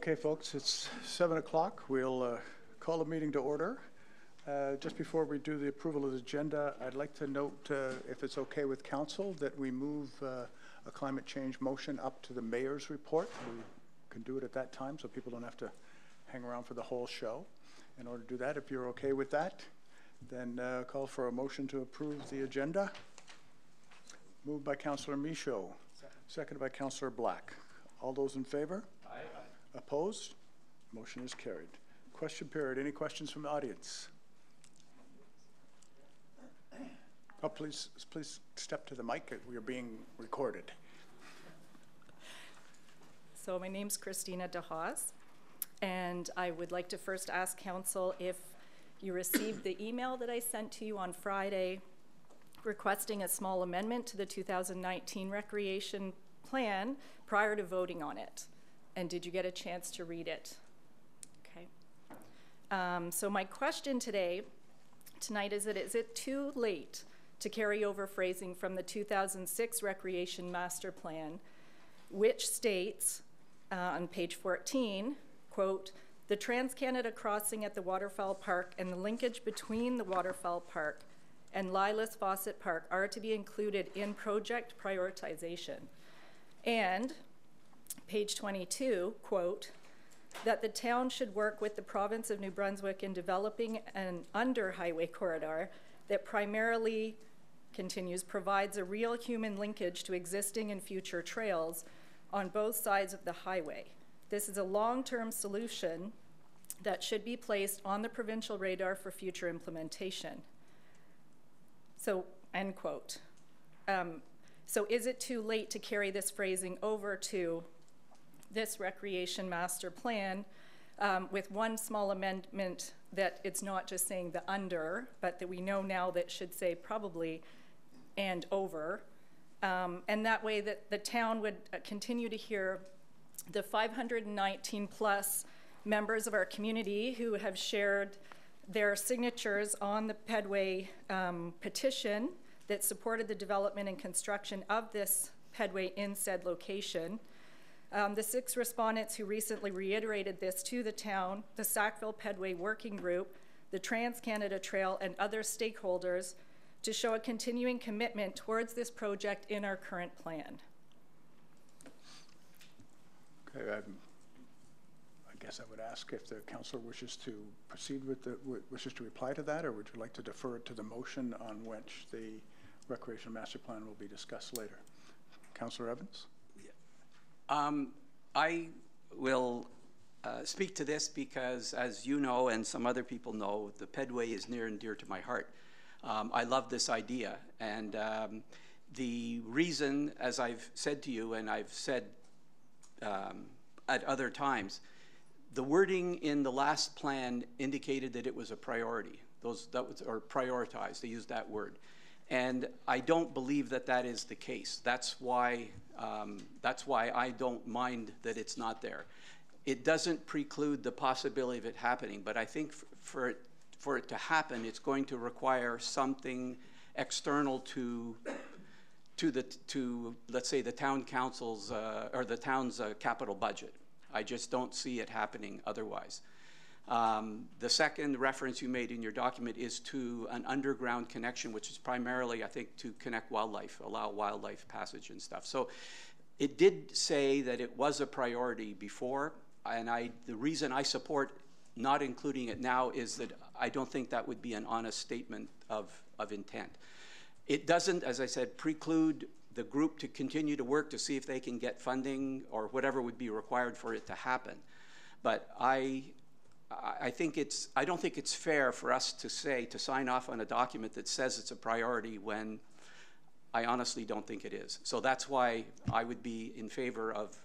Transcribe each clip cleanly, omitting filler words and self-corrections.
Okay, folks, it's 7 o'clock. We'll call the meeting to order. Just before we do the approval of the agenda, I'd like to note, if it's okay with council, that we move a climate change motion up to the mayor's report. We can do it at that time so people don't have to hang around for the whole show. In order to do that, if you're okay with that, then call for a motion to approve the agenda. Moved by Councillor Michaud, seconded by Councillor Black. All those in favor? Aye. Opposed? Motion is carried. Question period. Any questions from the audience? Oh, please step to the mic. We are being recorded. So my name's Christina DeHaas, and I would like to first ask council if you received the email that I sent to you on Friday requesting a small amendment to the 2019 recreation plan prior to voting on it. And did you get a chance to read it? Okay. So my question tonight is it too late to carry over phrasing from the 2006 Recreation Master Plan, which states on page 14, quote, "The Trans-Canada crossing at the Waterfowl Park and the linkage between the Waterfowl Park and Lilas Fawcett Park are to be included in project prioritization." And page 22, quote, "That the town should work with the province of New Brunswick in developing an under-highway corridor that primarily," continues, "provides a real human linkage to existing and future trails on both sides of the highway. This is a long-term solution that should be placed on the provincial radar for future implementation." So, end quote. So is it too late to carry this phrasing over to this recreation master plan with one small amendment that it's not just saying the under, but that we know now that should say probably and over, and that way that the town would continue to hear the 519 plus members of our community who have shared their signatures on the Pedway petition that supported the development and construction of this pedway in said location. The 6 respondents who recently reiterated this to the town, the Sackville Pedway Working Group, the Trans-Canada Trail, and other stakeholders to show a continuing commitment towards this project in our current plan. Okay, I guess I would ask if the councillor wishes to proceed with wishes to reply to that, or would you like to defer it to the motion on which the Recreation Master Plan will be discussed later? Councillor Evans? I will speak to this because, as you know and some other people know, the Pedway is near and dear to my heart. I love this idea, and the reason, as I've said to you and I've said at other times, the wording in the last plan indicated that it was a priority. Or prioritized, they used that word. And I don't believe that that is the case. That's why I don't mind that it's not there. It doesn't preclude the possibility of it happening, but I think for it to happen, it's going to require something external to let's say the town council's or the town's capital budget. I just don't see it happening otherwise. The second reference you made in your document is to an underground connection, which is primarily, I think, to connect wildlife, allow wildlife passage and stuff. So it did say that it was a priority before, and the reason I support not including it now is that I don't think that would be an honest statement of intent. It doesn't, as I said, preclude the group to continue to work to see if they can get funding or whatever would be required for it to happen. But I don't think it's fair for us to sign off on a document that says it's a priority when I honestly don't think it is. So that's why I would be in favor of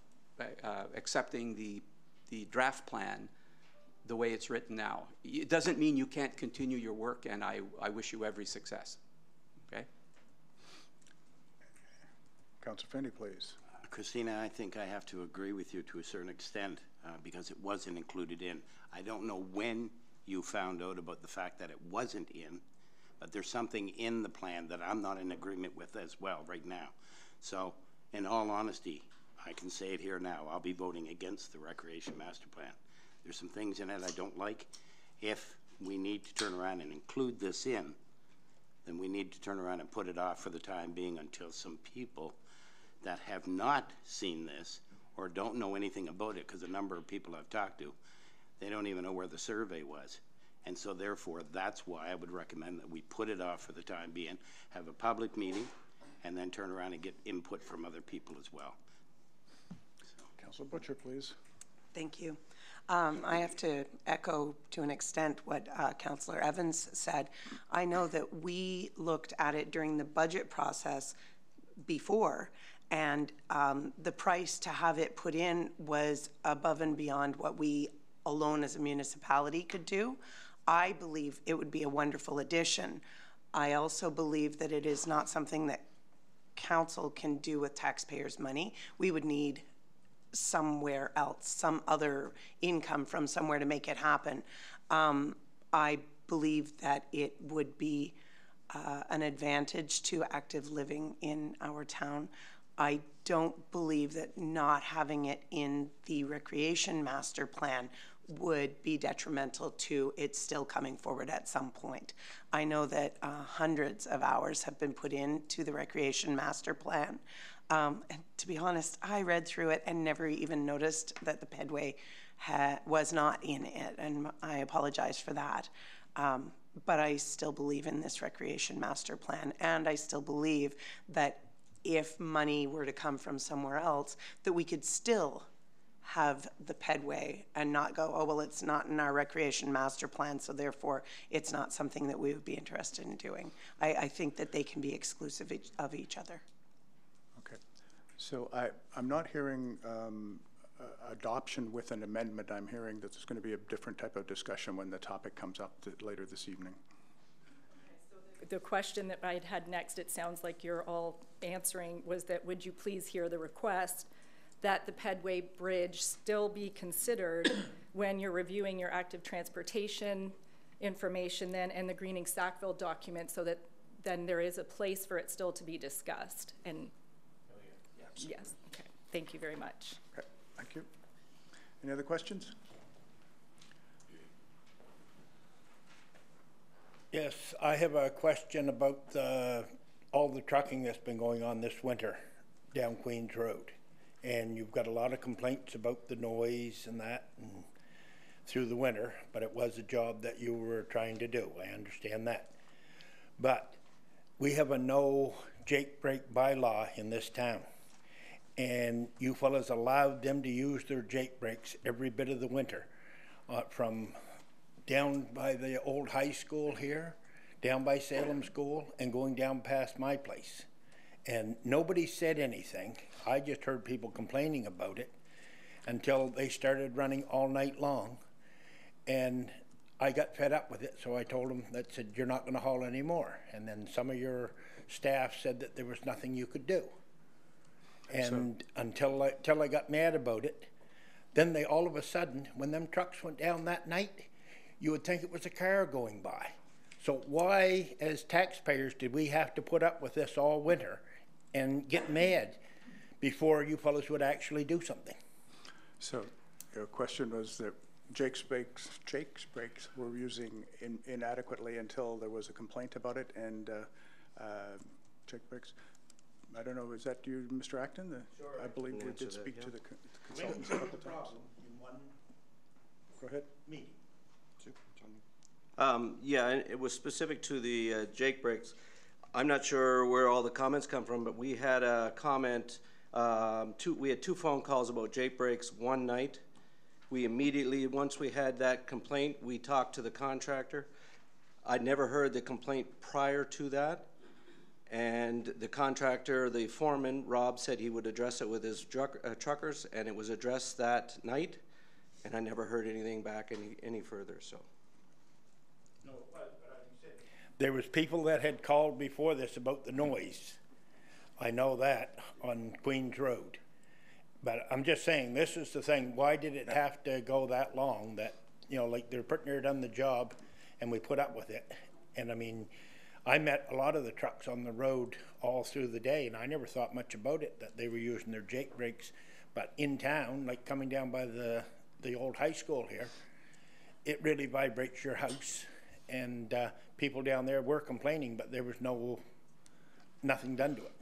accepting the draft plan the way it's written now. It doesn't mean you can't continue your work, and I wish you every success. Okay? Councillor Finney, please. Christina, I think I have to agree with you to a certain extent because it wasn't included in. I don't know when you found out about the fact that it wasn't in, but there's something in the plan that I'm not in agreement with as well right now. So in all honesty, I can say it here now, I'll be voting against the Recreation Master Plan. There's some things in it I don't like. If we need to turn around and include this in, then we need to turn around and put it off for the time being until some people that have not seen this or don't know anything about it, because a number of people I've talked to, they don't even know where the survey was. And so therefore, that's why I would recommend that we put it off for the time being, have a public meeting, and then turn around and get input from other people as well. Councillor Butcher, please. Thank you. I have to echo to an extent what Councillor Evans said. I know that we looked at it during the budget process before, and the price to have it put in was above and beyond what we alone as a municipality could do. I believe it would be a wonderful addition. I also believe that it is not something that council can do with taxpayers' money. We would need somewhere else, some other income from somewhere to make it happen. I believe that it would be an advantage to active living in our town. I don't believe that not having it in the recreation master plan would be detrimental to it still coming forward at some point. I know that hundreds of hours have been put into the recreation master plan. And to be honest, I read through it and never even noticed that the pedway was not in it, and I apologize for that. But I still believe in this recreation master plan, and I still believe that if money were to come from somewhere else, that we could still have the pedway and not go, oh, well, it's not in our recreation master plan, so therefore it's not something that we would be interested in doing. I think that they can be exclusive of each other. Okay. So I'm not hearing adoption with an amendment. I'm hearing that there's going to be a different type of discussion when the topic comes up later this evening. The question that I had next, it sounds like you're all answering, was that would you please hear the request that the pedway bridge still be considered when you're reviewing your active transportation information then and the Greening Sackville document, so that then there is a place for it still to be discussed. And yes, okay, thank you very much. Okay, thank you. Any other questions? Yes, I have a question about all the trucking that's been going on this winter down Queens Road. And you've got a lot of complaints about the noise and that and through the winter, but it was a job that you were trying to do. I understand that. But we have a no jake brake bylaw in this town. And you fellas allowed them to use their jake brakes every bit of the winter, from down by the old high school here, down by Salem School, and going down past my place. And nobody said anything. I just heard people complaining about it until they started running all night long. And I got fed up with it, so I told them, that said, you're not gonna haul anymore. And then some of your staff said that there was nothing you could do. And until I got mad about it, then they all of a sudden, when them trucks went down that night, you would think it was a car going by. So why, as taxpayers, did we have to put up with this all winter and get mad before you fellas would actually do something? So your question was that Jake's brakes were using inadequately until there was a complaint about it, and Jake brakes. I don't know, is that you, Mr. Acton? Sure, I believe we did speak to the consultants a couple of times. In one Go ahead. meeting. Yeah, it was specific to the jake brakes. I'm not sure where all the comments come from, but we had a comment, we had 2 phone calls about jake brakes one night. We immediately, once we had that complaint, we talked to the contractor. I'd never heard the complaint prior to that. And the contractor, the foreman, Rob, said he would address it with his truckers, and it was addressed that night. And I never heard anything back any further, so. No, but there was people that had called before this about the noise. I know that on Queens Road. But I'm just saying, this is the thing, why did it have to go that long that, you know, like they're putting her done the job and we put up with it? And I mean, I met a lot of the trucks on the road all through the day, and I never thought much about it, that they were using their Jake brakes. But in town, like coming down by the old high school here, it really vibrates your house. And people down there were complaining, but there was nothing done to it.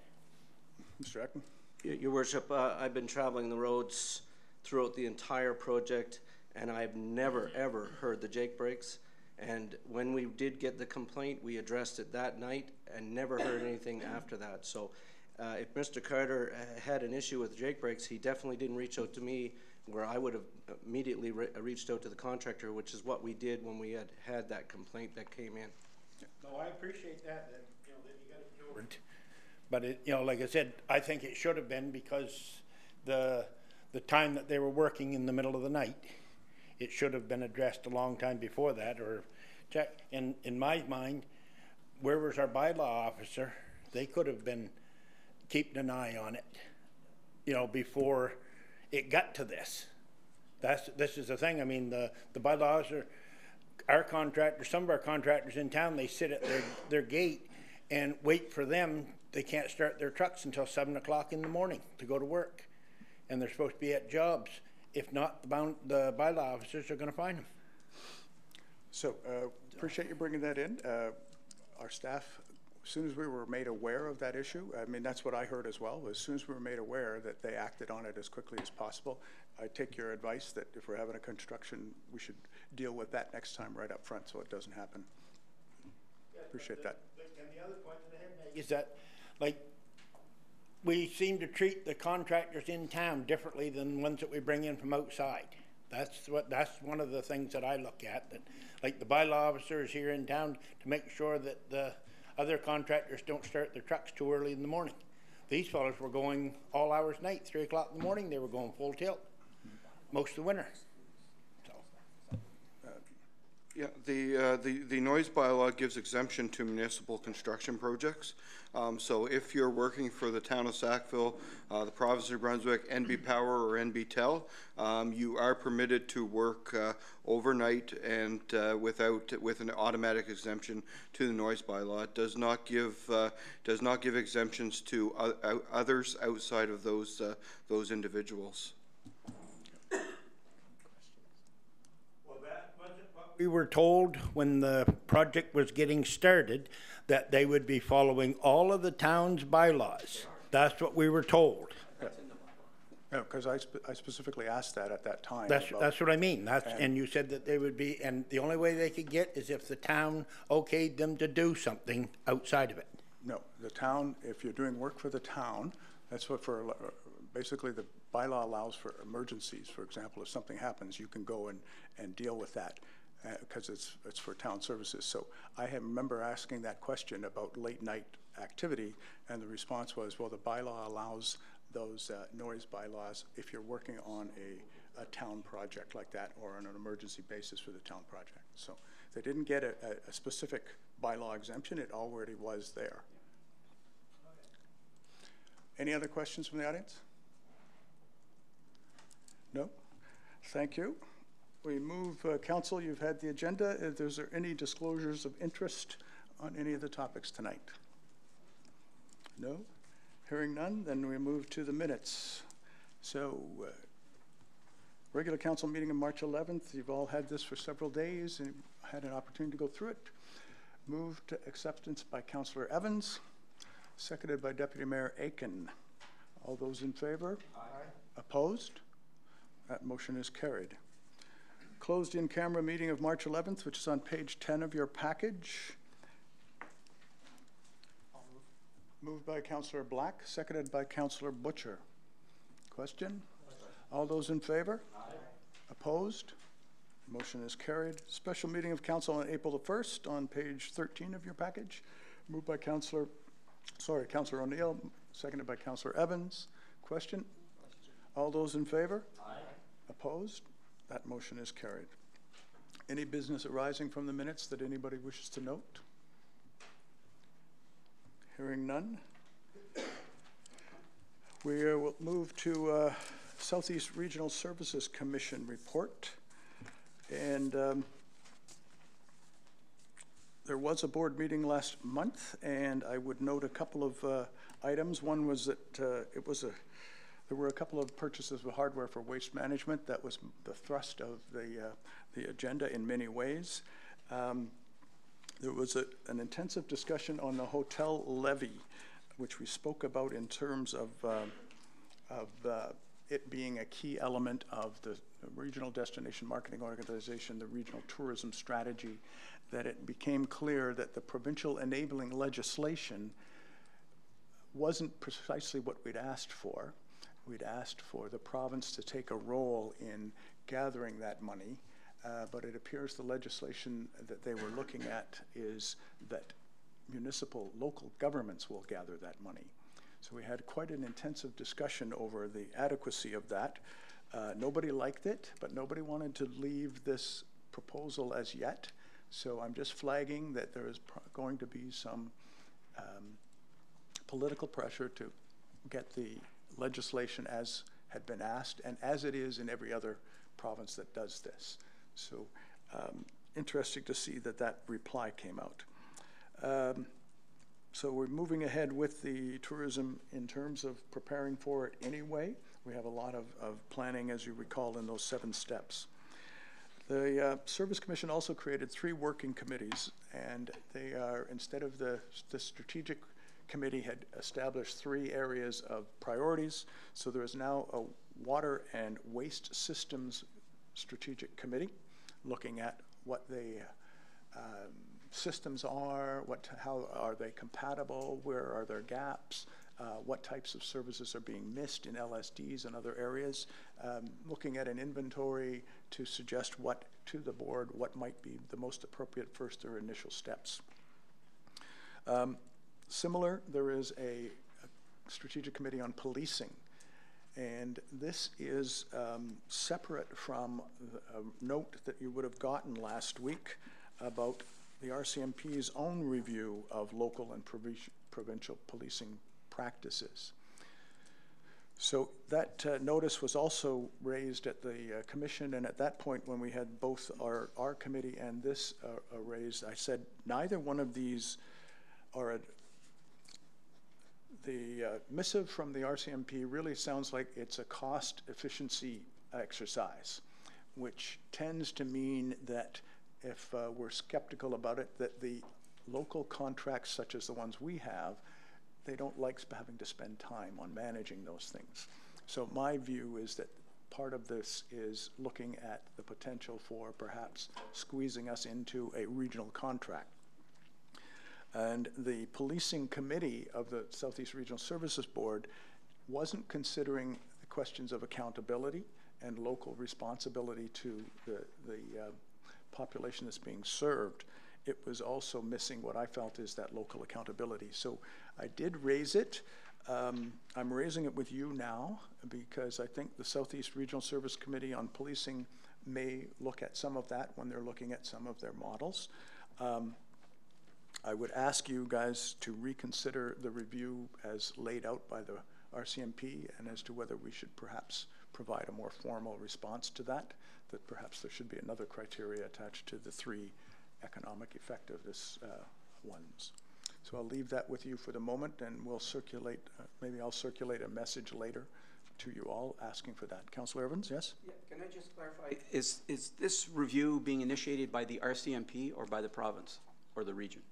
Mr. Ecken? Your Worship, I've been traveling the roads throughout the entire project, and I've never, ever heard the Jake brakes. And when we did get the complaint, we addressed it that night and never heard anything after that. So if Mr. Carter had an issue with Jake brakes, he definitely didn't reach out to me, where I would have immediately reached out to the contractor, which is what we did when we had that complaint that came in. No, I appreciate that you got it covered. But like I said, I think it should have been, because the time that they were working in the middle of the night, it should have been addressed a long time before that, or check. And in my mind, where was our bylaw officer? They could have been keeping an eye on it, before it got to this. This is the thing. I mean, the bylaw officer, our contractors, some of our contractors in town, they sit at their gate and wait for them. They can't start their trucks until 7 o'clock in the morning to go to work, and they're supposed to be at jobs. If not, the bylaw officers are going to find them. So appreciate you bringing that in. Our staff, as soon as we were made aware of that issue, I mean, that's what I heard as well. As soon as we were made aware that they acted on it as quickly as possible, I take your advice that if we're having a construction, we should deal with that next time right up front so it doesn't happen. Appreciate that. And the other point that I have made is that, we seem to treat the contractors in town differently than ones that we bring in from outside. That's one of the things that I look at, that like the bylaw officer is here in town to make sure that the other contractors don't start their trucks too early in the morning. These fellows were going all hours night, 3 o'clock in the morning, they were going full tilt most of the winter. Yeah, the noise bylaw gives exemption to municipal construction projects. So if you're working for the town of Sackville, the province of New Brunswick, NB Power or NB Tel, you are permitted to work overnight and with an automatic exemption to the noise bylaw. It does not give exemptions to others outside of those individuals. We were told when the project was getting started that they would be following all of the town's bylaws. That's what we were told. Yeah, because I specifically asked that at that time. That's what I mean. And you said that they would be, and the only way they could get is if the town okayed them to do something outside of it. No, the town, if you're doing work for the town, that's what basically the bylaw allows for emergencies. For example, if something happens, you can go and deal with that. Because it's for town services. So I remember asking that question about late night activity, and the response was, well, the bylaw allows those noise bylaws if you're working on a town project like that or on an emergency basis for the town project. So they didn't get a specific bylaw exemption, it already was there. Any other questions from the audience? No? Thank you. We move, Council, you've had the agenda. Is there any disclosures of interest on any of the topics tonight? No? Hearing none, then we move to the minutes. So, regular council meeting on March 11th. You've all had this for several days and had an opportunity to go through it. Move to acceptance by Councillor Evans, seconded by Deputy Mayor Aiken. All those in favor? Aye. Opposed? That motion is carried. Closed in-camera meeting of March 11th, which is on page 10 of your package. Moved by Councillor Black, seconded by Councillor Butcher. Question? All those in favor? Aye. Opposed? Motion is carried. Special meeting of council on April the 1st on page 13 of your package. Moved by Councillor O'Neill, seconded by Councillor Evans. Question? All those in favor? Aye. Opposed? That motion is carried. Any business arising from the minutes that anybody wishes to note? Hearing none. We will move to Southeast Regional Services Commission report. And There was a board meeting last month, and I would note a couple of items. One was that there were a couple of purchases of hardware for waste management. That was the thrust of the agenda in many ways. There was an intensive discussion on the hotel levy, which we spoke about in terms of it being a key element of the regional destination marketing organization, the regional tourism strategy, that it became clear that the provincial enabling legislation wasn't precisely what we'd asked for. We'd asked for the province to take a role in gathering that money, but it appears the legislation that they were looking at is that municipal, local governments will gather that money. So we had quite an intensive discussion over the adequacy of that. Nobody liked it, but nobody wanted to leave this proposal as yet. So I'm just flagging that there is going to be some political pressure to get the legislation as had been asked, and as it is in every other province that does this. So interesting to see that that reply came out. So we're moving ahead with the tourism in terms of preparing for it anyway. We have a lot of planning, as you recall, in those 7 steps. The Service Commission also created 3 working committees, and they are, instead of the strategic committee had established 3 areas of priorities, so there is now a water and waste systems strategic committee looking at what the systems are, how are they compatible, where are there gaps, what types of services are being missed in LSDs and other areas, looking at an inventory to suggest what to the board, what might be the most appropriate first or initial steps. Similar, there is a strategic committee on policing, and this is separate from a note that you would have gotten last week about the RCMP's own review of local and provincial policing practices. So that notice was also raised at the commission, and at that point when we had both our committee and this raised, I said neither one of these are the missive from the RCMP really sounds like it's a cost efficiency exercise, which tends to mean that if we're skeptical about it, that the local contracts such as the ones we have, they don't like having to spend time on managing those things. So my view is that part of this is looking at the potential for perhaps squeezing us into a regional contract. And the policing committee of the Southeast Regional Services Board wasn't considering the questions of accountability and local responsibility to the population that's being served. It was also missing what I felt is that local accountability. So I did raise it. I'm raising it with you now because I think the Southeast Regional Service Committee on Policing may look at some of that when they're looking at some of their models. I would ask you guys to reconsider the review as laid out by the RCMP and as to whether we should perhaps provide a more formal response to that, that perhaps there should be another criteria attached to the 3 economic effectiveness ones. So I'll leave that with you for the moment, and we'll circulate, maybe I'll circulate a message later to you all asking for that. Councillor Evans, yes? Yeah, can I just clarify, is this review being initiated by the RCMP or by the province or the region?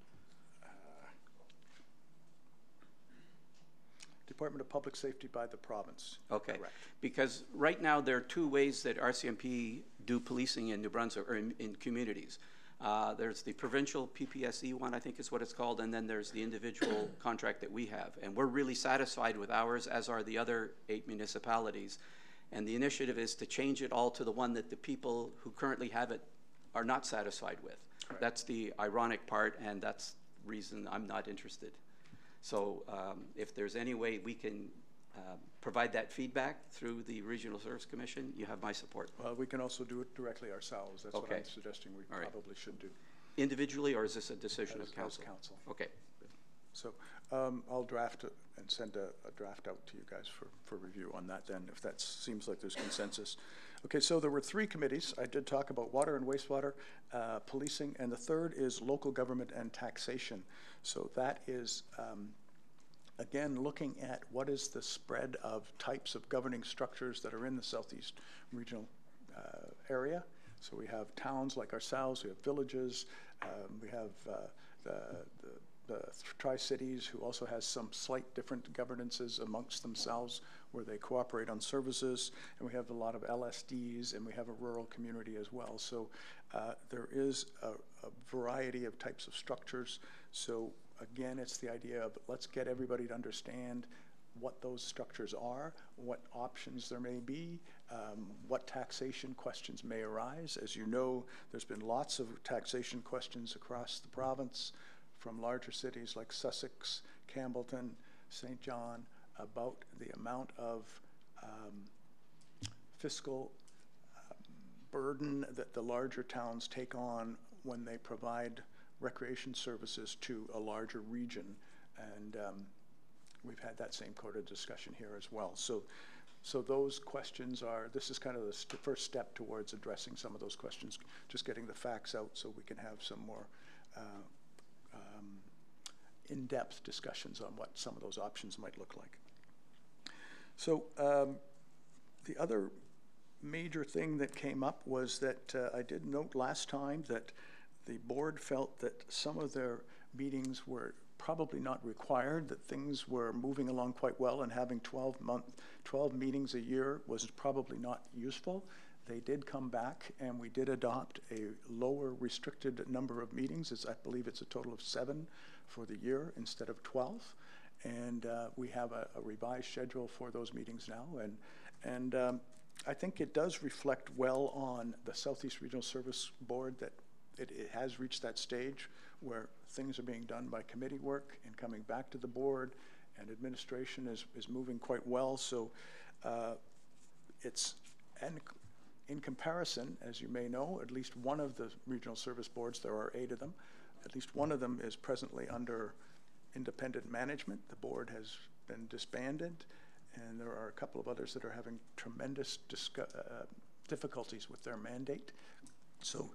Department of Public Safety by the province. Okay, correct. Because right now there are 2 ways that RCMP do policing in New Brunswick, or in communities. There's the provincial PPSE one, I think is what it's called, and then there's the individual contract that we have. And we're really satisfied with ours, as are the other 8 municipalities. And the initiative is to change it all to the one that the people who currently have it are not satisfied with. Right. That's the ironic part, and that's the reason I'm not interested. So if there's any way we can provide that feedback through the Regional Service Commission, you have my support. Well, we can also do it directly ourselves. That's okay. what I'm suggesting we All right. probably should do. Individually, or is this a decision of council? As council. Okay. So I'll draft it and send a draft out to you guys for review on that then, if that seems like there's consensus. Okay, so there were 3 committees. I did talk about water and wastewater, policing, and the third is local government and taxation. So that is, again, looking at what is the spread of types of governing structures that are in the Southeast regional area. So we have towns like ourselves, we have villages, we have the Tri-Cities, who also has some slight different governances amongst themselves where they cooperate on services, and we have a lot of LSDs, and we have a rural community as well. So there is a variety of types of structures. So again, it's the idea of let's get everybody to understand what those structures are, what options there may be, what taxation questions may arise. As you know, there's been lots of taxation questions across the province from larger cities like Sussex, Campbellton, St. John, about the amount of fiscal burden that the larger towns take on when they provide recreation services to a larger region. And we've had that same kind of discussion here as well. So those questions are, this is kind of the first step towards addressing some of those questions, just getting the facts out so we can have some more in-depth discussions on what some of those options might look like. So the other major thing that came up was that I did note last time that the board felt that some of their meetings were probably not required, that things were moving along quite well, and having 12 meetings a year was probably not useful. They did come back, and we did adopt a lower restricted number of meetings. I believe it's a total of 7 for the year instead of 12. And we have a revised schedule for those meetings now. And I think it does reflect well on the Southeast Regional Service Board that it has reached that stage where things are being done by committee work and coming back to the board, and administration is moving quite well. So and in comparison, as you may know, at least one of the regional service boards, there are 8 of them, at least one of them is presently under independent management. The board has been disbanded, and there are a couple of others that are having tremendous difficulties with their mandate. So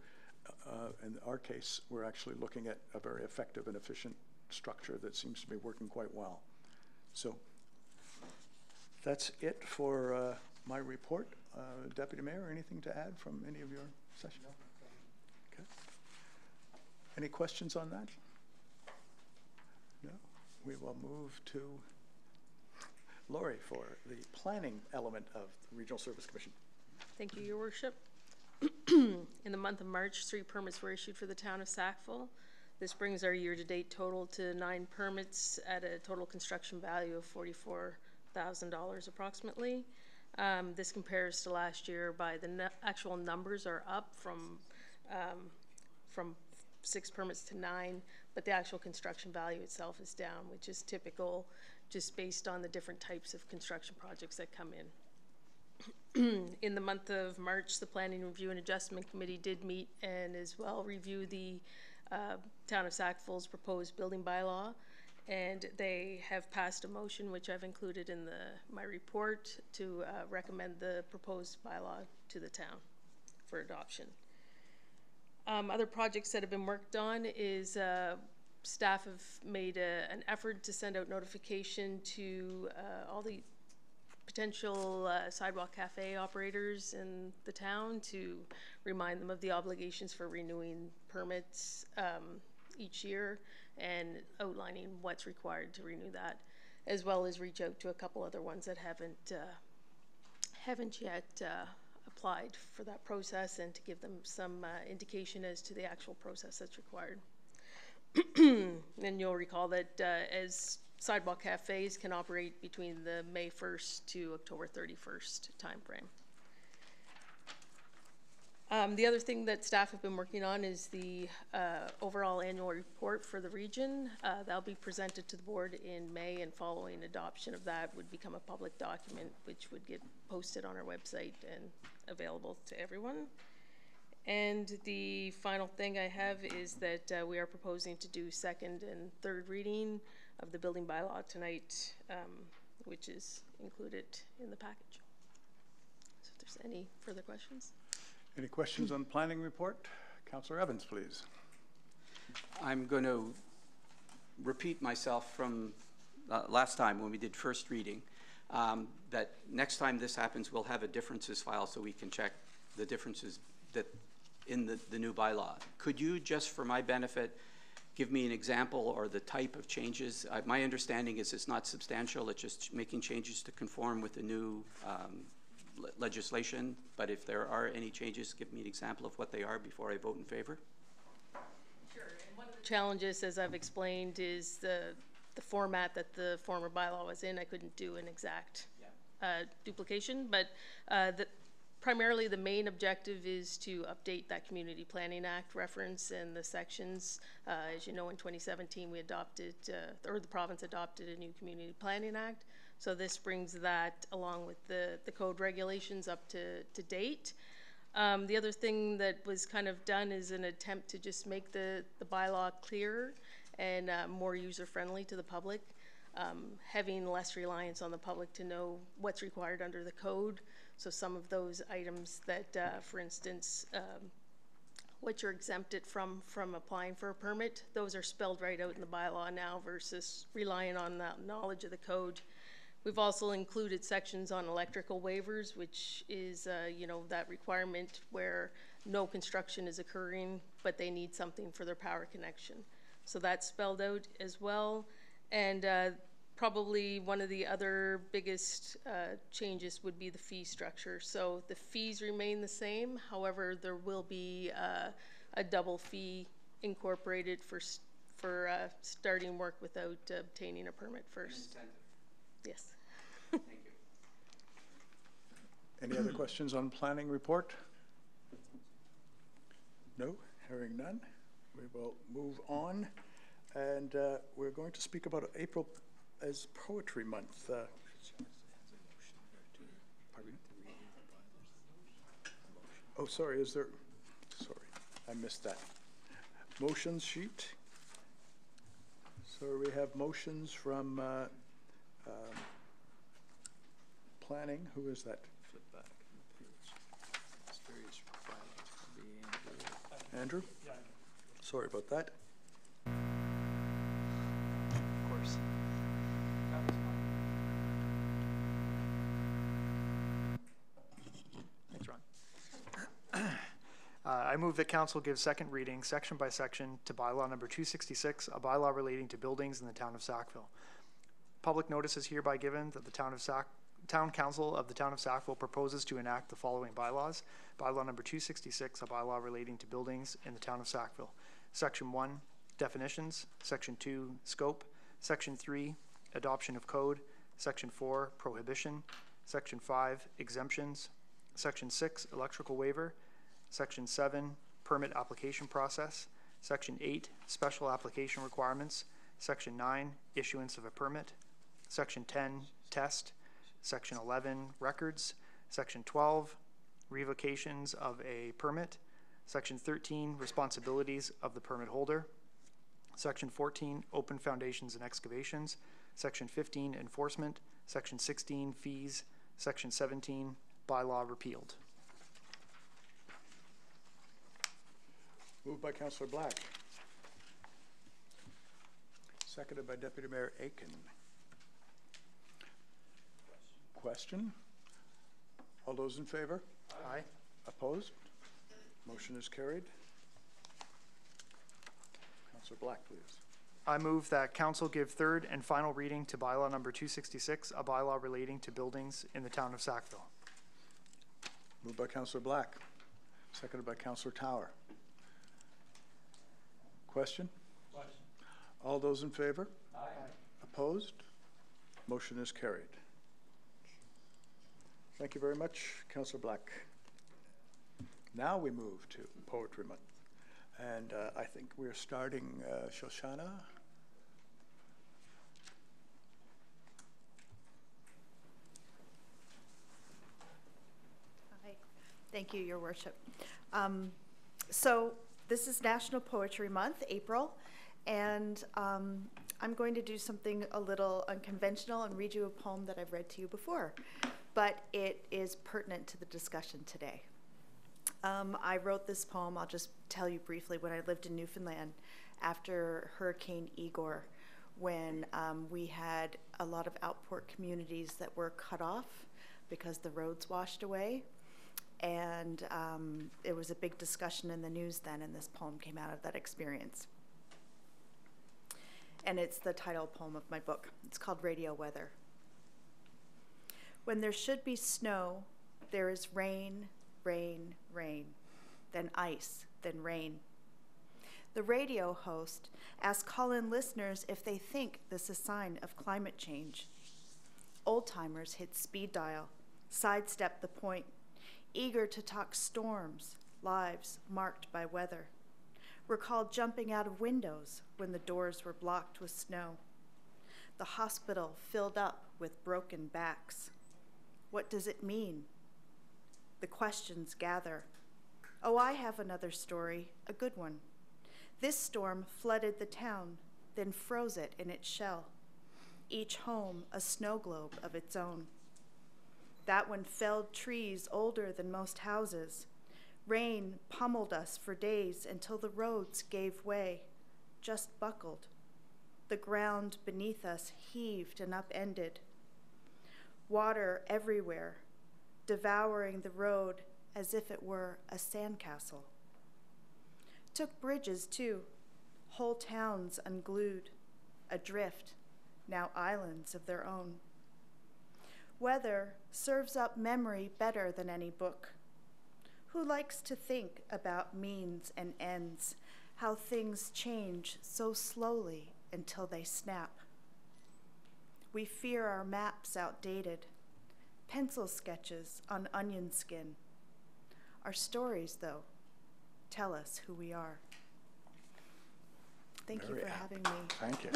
in our case, we're actually looking at a very effective and efficient structure that seems to be working quite well. So that's it for my report. Deputy Mayor, anything to add from any of your session? Okay. Any questions on that? No? We will move to Lori for the planning element of the Regional Service Commission. Thank you, Your Worship. In the month of March, 3 permits were issued for the town of Sackville. This brings our year-to-date total to 9 permits at a total construction value of $44,000 approximately. This compares to last year by the actual numbers are up from 6 permits to 9, but the actual construction value itself is down, which is typical just based on the different types of construction projects that come in. In the month of March, the Planning Review and Adjustment Committee did meet and as well review the Town of Sackville's proposed building bylaw, and they have passed a motion, which I've included in my report, to recommend the proposed bylaw to the town for adoption. Other projects that have been worked on is staff have made an effort to send out notification to all the potential sidewalk cafe operators in the town to remind them of the obligations for renewing permits each year and outlining what's required to renew that, as well as reach out to a couple other ones that haven't yet applied for that process, and to give them some indication as to the actual process that's required. And you'll recall that as sidewalk cafes can operate between the May 1st to October 31st timeframe. The other thing that staff have been working on is the overall annual report for the region. That'll be presented to the board in May, and following adoption of that would become a public document, which would get posted on our website and available to everyone. And the final thing I have is that we are proposing to do 2nd and 3rd reading of the building bylaw tonight, which is included in the package. So if there's any further questions. Any questions on planning report? Councillor Evans, please. I'm going to repeat myself from last time when we did first reading, that next time this happens, we'll have a differences file so we can check the differences that in the new bylaw. Could you, just for my benefit, give me an example or the type of changes? My understanding is it's not substantial, it's just making changes to conform with the new legislation, but if there are any changes, give me an example of what they are before I vote in favor. Sure, and one of the challenges, as I've explained, is the format that the former bylaw was in. I couldn't do an exact duplication, but primarily the main objective is to update that Community Planning Act reference and the sections. As you know, in 2017 we adopted, or the province adopted, a new Community Planning Act. So this brings that, along with the code regulations, up to date. The other thing that was kind of done is an attempt to just make the bylaw clearer and more user-friendly to the public, having less reliance on the public to know what's required under the code. So some of those items that, for instance, what you're exempted from applying for a permit, those are spelled right out in the bylaw now versus relying on that knowledge of the code. We've also included sections on electrical waivers, which is, you know, that requirement where no construction is occurring, but they need something for their power connection. So that's spelled out as well. And probably one of the other biggest changes would be the fee structure. So the fees remain the same. However, there will be a double fee incorporated for starting work without obtaining a permit first. Yes. Thank you. Any other questions on planning report? No, hearing none. We will move on, and we're going to speak about April as Poetry Month. Oh, sorry, is there, sorry, I missed that. Motions sheet. So we have motions from planning. Who is that? Flip back. Various bylaws will be Andrew? Yeah. Sorry about that. Of course. Thanks, Ron. I move that council give second reading, section by section, to bylaw number 266, a bylaw relating to buildings in the town of Sackville. Public notice is hereby given that the Town Council of the Town of Sackville proposes to enact the following bylaws. Bylaw number 266, a bylaw relating to buildings in the town of Sackville. Section 1, definitions. Section 2, scope. Section 3, adoption of code. Section 4, prohibition. Section 5, exemptions. Section 6, electrical waiver. Section 7, permit application process. Section 8, special application requirements. Section 9, issuance of a permit. Section 10, test. Section 11, records. Section 12, revocations of a permit. Section 13, responsibilities of the permit holder. Section 14, open foundations and excavations. Section 15, enforcement. Section 16, fees. Section 17, bylaw repealed. Moved by Councillor Black. Seconded by Deputy Mayor Aiken. Question? All those in favor? Aye. Opposed? Motion is carried. Councillor Black, please. I move that council give third and final reading to bylaw number 266, a bylaw relating to buildings in the town of Sackville. Moved by Councillor Black. Seconded by Councillor Tower. Question? Question. All those in favor? Aye. Opposed? Motion is carried. Thank you very much, Councillor Black. Now we move to Poetry Month. And I think we're starting Shoshana. Hi. Thank you, Your Worship. So this is National Poetry Month, April, and I'm going to do something a little unconventional and read you a poem that I've read to you before, but it is pertinent to the discussion today. I wrote this poem, I'll just tell you briefly, when I lived in Newfoundland after Hurricane Igor, when we had a lot of outport communities that were cut off because the roads washed away. And it was a big discussion in the news then, and this poem came out of that experience. And it's the title poem of my book. It's called Radio Weather. When there should be snow, there is rain, rain, rain, then ice, then rain. The radio host asks call-in listeners if they think this is a sign of climate change. Old-timers hit speed dial, sidestep the point, eager to talk storms, lives marked by weather. Recall jumping out of windows when the doors were blocked with snow. The hospital filled up with broken backs. What does it mean? The questions gather. Oh, I have another story, a good one. This storm flooded the town, then froze it in its shell. Each home a snow globe of its own. That one felled trees older than most houses. Rain pummeled us for days until the roads gave way, just buckled. The ground beneath us heaved and upended. Water everywhere, devouring the road as if it were a sandcastle. Took bridges too, whole towns unglued, adrift, now islands of their own. Weather serves up memory better than any book. Who likes to think about means and ends, how things change so slowly until they snap? We fear our maps outdated, pencil sketches on onion skin. Our stories, though, tell us who we are. Thank you for having me. Thank you.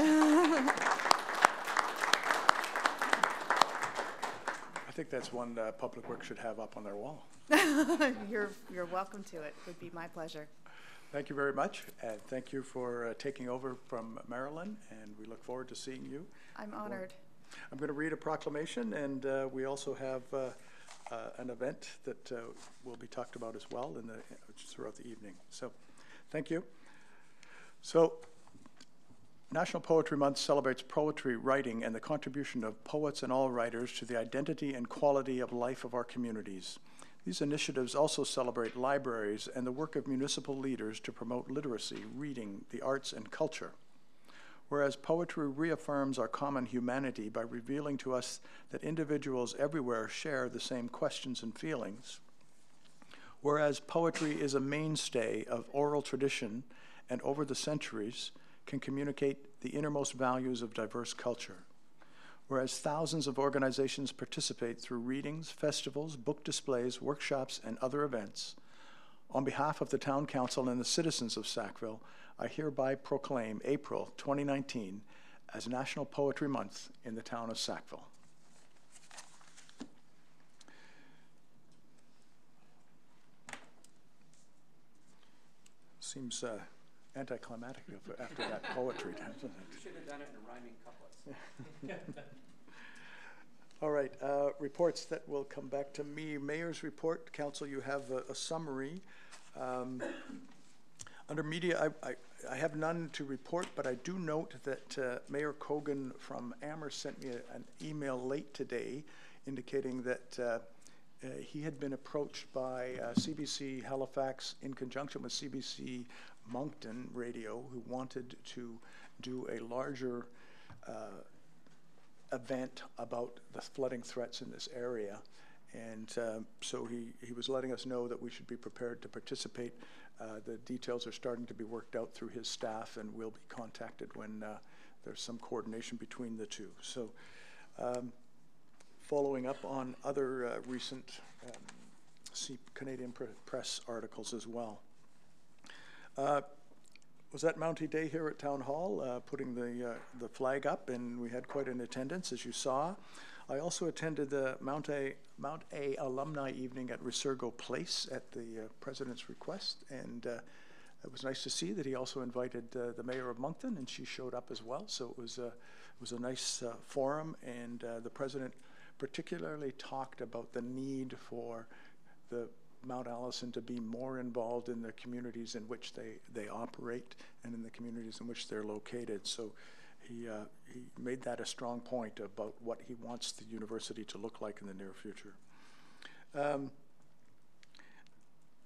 I think that's one Public Works should have up on their wall. You're welcome to it. It would be my pleasure. Thank you very much, and thank you for taking over from Marilyn, and we look forward to seeing you. I'm honored. I'm going to read a proclamation, and we also have an event that will be talked about as well throughout the evening. So, thank you. So, National Poetry Month celebrates poetry, writing, and the contribution of poets and all writers to the identity and quality of life of our communities. These initiatives also celebrate libraries and the work of municipal leaders to promote literacy, reading, the arts, and culture. Whereas poetry reaffirms our common humanity by revealing to us that individuals everywhere share the same questions and feelings. Whereas poetry is a mainstay of oral tradition and over the centuries can communicate the innermost values of diverse culture. Whereas thousands of organizations participate through readings, festivals, book displays, workshops, and other events, on behalf of the Town Council and the citizens of Sackville, I hereby proclaim April 2019 as National Poetry Month in the town of Sackville. Seems anticlimactic after that poetry, doesn't it? You should have done it in rhyming couplets. All right, reports that will come back to me. Mayor's report. Council, you have a summary. Under media, I have none to report, but I do note that Mayor Cogan from Amherst sent me an email late today indicating that he had been approached by CBC Halifax in conjunction with CBC Moncton Radio, who wanted to do a larger event about the flooding threats in this area. And so he was letting us know that we should be prepared to participate. The details are starting to be worked out through his staff, and we'll be contacted when there's some coordination between the two. So following up on other recent Canadian press articles as well. Was at Mountie Day here at Town Hall, putting the flag up, and we had quite an attendance, as you saw. I also attended the Mount A Alumni Evening at Resurgo Place at the President's request, and it was nice to see that he also invited the mayor of Moncton, and she showed up as well. So it was a nice forum, and the president particularly talked about the need for the Mount Allison to be more involved in the communities in which they operate and in the communities in which they're located. So he made that a strong point about what he wants the university to look like in the near future.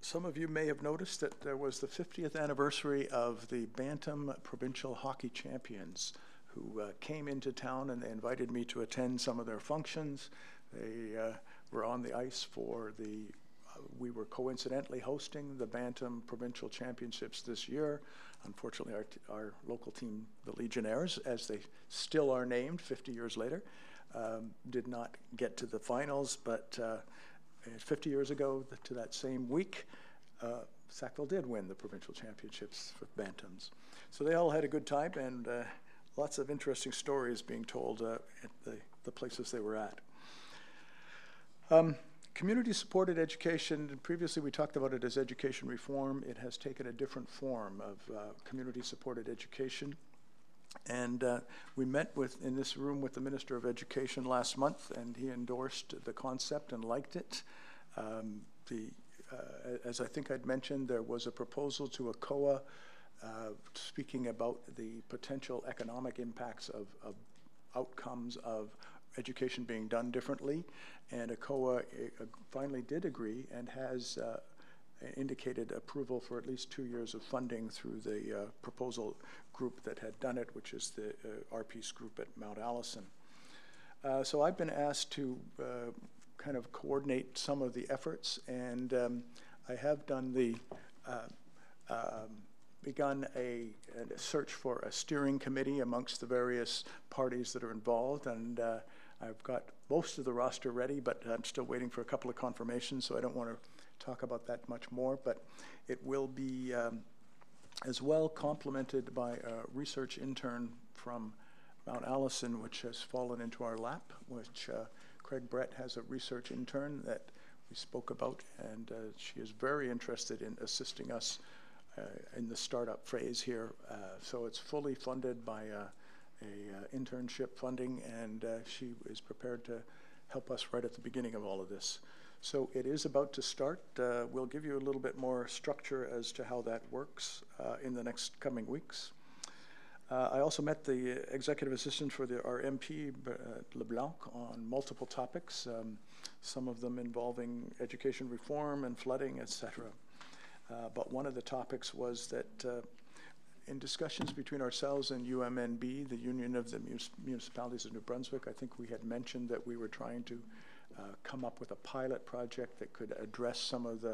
Some of you may have noticed that there was the 50th anniversary of the Bantam Provincial Hockey Champions, who came into town, and they invited me to attend some of their functions. They were on the ice for we were coincidentally hosting the Bantam Provincial Championships this year. Unfortunately, our local team, the Legionnaires, as they still are named 50 years later, did not get to the finals, but 50 years ago, to that same week, Sackville did win the provincial championships for Bantams. So they all had a good time, and lots of interesting stories being told at the places they were at. Community-supported education, previously we talked about it as education reform. It has taken a different form of community-supported education. And we met in this room with the Minister of Education last month, and he endorsed the concept and liked it. As I think I'd mentioned, there was a proposal to ACOA speaking about the potential economic impacts of outcomes of education being done differently, and ACOA finally did agree and has indicated approval for at least 2 years of funding through the proposal group that had done it, which is the RP's group at Mount Allison. So I've been asked to kind of coordinate some of the efforts, and I have done begun a search for a steering committee amongst the various parties that are involved, and I've got most of the roster ready, but I'm still waiting for a couple of confirmations, so I don't want to talk about that much more. But it will be as well complemented by a research intern from Mount Allison, which has fallen into our lap, which Craig Brett has a research intern that we spoke about, and she is very interested in assisting us in the startup phase here. So it's fully funded by a internship funding, and she is prepared to help us right at the beginning of all of this. So it is about to start. We'll give you a little bit more structure as to how that works in the next coming weeks. I also met the executive assistant for our MP, LeBlanc, on multiple topics, some of them involving education reform and flooding, etc. But one of the topics was that in discussions between ourselves and UMNB, the Union of the Municipalities of New Brunswick, I think we had mentioned that we were trying to come up with a pilot project that could address some of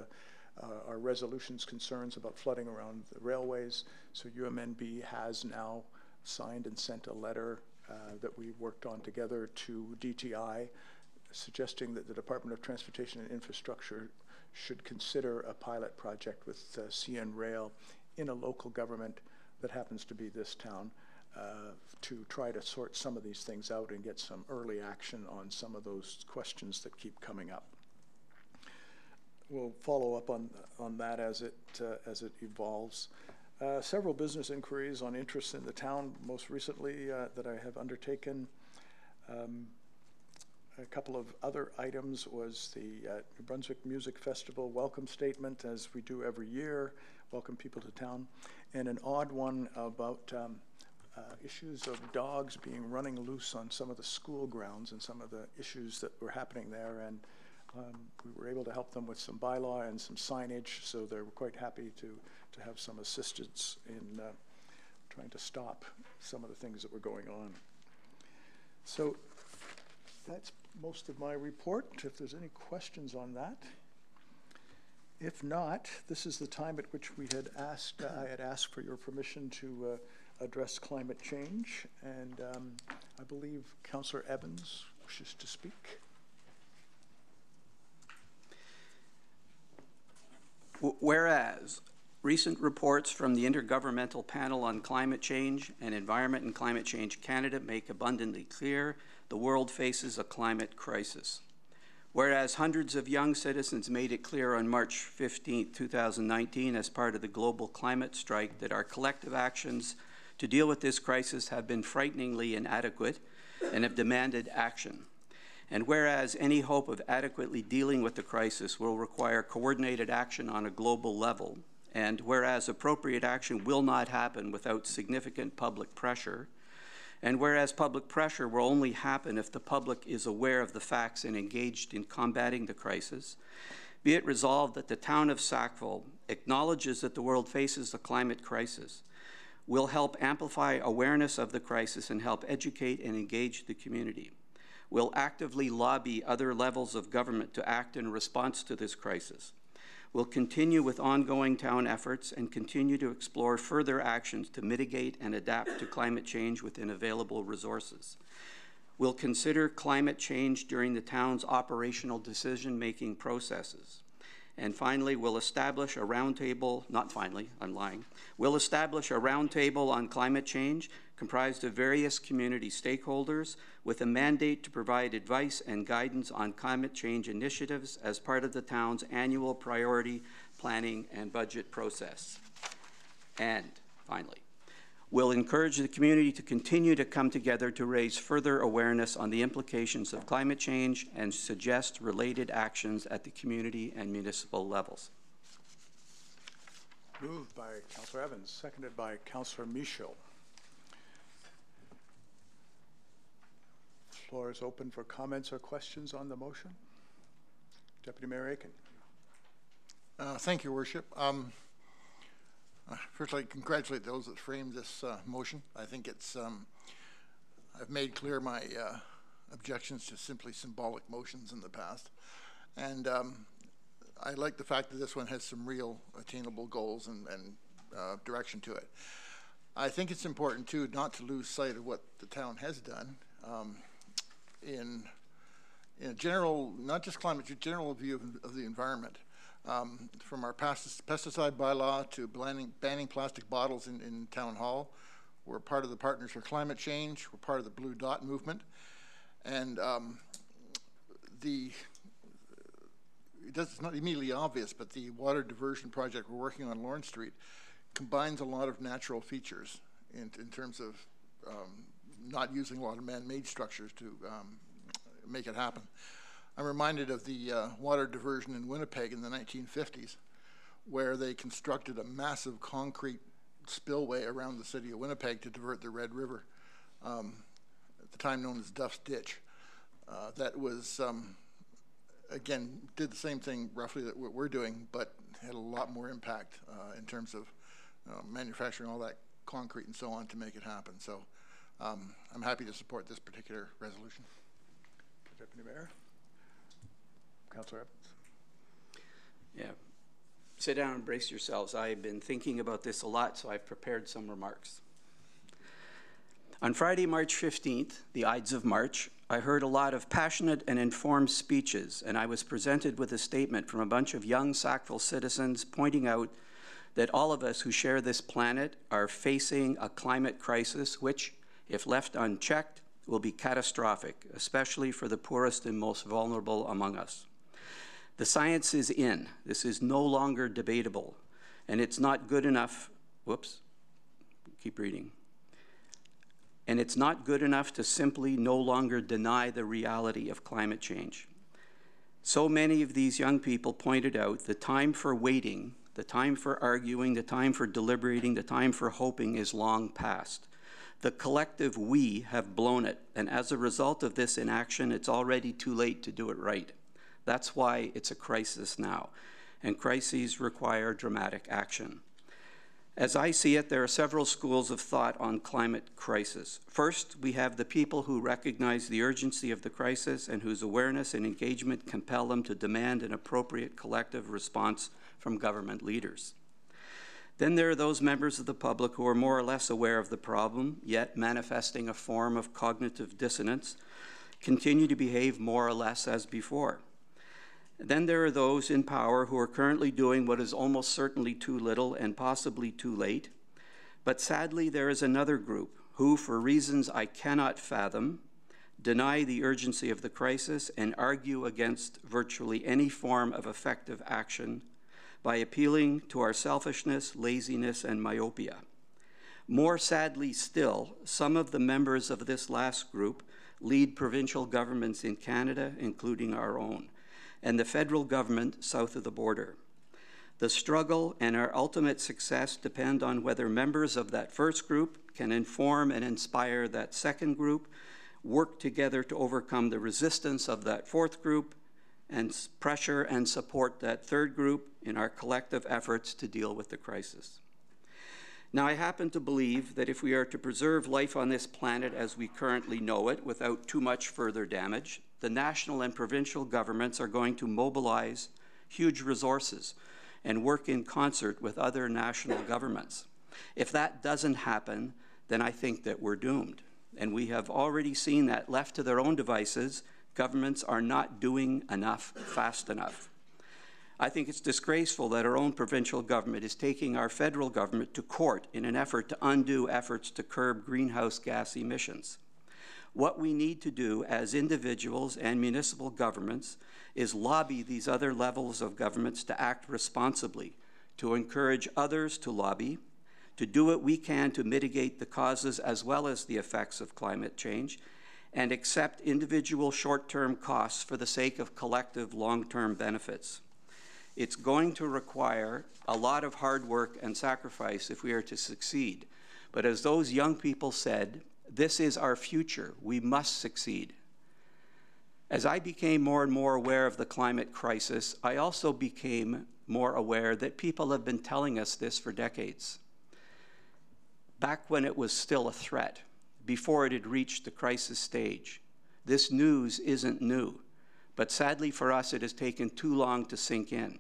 our resolutions concerns about flooding around the railways. So UMNB has now signed and sent a letter that we worked on together to DTI, suggesting that the Department of Transportation and Infrastructure should consider a pilot project with CN Rail in a local government that happens to be this town to try to sort some of these things out and get some early action on some of those questions that keep coming up. We'll follow up on that as it evolves. Several business inquiries on interest in the town, most recently that I have undertaken. A couple of other items was the New Brunswick Music Festival welcome statement, as we do every year, welcome people to town, and an odd one about issues of dogs being running loose on some of the school grounds and some of the issues that were happening there, and we were able to help them with some bylaw and some signage, so they were quite happy to have some assistance in trying to stop some of the things that were going on. So that's most of my report, if there's any questions on that. If not, this is the time at which I had asked for your permission to address climate change, and I believe Councillor Evans wishes to speak. Whereas recent reports from the Intergovernmental Panel on Climate Change and Environment and Climate Change Canada make abundantly clear the world faces a climate crisis. Whereas hundreds of young citizens made it clear on March 15, 2019, as part of the global climate strike, that our collective actions to deal with this crisis have been frighteningly inadequate and have demanded action. And whereas any hope of adequately dealing with the crisis will require coordinated action on a global level, and whereas appropriate action will not happen without significant public pressure, and whereas public pressure will only happen if the public is aware of the facts and engaged in combating the crisis, be it resolved that the town of Sackville acknowledges that the world faces a climate crisis, will help amplify awareness of the crisis and help educate and engage the community, will actively lobby other levels of government to act in response to this crisis, will continue with ongoing town efforts and continue to explore further actions to mitigate and adapt to climate change within available resources, will consider climate change during the town's operational decision-making processes, and finally, will establish a roundtable, not finally, I'm lying, will establish a roundtable on climate change comprised of various community stakeholders with a mandate to provide advice and guidance on climate change initiatives as part of the town's annual priority planning and budget process. And finally, will encourage the community to continue to come together to raise further awareness on the implications of climate change and suggest related actions at the community and municipal levels. Moved by Councillor Evans, seconded by Councillor Michaud. Floor is open for comments or questions on the motion. Deputy Mayor Aiken. Thank you, Worship. First, I'd like to congratulate those that framed this motion. I think it's, I've made clear my objections to simply symbolic motions in the past. And I like the fact that this one has some real attainable goals and direction to it. I think it's important, too, not to lose sight of what the town has done in a general, not just climate, but general view of the environment. From our pesticide bylaw to banning plastic bottles in Town Hall. We're part of the Partners for Climate Change. We're part of the Blue Dot movement. And it's not immediately obvious, but the water diversion project we're working on Lawrence Street combines a lot of natural features in terms of not using a lot of man-made structures to make it happen. I'm reminded of the water diversion in Winnipeg in the 1950s, where they constructed a massive concrete spillway around the city of Winnipeg to divert the Red River, at the time known as Duff's Ditch. That was, again, did the same thing roughly that what we're doing, but had a lot more impact in terms of manufacturing all that concrete and so on to make it happen. So I'm happy to support this particular resolution. Deputy Mayor. Councillor Evans. Yeah, sit down and brace yourselves. I've been thinking about this a lot, so I've prepared some remarks. On Friday, March 15th, the Ides of March, I heard a lot of passionate and informed speeches, and I was presented with a statement from a bunch of young Sackville citizens pointing out that all of us who share this planet are facing a climate crisis which, if left unchecked, will be catastrophic, especially for the poorest and most vulnerable among us. The science is in. This is no longer debatable, and it's not good enough, whoops, keep reading. And it's not good enough to simply no longer deny the reality of climate change. So many of these young people pointed out the time for waiting, the time for arguing, the time for deliberating, the time for hoping is long past. The collective we have blown it, and as a result of this inaction, it's already too late to do it right. That's why it's a crisis now, and crises require dramatic action. As I see it, there are several schools of thought on climate crisis. First, we have the people who recognize the urgency of the crisis and whose awareness and engagement compel them to demand an appropriate collective response from government leaders. Then there are those members of the public who are more or less aware of the problem, yet manifesting a form of cognitive dissonance, continue to behave more or less as before. Then there are those in power who are currently doing what is almost certainly too little and possibly too late. But sadly, there is another group who, for reasons I cannot fathom, deny the urgency of the crisis, and argue against virtually any form of effective action by appealing to our selfishness, laziness, and myopia. More sadly still, some of the members of this last group lead provincial governments in Canada, including our own, and the federal government south of the border. The struggle and our ultimate success depend on whether members of that first group can inform and inspire that second group, work together to overcome the resistance of that fourth group, and pressure and support that third group in our collective efforts to deal with the crisis. Now, I happen to believe that if we are to preserve life on this planet as we currently know it without too much further damage, the national and provincial governments are going to mobilize huge resources and work in concert with other national governments. If that doesn't happen, then I think that we're doomed. And we have already seen that, left to their own devices, governments are not doing enough fast enough. I think it's disgraceful that our own provincial government is taking our federal government to court in an effort to undo efforts to curb greenhouse gas emissions. What we need to do as individuals and municipal governments is lobby these other levels of governments to act responsibly, to encourage others to lobby, to do what we can to mitigate the causes as well as the effects of climate change, and accept individual short-term costs for the sake of collective long-term benefits. It's going to require a lot of hard work and sacrifice if we are to succeed. But as those young people said, this is our future. We must succeed. As I became more and more aware of the climate crisis, I also became more aware that people have been telling us this for decades. Back when it was still a threat, before it had reached the crisis stage. This news isn't new, but sadly for us, it has taken too long to sink in.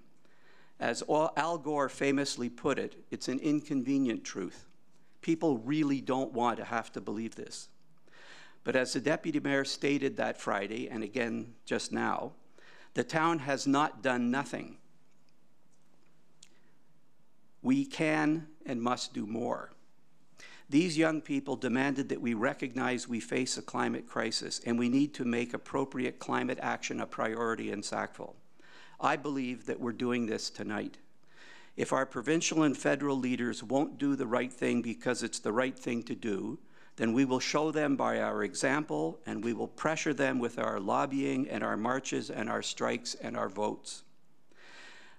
As Al Gore famously put it, it's an inconvenient truth. People really don't want to have to believe this. But as the deputy mayor stated that Friday, and again just now, the town has not done nothing. We can and must do more. These young people demanded that we recognize we face a climate crisis and we need to make appropriate climate action a priority in Sackville. I believe that we're doing this tonight. If our provincial and federal leaders won't do the right thing because it's the right thing to do, then we will show them by our example and we will pressure them with our lobbying and our marches and our strikes and our votes.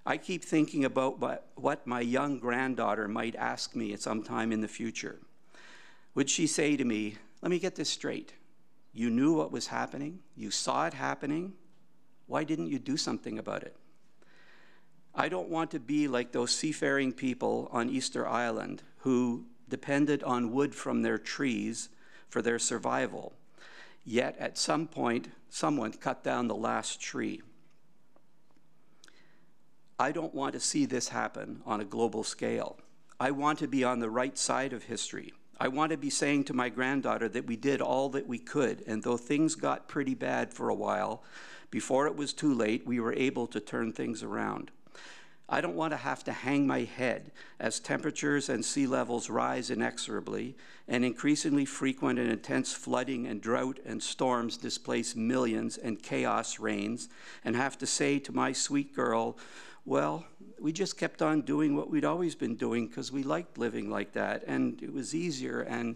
I keep thinking about what my young granddaughter might ask me at some time in the future. Would she say to me, let me get this straight, you knew what was happening, you saw it happening, why didn't you do something about it? I don't want to be like those seafaring people on Easter Island who depended on wood from their trees for their survival, yet at some point, someone cut down the last tree. I don't want to see this happen on a global scale. I want to be on the right side of history. I want to be saying to my granddaughter that we did all that we could, and though things got pretty bad for a while, before it was too late, we were able to turn things around. I don't want to have to hang my head as temperatures and sea levels rise inexorably and increasingly frequent and intense flooding and drought and storms displace millions and chaos reigns, and have to say to my sweet girl, well, we just kept on doing what we'd always been doing because we liked living like that and it was easier and,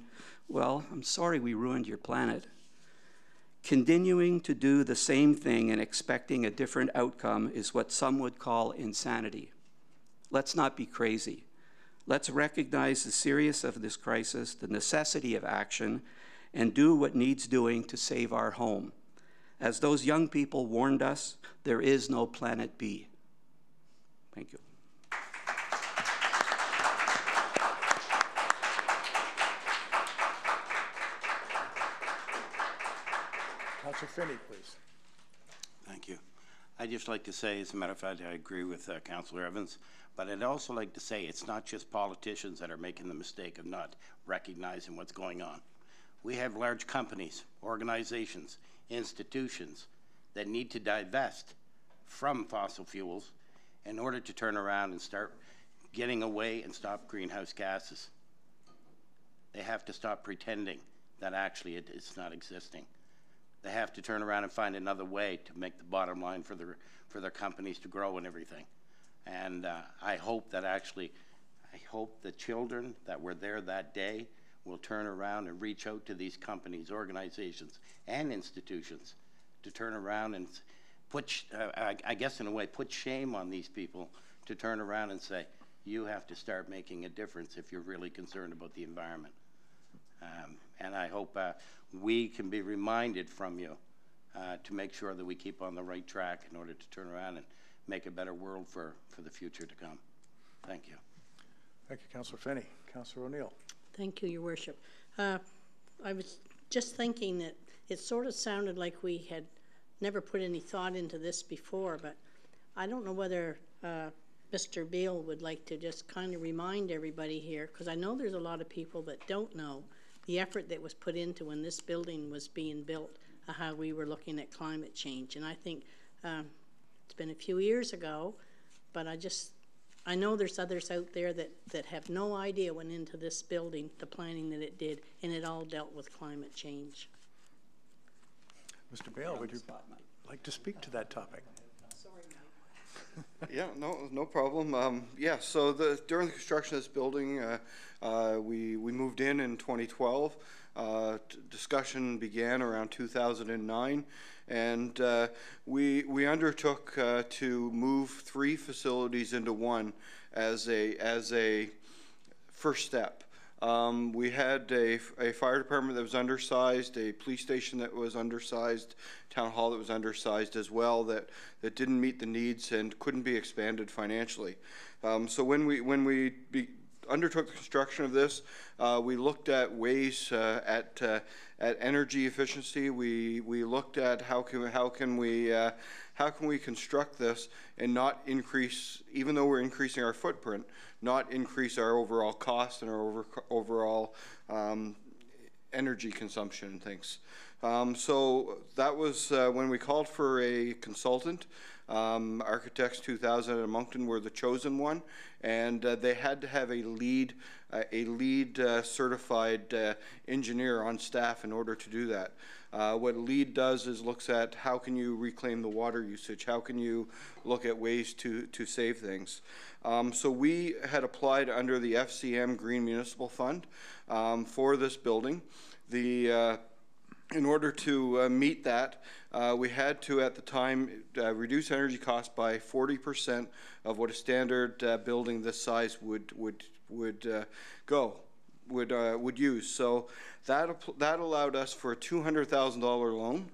well, I'm sorry we ruined your planet. Continuing to do the same thing and expecting a different outcome is what some would call insanity. Let's not be crazy. Let's recognize the seriousness of this crisis, the necessity of action, and do what needs doing to save our home. As those young people warned us, there is no planet B. Thank you. Councillor Finney, please. Thank you. I'd just like to say, as a matter of fact, I agree with Councillor Evans, but I'd also like to say it's not just politicians that are making the mistake of not recognizing what's going on. We have large companies, organizations, institutions that need to divest from fossil fuels in order to turn around and start getting away and stop greenhouse gases. They have to stop pretending that actually it's not existing. they have to turn around and find another way to make the bottom line for their companies to grow and everything. And I hope the children that were there that day will turn around and reach out to these companies, organizations, and institutions to turn around and put, I guess in a way, put shame on these people to turn around and say, you have to start making a difference if you're really concerned about the environment. And I hope we can be reminded from you to make sure that we keep on the right track in order to turn around and make a better world for the future to come. Thank you. Thank you, Councillor Finney. Councillor O'Neill. Thank you, Your Worship. I was just thinking that it sort of sounded like we had never put any thought into this before, but I don't know whether Mr. Beale would like to just kind of remind everybody here, because I know there's a lot of people that don't know the effort that was put into when this building was being built, how we were looking at climate change. And I think it's been a few years ago, but I know there's others out there that have no idea went into this building, the planning that it did, and it all dealt with climate change. Mr. Beale, would you like to speak to that topic? Yeah, no problem. Yeah, so during the construction of this building, we moved in 2012. Discussion began around 2009, and we undertook to move 3 facilities into one as a first step. We had a fire department that was undersized, a police station that was undersized, town hall that was undersized as well, that didn't meet the needs and couldn't be expanded financially. So when we undertook the construction of this, we looked at ways at energy efficiency. We looked at how can we construct this and not increase, even though we're increasing our footprint, not increase our overall cost and our overall energy consumption and things. So that was when we called for a consultant. Architects 2000 in Moncton were the chosen one, and they had to have a lead certified engineer on staff in order to do that. What LEED does is looks at how can you reclaim the water usage, how can you look at ways to save things. So we had applied under the FCM Green Municipal Fund for this building. In order to meet that, we had to, at the time, reduce energy costs by 40% of what a standard building this size would use. So that allowed us for a $200,000 loan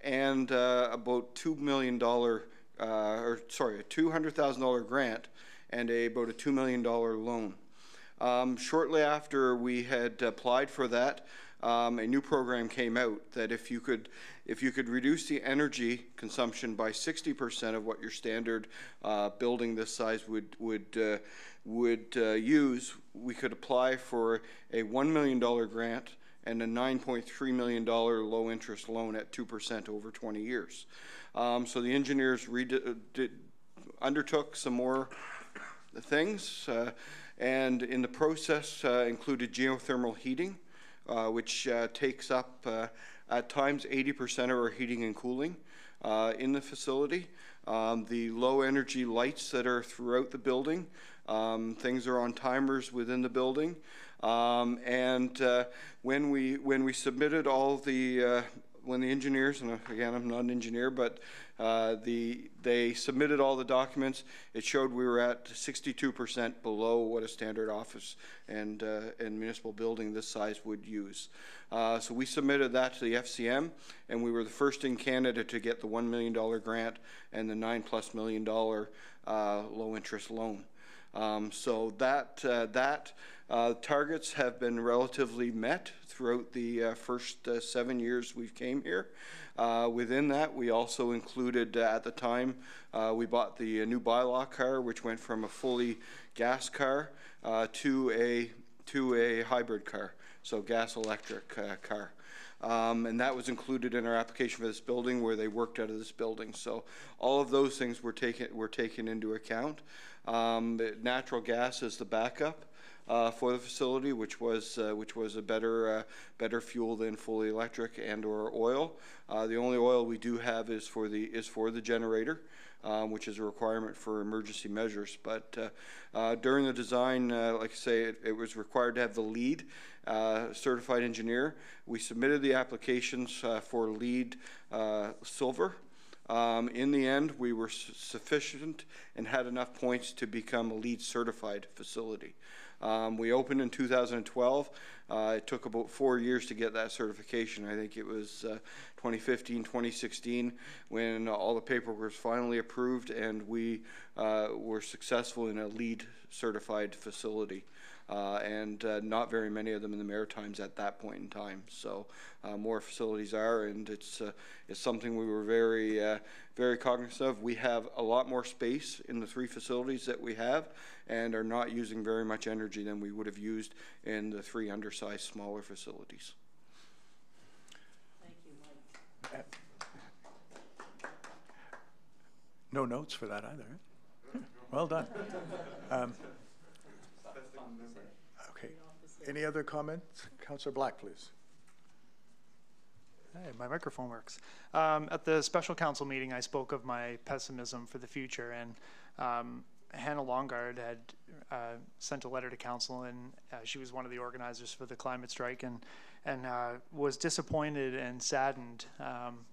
and about $2 million, a $200,000 grant and about a $2 million loan. Shortly after we had applied for that, a new program came out that if you could reduce the energy consumption by 60% of what your standard building this size would use, we could apply for a $1 million grant and a $9.3 million low interest loan at 2% over 20 years. So the engineers undertook some more things, and in the process included geothermal heating, which takes up at times 80% of our heating and cooling in the facility. The low energy lights that are throughout the building, things are on timers within the building. And when we submitted all the when the engineers, and again I'm not an engineer, but they submitted all the documents, it showed we were at 62% below what a standard office and municipal building this size would use. So we submitted that to the FCM, and we were the first in Canada to get the $1 million grant and the $9+ million low interest loan. So that targets have been relatively met throughout the first 7 years we've came here. Within that, we also included, at the time, we bought the new bylaw car, which went from a fully gas car to a hybrid car, so gas-electric car. And that was included in our application for this building, where they worked out of this building. So all of those things were taken into account. Natural gas is the backup. for the facility, which was a better fuel than fully electric and/or oil. The only oil we do have is for the generator, which is a requirement for emergency measures. But during the design, like I say, it was required to have the LEED certified engineer. We submitted the applications for LEED silver. In the end, we were sufficient and had enough points to become a LEED certified facility. We opened in 2012. It took about 4 years to get that certification. I think it was 2015, 2016 when all the paperwork was finally approved and we were successful in a LEED certified facility. And not very many of them in the Maritimes at that point in time. So more facilities are, and it's something we were very cognizant of. We have a lot more space in the 3 facilities that we have, and are not using very much energy than we would have used in the 3 undersized, smaller facilities. Thank you, Mike. No notes for that either. Well done. Okay. Any other comments? Councillor Black, please. Hey, my microphone works. At the special council meeting, I spoke of my pessimism for the future, and Hannah Longard had sent a letter to council, and she was one of the organizers for the climate strike, and was disappointed and saddened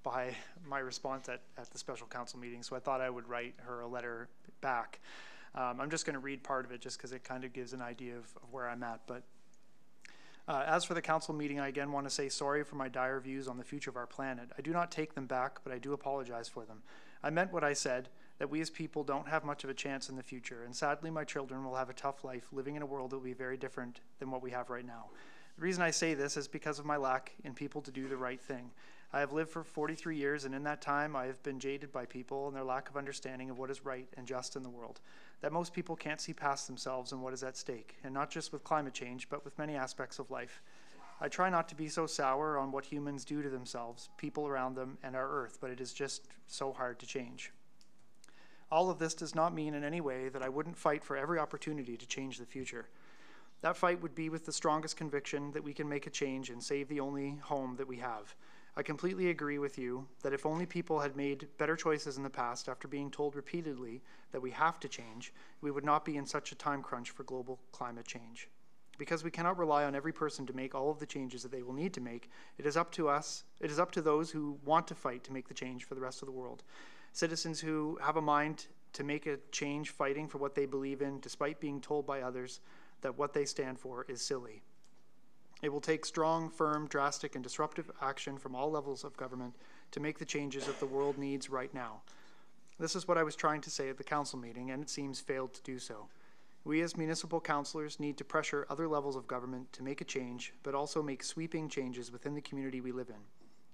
by my response at the special council meeting. So I thought I would write her a letter back. I'm just going to read part of it just because it kind of gives an idea of where I'm at. But as for the council meeting, I again want to say sorry for my dire views on the future of our planet. I do not take them back, but I do apologize for them. I meant what I said, that we as people don't have much of a chance in the future, and sadly my children will have a tough life living in a world that will be very different than what we have right now. The reason I say this is because of my lack in people to do the right thing. I have lived for 43 years, and in that time I have been jaded by people and their lack of understanding of what is right and just in the world. That most people can't see past themselves and what is at stake, and not just with climate change, but with many aspects of life. I try not to be so sour on what humans do to themselves, people around them, and our earth, but it is just so hard to change. All of this does not mean in any way that I wouldn't fight for every opportunity to change the future. That fight would be with the strongest conviction that we can make a change and save the only home that we have. I completely agree with you that if only people had made better choices in the past after being told repeatedly that we have to change, we would not be in such a time crunch for global climate change. Because we cannot rely on every person to make all of the changes that they will need to make, it is up to us, it is up to those who want to fight to make the change for the rest of the world. Citizens who have a mind to make a change fighting for what they believe in, despite being told by others that what they stand for is silly. It will take strong, firm, drastic, and disruptive action from all levels of government to make the changes that the world needs right now. This is what I was trying to say at the council meeting, and it seems failed to do so. We as municipal councillors need to pressure other levels of government to make a change, but also make sweeping changes within the community we live in.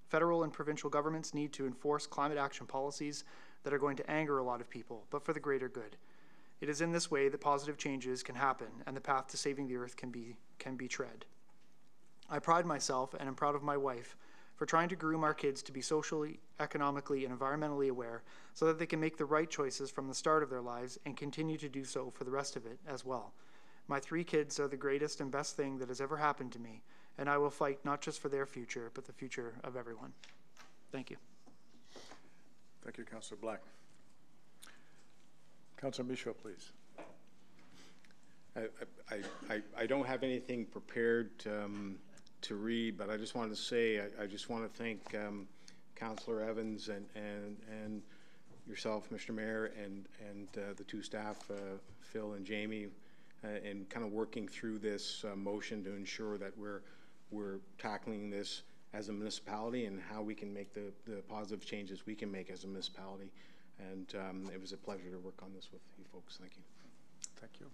Federal and provincial governments need to enforce climate action policies that are going to anger a lot of people, but for the greater good. It is in this way that positive changes can happen and the path to saving the earth can be tread. I pride myself, and am proud of my wife, for trying to groom our kids to be socially, economically, and environmentally aware so that they can make the right choices from the start of their lives and continue to do so for the rest of it as well. My 3 kids are the greatest and best thing that has ever happened to me, and I will fight not just for their future, but the future of everyone. Thank you. Thank you, Councillor Black. Councillor Michaud, please. I don't have anything prepared to read, but I just wanted to say I just want to thank Councillor Evans and yourself, Mr. Mayor, and the 2 staff, Phil and Jamie, in kind of working through this motion to ensure that we're tackling this as a municipality and how we can make the positive changes we can make as a municipality. And it was a pleasure to work on this with you folks. Thank you. Thank you.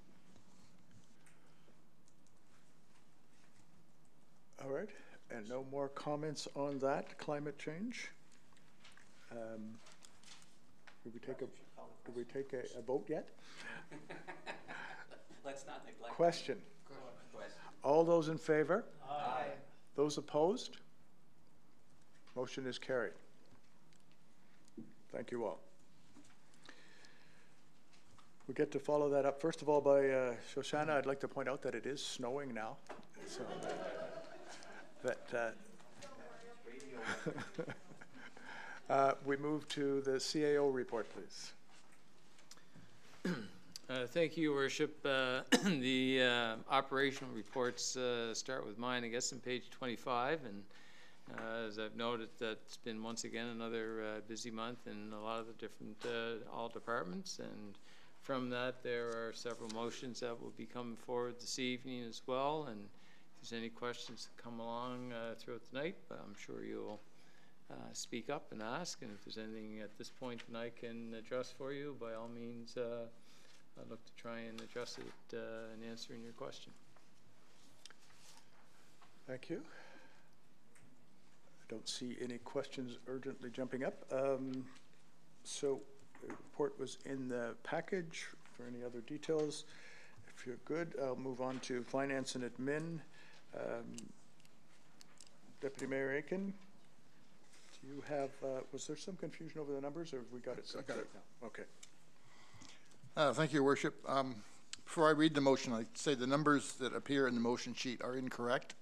All right, and no more comments on that climate change. Did we take a vote yet? Let's not neglect. Question. All those in favor? Aye. Those opposed? Motion is carried. Thank you all. We get to follow that up, first of all, by Shoshana. I'd like to point out that it is snowing now. So we move to the CAO report, please. Thank you, Your Worship. The operational reports start with mine, I guess, on page 25. And as I've noted, that's been once again another busy month in a lot of the different all departments. And from that, there are several motions that will be coming forward this evening as well. And if there's any questions that come along throughout the night, I'm sure you'll speak up and ask. And if there's anything at this point that I can address for you, by all means, I'd look to try and address it and answering your question. Thank you. I don't see any questions urgently jumping up. So the report was in the package. For any other details, if you're good, I'll move on to Finance and Admin. Deputy Mayor Aiken, do you have, was there some confusion over the numbers, or have we got it set right now? Okay. Thank you, Your Worship. Before I read the motion, I'd say the numbers that appear in the motion sheet are incorrect.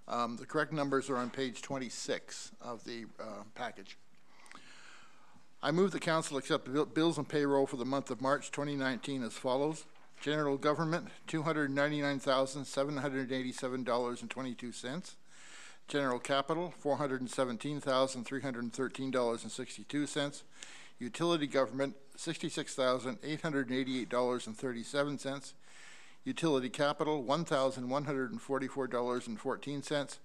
The correct numbers are on page 26 of the package. I move the Council accept bills and payroll for the month of March 2019 as follows. General Government, $299,787.22. General Capital, $417,313.62. Utility Government, $66,888.37. Utility Capital, $1,144.14.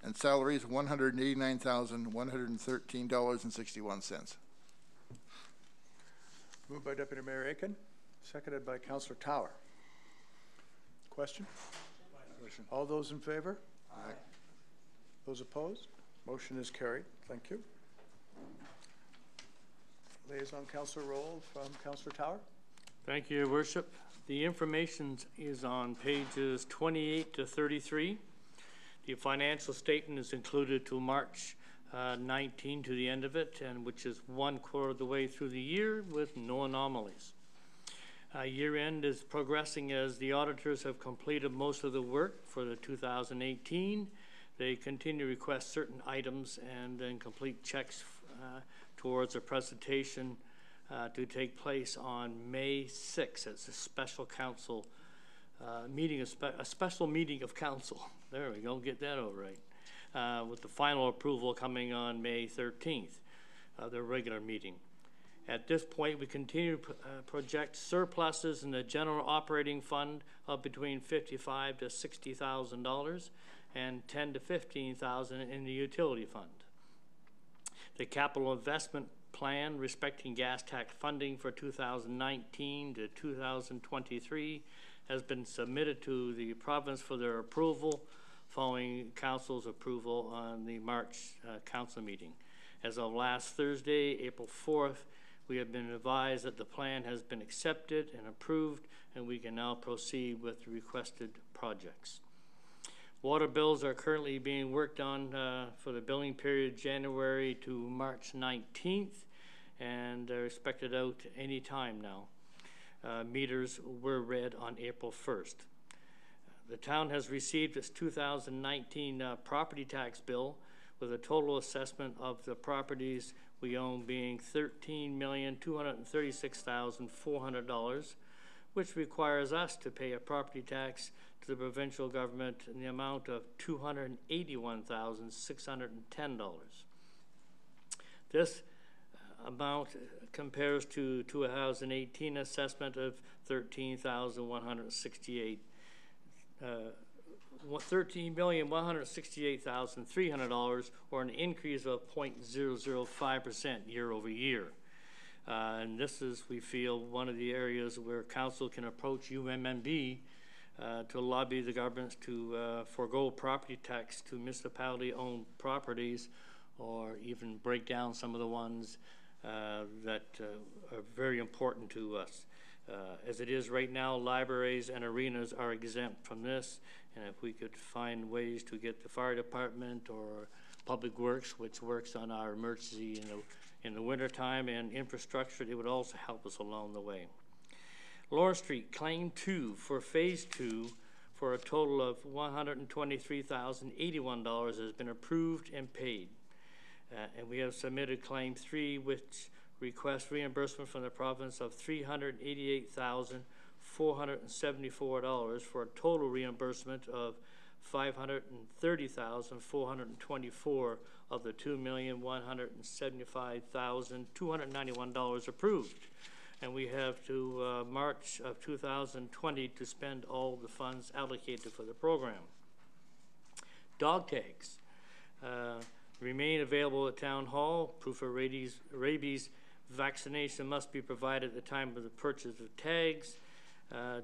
And salaries, $189,113.61. Moved by Deputy Mayor Aiken, seconded by Councillor Tower. Question? All those in favor? Aye. Those opposed? Motion is carried. Thank you. Liaison Councillor roll from Councillor Tower. Thank you, Your Worship. The information is on pages 28 to 33. The financial statement is included to March 19 to the end of it, and which is 1/4 of the way through the year with no anomalies. Year end is progressing as the auditors have completed most of the work for the 2018. They continue to request certain items and then complete checks towards a presentation to take place on May 6th. It's a special council meeting, a special meeting of council. There we go, get that all right. With the final approval coming on May 13th, their regular meeting. At this point, we continue to project surpluses in the general operating fund of between $55,000 to $60,000 and $10,000 to $15,000 in the utility fund. The capital investment plan respecting gas tax funding for 2019 to 2023 has been submitted to the province for their approval, following council's approval on the March council meeting. As of last Thursday, April 4th, we have been advised that the plan has been accepted and approved, and we can now proceed with the requested projects. Water bills are currently being worked on for the billing period January to March 19th, and they're expected out any time now. Meters were read on April 1st. The town has received its 2019 property tax bill with a total assessment of the properties we own being $13,236,400, which requires us to pay a property tax to the provincial government in the amount of $281,610. This amount compares to 2018 assessment of $13,168,300, or an increase of 0.005% year over year. And this is, we feel, one of the areas where council can approach UMMB to lobby the governments to forego property tax to municipality-owned properties, or even break down some of the ones that are very important to us. As it is right now, libraries and arenas are exempt from this, and if we could find ways to get the fire department or Public Works, which works on our emergency in the wintertime, and infrastructure, it would also help us along the way. Lawrence Street, Claim 2 for Phase 2 for a total of $123,081 has been approved and paid. And we have submitted Claim 3, which requests reimbursement from the province of $388,474 for a total reimbursement of $530,424 of the $2,175,291 approved. And we have to March of 2020 to spend all the funds allocated for the program. Dog tags remain available at Town Hall. Proof of rabies vaccination must be provided at the time of the purchase of tags.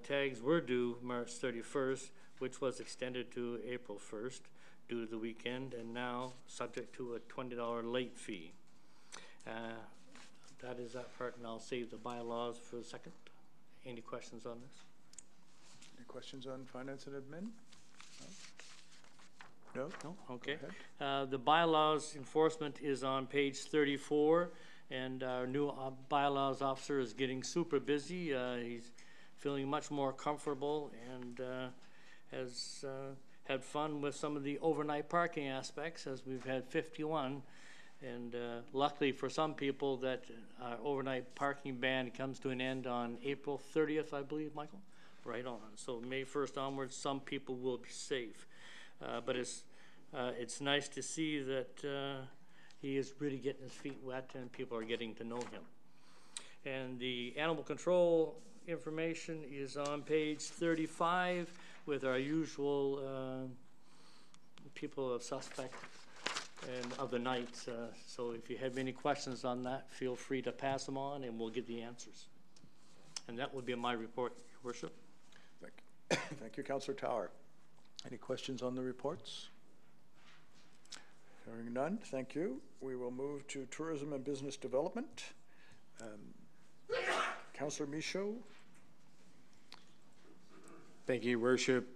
Tags were due March 31st, which was extended to April 1st due to the weekend, and now subject to a $20 late fee. That is that part, and I'll save the bylaws for a second. Any questions on this? Any questions on finance and admin? No? No? Okay. The bylaws enforcement is on page 34, and our new bylaws officer is getting super busy. He's feeling much more comfortable and has had fun with some of the overnight parking aspects, as we've had 51. And luckily for some people, that overnight parking ban comes to an end on April 30th, I believe, Michael? Right on. So May 1st onwards, some people will be safe. But it's nice to see that he is really getting his feet wet and people are getting to know him. And the animal control information is on page 35 with our usual people of suspect and of the night. So if you have any questions on that, feel free to pass them on and we'll give the answers. And that would be my report, Your Worship. Thank you, Councillor Tower. Any questions on the reports? Hearing none, thank you. We will move to tourism and business development. Councillor Michaud. Thank you, Your Worship.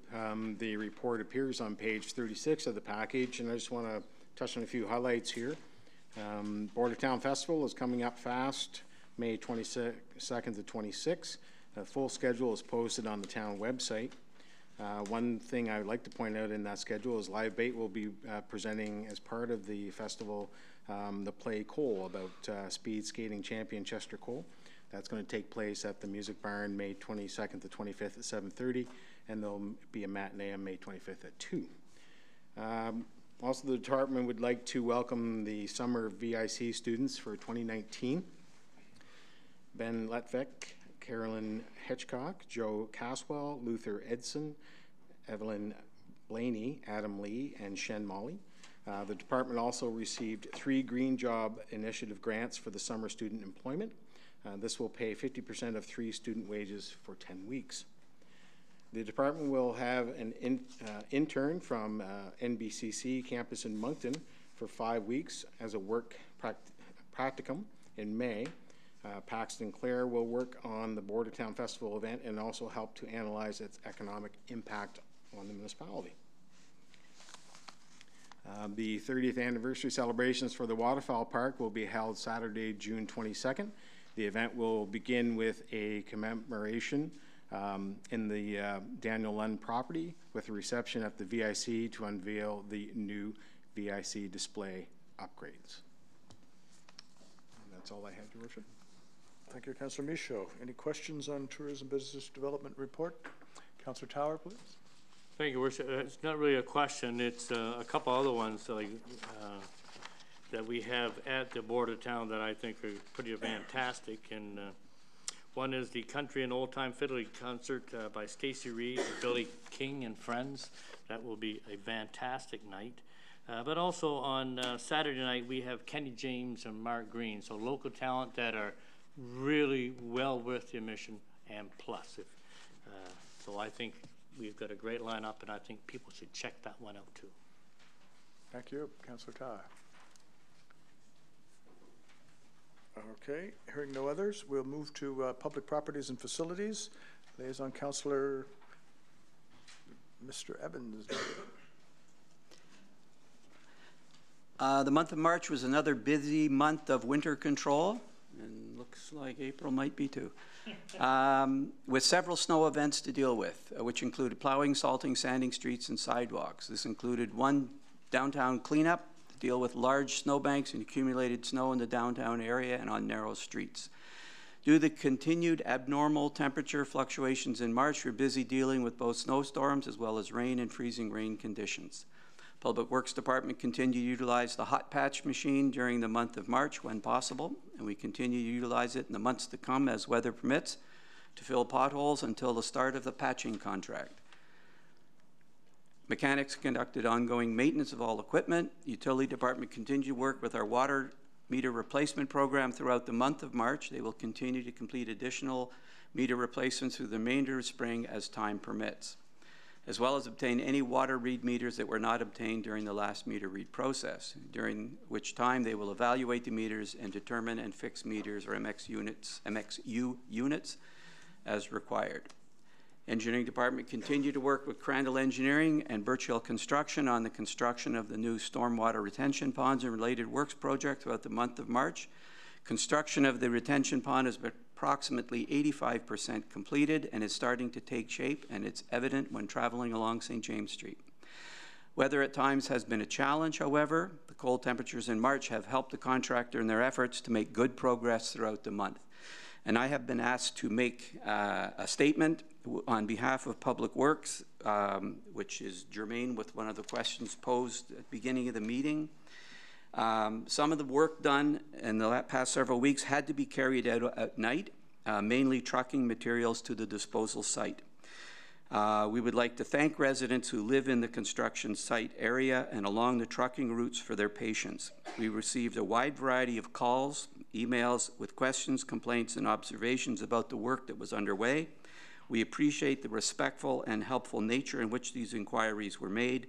The report appears on page 36 of the package, and I just want to touch on a few highlights here. Border Town Festival is coming up fast, May 22nd to 26th. The full schedule is posted on the town website. One thing I would like to point out in that schedule is Live Bait will be presenting as part of the festival the play Cole about speed skating champion Chester Cole. That's going to take place at the Music Barn May 22nd to 25th at 7:30, and there'll be a matinee on May 25th at 2. Also, the department would like to welcome the summer VIC students for 2019. Ben Letvek, Carolyn Hitchcock, Joe Caswell, Luther Edson, Evelyn Blaney, Adam Lee, and Shen Molly. The department also received 3 Green Job Initiative grants for the summer student employment. This will pay 50% of 3 student wages for 10 weeks. The department will have an intern from NBCC campus in Moncton for 5 weeks as a work practicum in May. Paxton Clare will work on the Border Town Festival event and also help to analyze its economic impact on the municipality. The 30th anniversary celebrations for the Waterfowl Park will be held Saturday, June 22nd. The event will begin with a commemoration in the Daniel Lund property with a reception at the VIC to unveil the new VIC display upgrades. And that's all I had, Your Worship. Thank you, Councillor Michaud. Any questions on tourism business development report? Councillor Tower, please. Thank you, Worship. It's not really a question. It's a couple other ones like, that we have at the Border Town that I think are pretty fantastic. And one is the Country and Old Time Fiddling concert by Stacy Reed and Billy King and Friends. That will be a fantastic night. But also on Saturday night, we have Kenny James and Mark Green. So local talent that are really well worth the admission and plus. So I think we've got a great lineup, and I think people should check that one out too. Thank you, Councillor Tower. Okay, hearing no others, we'll move to public properties and facilities. Liaison Councillor Mr. Evans. The month of March was another busy month of winter control, and look Looks like April might be too. With several snow events to deal with, which included plowing, salting, sanding streets and sidewalks. This included one downtown cleanup to deal with large snowbanks and accumulated snow in the downtown area and on narrow streets. Due to the continued abnormal temperature fluctuations in March, we're busy dealing with both snowstorms as well as rain and freezing rain conditions. Public Works Department continue to utilize the hot patch machine during the month of March when possible, and we continue to utilize it in the months to come as weather permits to fill potholes until the start of the patching contract. Mechanics conducted ongoing maintenance of all equipment. Utility Department continue to work with our water meter replacement program throughout the month of March. They will continue to complete additional meter replacements through the remainder of spring as time permits, as well as obtain any water read meters that were not obtained during the last meter read process, during which time they will evaluate the meters and determine and fix meters or MXU units as required. Engineering Department continue to work with Crandall Engineering and Birch Hill Construction on the construction of the new stormwater retention ponds and related works project throughout the month of March. Construction of the retention pond has been approximately 85% completed and is starting to take shape, and it's evident when traveling along St. James Street. Weather at times has been a challenge, however. The cold temperatures in March have helped the contractor in their efforts to make good progress throughout the month. And I have been asked to make a statement on behalf of Public Works, which is germane with one of the questions posed at the beginning of the meeting. Some of the work done in the past several weeks had to be carried out at night, mainly trucking materials to the disposal site. We would like to thank residents who live in the construction site area and along the trucking routes for their patience. We received a wide variety of calls, emails with questions, complaints, and observations about the work that was underway. We appreciate the respectful and helpful nature in which these inquiries were made,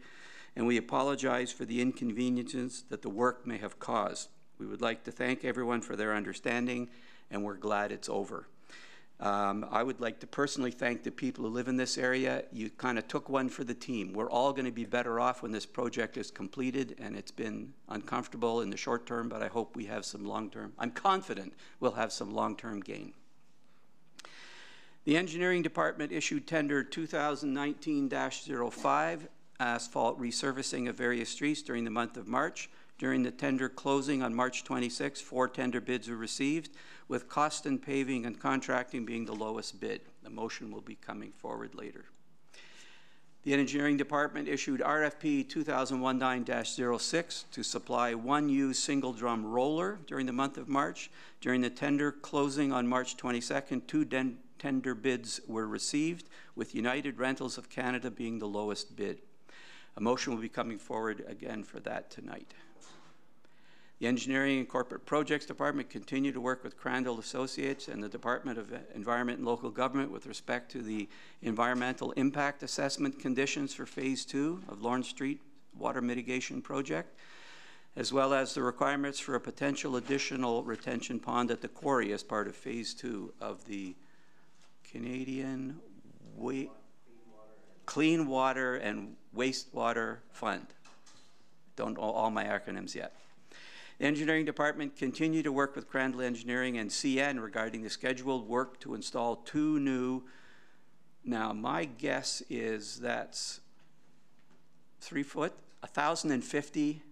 and we apologize for the inconveniences that the work may have caused. We would like to thank everyone for their understanding, and we're glad it's over. I would like to personally thank the people who live in this area. You kind of took one for the team. We're all going to be better off when this project is completed, and it's been uncomfortable in the short term, but I hope we have some long-term. I'm confident we'll have some long-term gain. The Engineering Department issued tender 2019-05, asphalt resurfacing of various streets during the month of March. During the tender closing on March 26, 4 tender bids were received, with cost and paving and contracting being the lowest bid. The motion will be coming forward later. The Engineering Department issued RFP 2019-06 to supply 1 used single drum roller during the month of March. During the tender closing on March 22nd, 2 tender bids were received, with United Rentals of Canada being the lowest bid. A motion will be coming forward again for that tonight. The Engineering and Corporate Projects Department continue to work with Crandall Associates and the Department of Environment and Local Government with respect to the environmental impact assessment conditions for Phase 2 of Lawrence Street Water Mitigation Project, as well as the requirements for a potential additional retention pond at the quarry as part of Phase 2 of the Canadian Clean Water and Wastewater Fund. Don't know all my acronyms yet. The Engineering Department continued to work with Crandall Engineering and CN regarding the scheduled work to install 2 new, now my guess is that's 3 foot, 1,050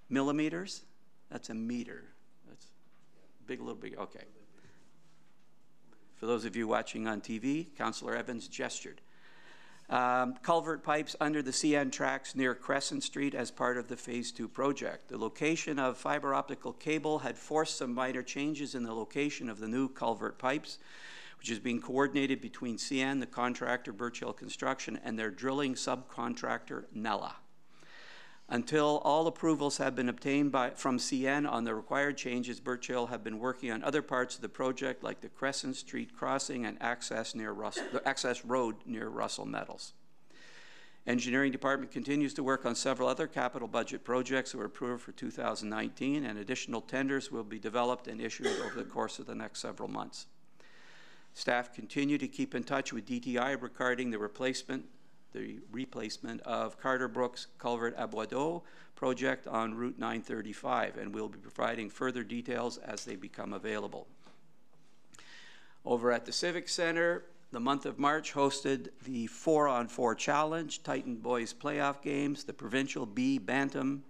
millimeters. That's a meter. That's big, a little big, okay. For those of you watching on TV, Councillor Evans gestured. Culvert pipes under the CN tracks near Crescent Street as part of the Phase 2 project. The location of fiber optical cable had forced some minor changes in the location of the new culvert pipes, which is being coordinated between CN, the contractor Birch Hill Construction, and their drilling subcontractor, Nella. Until all approvals have been obtained from CN on the required changes, Birch Hill have been working on other parts of the project, like the Crescent Street crossing and access road near Russell Metals. Engineering Department continues to work on several other capital budget projects that were approved for 2019, and additional tenders will be developed and issued over the course of the next several months. Staff continue to keep in touch with DTI regarding the replacement of Carter Brook's Culvert à Bois d'Eau project on Route 935, and we'll be providing further details as they become available. Over at the Civic Center, the month of March hosted the 4-on-4 Challenge, Titan Boys Playoff Games, the Bantam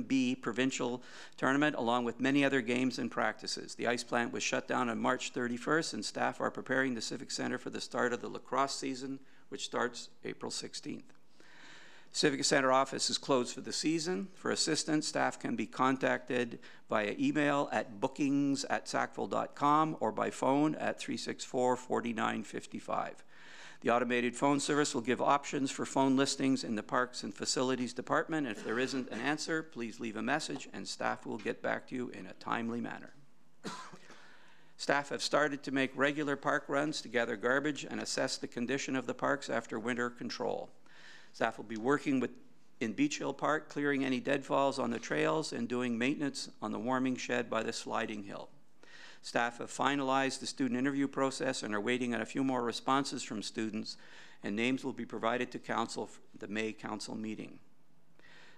B Provincial Tournament, along with many other games and practices. The ice plant was shut down on March 31st, and staff are preparing the Civic Center for the start of the lacrosse season, which starts April 16th. Civic Center office is closed for the season. For assistance, staff can be contacted via email at bookings@sackville.com or by phone at 364-4955. The automated phone service will give options for phone listings in the Parks and Facilities Department. If there isn't an answer, please leave a message and staff will get back to you in a timely manner. Staff have started to make regular park runs to gather garbage and assess the condition of the parks after winter control. Staff will be working in Beach Hill Park, clearing any deadfalls on the trails and doing maintenance on the warming shed by the sliding hill. Staff have finalized the student interview process and are waiting on a few more responses from students, and names will be provided to council for the May council meeting.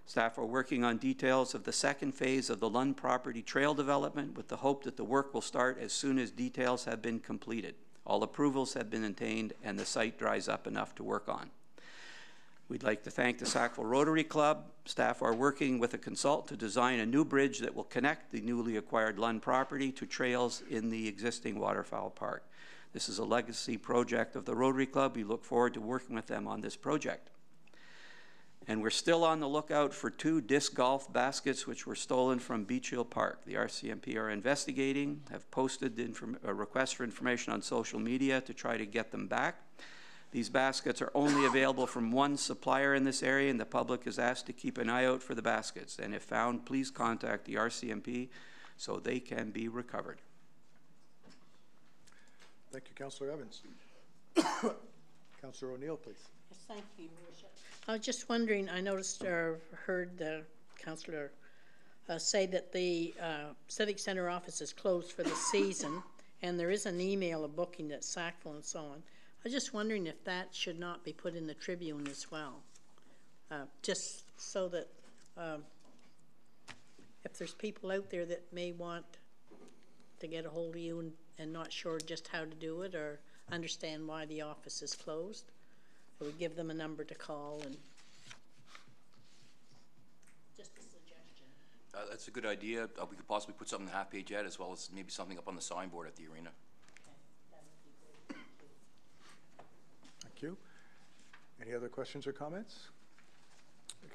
Staff are working on details of the second phase of the Lund property trail development with the hope that the work will start as soon as details have been completed. All approvals have been obtained and the site dries up enough to work on. We'd like to thank the Sackville Rotary Club. Staff are working with a consultant to design a new bridge that will connect the newly acquired Lund property to trails in the existing waterfowl park. This is a legacy project of the Rotary Club. We look forward to working with them on this project. And we're still on the lookout for 2 disc golf baskets which were stolen from Beach Hill Park. The RCMP are investigating, have posted a request for information on social media to try to get them back. These baskets are only available from one supplier in this area, and the public is asked to keep an eye out for the baskets. And if found, please contact the RCMP so they can be recovered. Thank you, Councillor Evans. Councillor O'Neill, please. Yes, thank you, Your Worship. I was just wondering, I noticed or heard the councillor say that the Civic Center office is closed for the season, and there is an email, a booking at Sackville and so on. I was just wondering if that should not be put in the Tribune as well, just so that if there's people out there that may want to get a hold of you and not sure just how to do it or understand why the office is closed, it would give them a number to call. And just a suggestion. That's a good idea. We could possibly put something in the half-page ad as well as maybe something up on the signboard at the arena. Thank you. Any other questions or comments?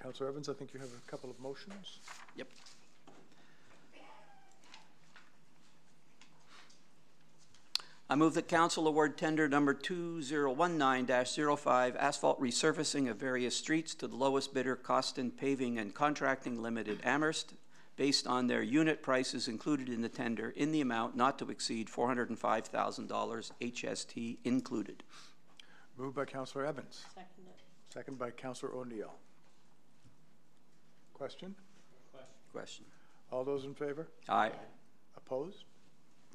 Councillor Evans, I think you have a couple of motions. Yep. I move that council award tender number 2019-05 asphalt resurfacing of various streets to the lowest bidder, Costin Paving and Contracting Limited, Amherst, based on their unit prices included in the tender in the amount not to exceed $405,000, HST included. Moved by Councillor Evans. Second it. Second by Councillor O'Neill. Question? Question. All those in favor? Aye. Opposed?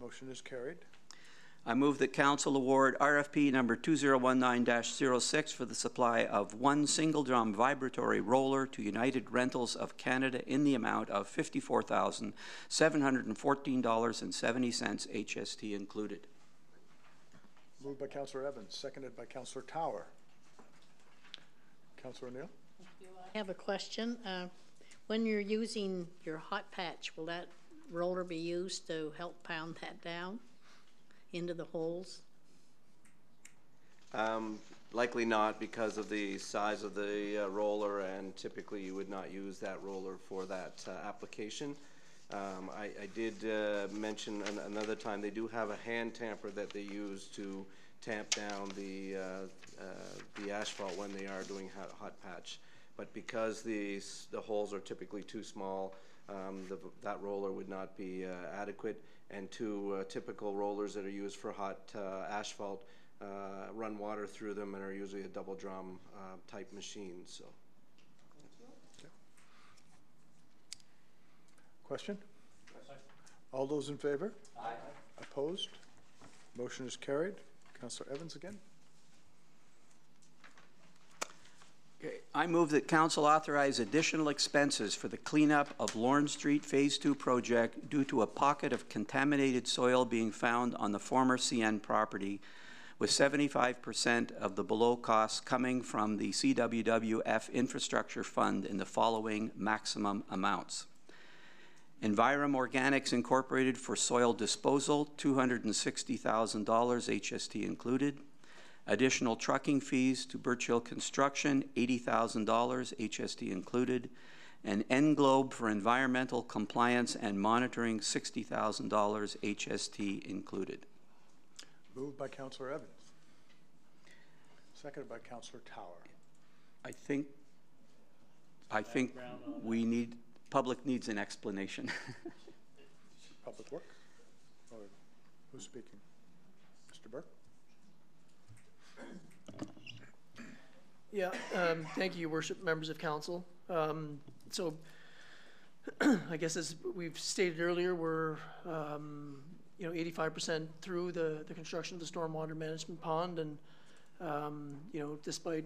Motion is carried. I move that council award RFP number 2019-06 for the supply of 1 single drum vibratory roller to United Rentals of Canada in the amount of $54,714.70, HST included. Moved by Councillor Evans, seconded by Councillor Tower. Councillor O'Neill? I have a question. When you're using your hot patch, will that roller be used to help pound that down into the holes? Likely not, because of the size of the roller, and typically you would not use that roller for that application. I did mention another time they do have a hand tamper that they use to tamp down the asphalt when they are doing hot patch. But because the holes are typically too small, that roller would not be adequate. And 2 typical rollers that are used for hot asphalt run water through them and are usually a double drum type machine. So. Question? All those in favor? Aye. Opposed? Motion is carried. Councillor Evans again. Okay. I move that council authorize additional expenses for the cleanup of Lorne Street Phase 2 project due to a pocket of contaminated soil being found on the former CN property, with 75% of the below costs coming from the CWWF Infrastructure Fund in the following maximum amounts. Envirom Organics Incorporated for soil disposal, $260,000 HST included. Additional trucking fees to Birch Hill Construction, $80,000 HST included. And Englobe for environmental compliance and monitoring, $60,000 HST included. Moved by Councillor Evans. Seconded by Councillor Tower. I think we need, public needs an explanation. Public Works? Or who's speaking? Mr. Burke? Yeah, thank you, Your Worship, members of council. So I guess as we've stated earlier, we're 85% through the construction of the stormwater management pond, and despite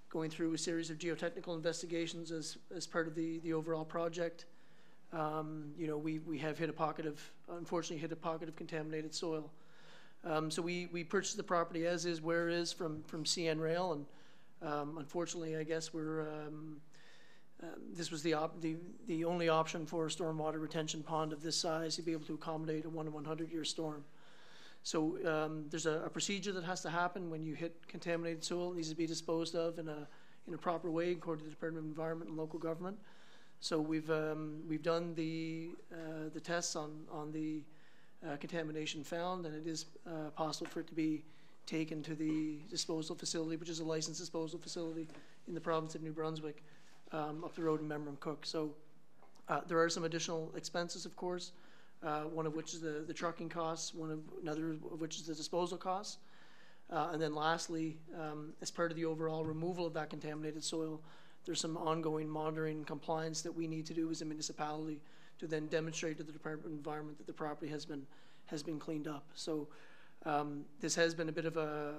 going through a series of geotechnical investigations as part of the overall project, we have unfortunately hit a pocket of contaminated soil. So we purchased the property as is, where is from CN Rail, and unfortunately, I guess this was the only option for a stormwater retention pond of this size to be able to accommodate a 1 in 100 year storm. So there's a procedure that has to happen when you hit contaminated soil. It needs to be disposed of in a proper way according to the Department of Environment and local government. So we've done the tests on the contamination found, and it is possible for it to be taken to the disposal facility, which is a licensed disposal facility in the province of New Brunswick, up the road in Memramcook. So there are some additional expenses, of course, one of which is the trucking costs, another of which is the disposal costs. And then lastly, as part of the overall removal of that contaminated soil, there's some ongoing monitoring and compliance that we need to do as a municipality to then demonstrate to the Department of Environment that the property has been cleaned up. So this has been a bit of a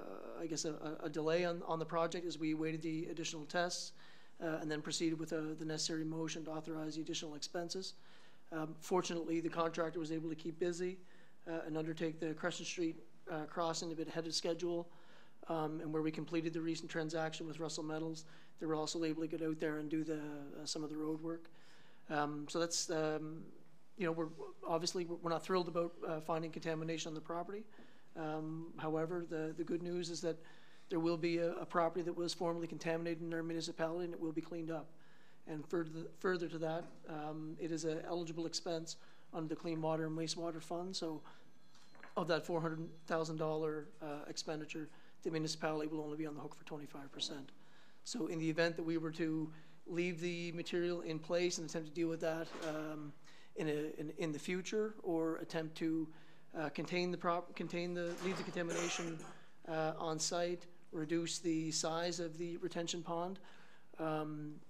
delay on the project as we awaited the additional tests and then proceeded with the necessary motion to authorize the additional expenses. Fortunately, the contractor was able to keep busy and undertake the Crescent Street crossing a bit ahead of schedule, and where we completed the recent transaction with Russell Metals, they were also able to get out there and do some of the road work. So that's, we're not thrilled about finding contamination on the property. However, the good news is that there will be a property that was formerly contaminated in our municipality, and it will be cleaned up. And further to that, it is an eligible expense under the Clean Water and Wastewater Fund. So of that $400,000 expenditure, the municipality will only be on the hook for 25%. So in the event that we were to leave the material in place and attempt to deal with that in the future, or attempt to leave the contamination on site, reduce the size of the retention pond.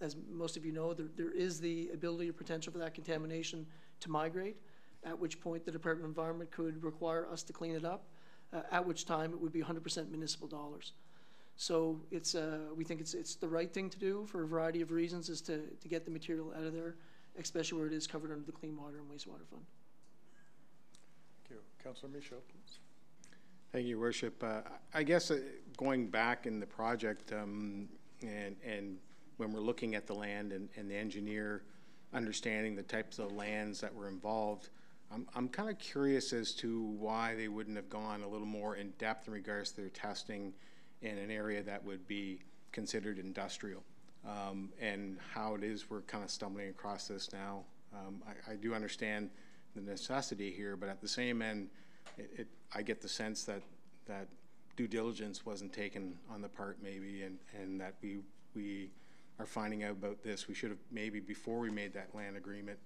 As most of you know, there is the ability or potential for that contamination to migrate, at which point the Department of Environment could require us to clean it up, at which time it would be 100% municipal dollars. So we think it's the right thing to do for a variety of reasons, is to get the material out of there, especially where it is covered under the Clean Water and Wastewater Fund. Thank you. Councillor Michaud, please. Thank you, Your Worship. I guess going back in the project and when we're looking at the land and the engineer understanding the types of lands that were involved, I'm kind of curious as to why they wouldn't have gone a little more in depth in regards to their testing in an area that would be considered industrial, and how it is we're kind of stumbling across this now. I do understand the necessity here, but at the same end, I get the sense that due diligence wasn't taken on the part maybe, and that we are finding out about this. We should have maybe, before we made that land agreement,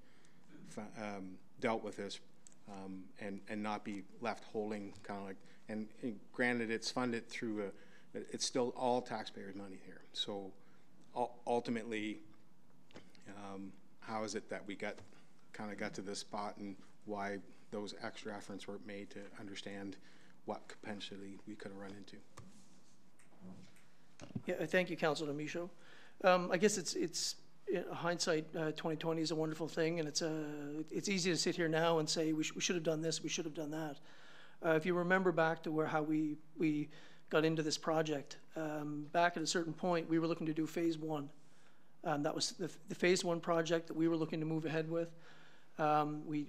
dealt with this and not be left holding kind of like, and granted it's funded through it's still all taxpayers' money here. So ultimately, how is it that we got to this spot, and why those extra efforts were made to understand what potentially we could have run into? Yeah, thank you, Councillor Michaud. I guess it's hindsight, 2020 is a wonderful thing, and it's easy to sit here now and say we should have done this, we should have done that. If you remember back to how we got into this project, back at a certain point, we were looking to do phase 1. That was the phase 1 project that we were looking to move ahead with. We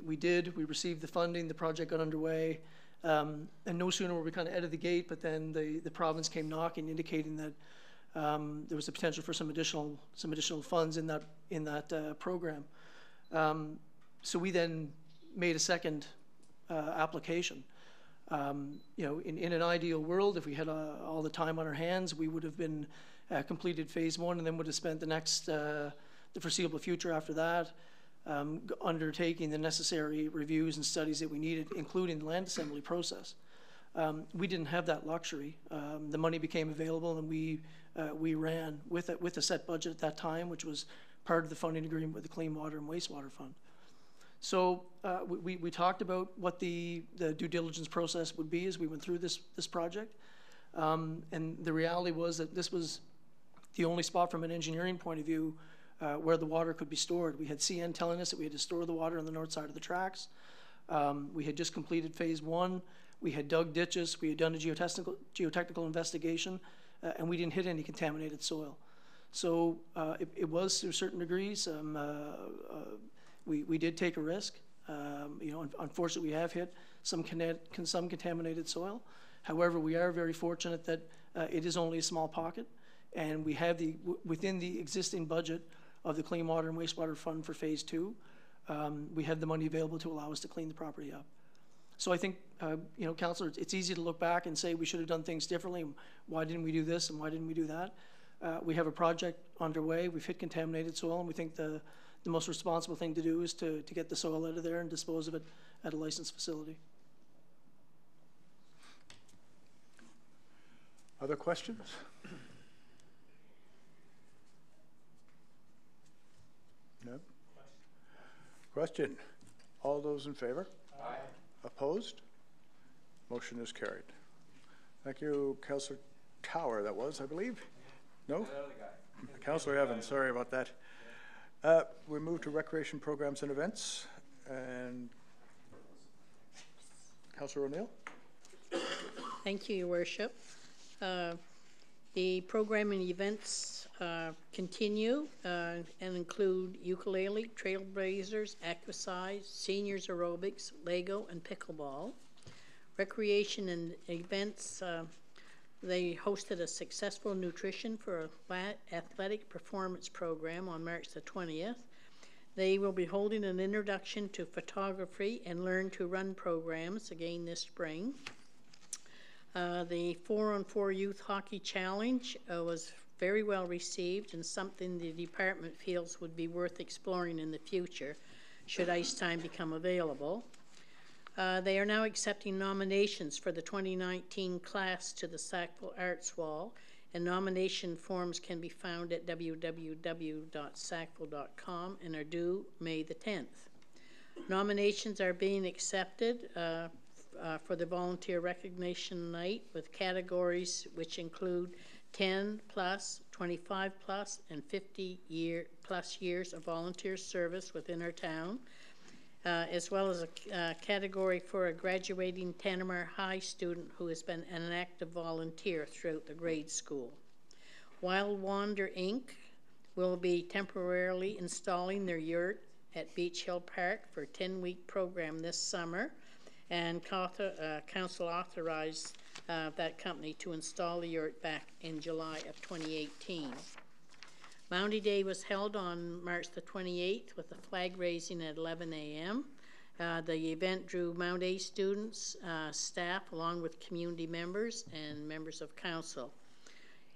received the funding, the project got underway, and no sooner were we kind of out of the gate, but then the province came knocking, indicating that there was the potential for some additional funds in that program. So we then made a second application. In an ideal world, if we had all the time on our hands, we would have been completed phase 1, and then would have spent the foreseeable future after that undertaking the necessary reviews and studies that we needed, including the land assembly process. We didn't have that luxury. The money became available, and we ran with a set budget at that time, which was part of the funding agreement with the Clean Water and Wastewater Fund. So we talked about what the due diligence process would be as we went through this project. And the reality was that this was the only spot from an engineering point of view where the water could be stored. We had CN telling us that we had to store the water on the north side of the tracks. We had just completed phase 1. We had dug ditches. We had done a geotechnical investigation, and we didn't hit any contaminated soil. So it was, to certain degrees, we did take a risk. Unfortunately, we have hit some contaminated soil. However, we are very fortunate that it is only a small pocket, and we have within the existing budget of the Clean Water and Wastewater Fund for phase 2, we have the money available to allow us to clean the property up. So I think, Councillor, it's easy to look back and say we should have done things differently. Why didn't we do this and why didn't we do that? We have a project underway. We've hit contaminated soil, and we think the most responsible thing to do is to get the soil out of there and dispose of it at a licensed facility. Other questions? No? Question? All those in favor? Aye. Opposed? Motion is carried. Thank you, Councillor Tower, that was, I believe? No? Councillor Evans, sorry about that. We move to recreation programs and events, and Councillor O'Neill. Thank you, Your Worship. The programming events continue and include ukulele, trailblazers, exercise, seniors aerobics, Lego, and pickleball. Recreation and events, they hosted a successful nutrition for athletic performance program on March the 20th. They will be holding an introduction to photography and learn to run programs again this spring. The 4-on-4 Youth Hockey Challenge was very well received and something the department feels would be worth exploring in the future should ice time become available. They are now accepting nominations for the 2019 class to the Sackville Arts Wall, and nomination forms can be found at www.sackville.com and are due May the 10th. Nominations are being accepted for the Volunteer Recognition Night with categories which include 10 plus, 25 plus, and 50 plus years of volunteer service within our town, as well as a category for a graduating Tanimar High student who has been an active volunteer throughout the grade school. Wild Wander Inc. will be temporarily installing their yurt at Beach Hill Park for a 10-week program this summer, and Council authorized that company to install the yurt back in July of 2018. Mountie Day was held on March the 28th with a flag raising at 11 a.m. The event drew Mount A students, staff, along with community members and members of council.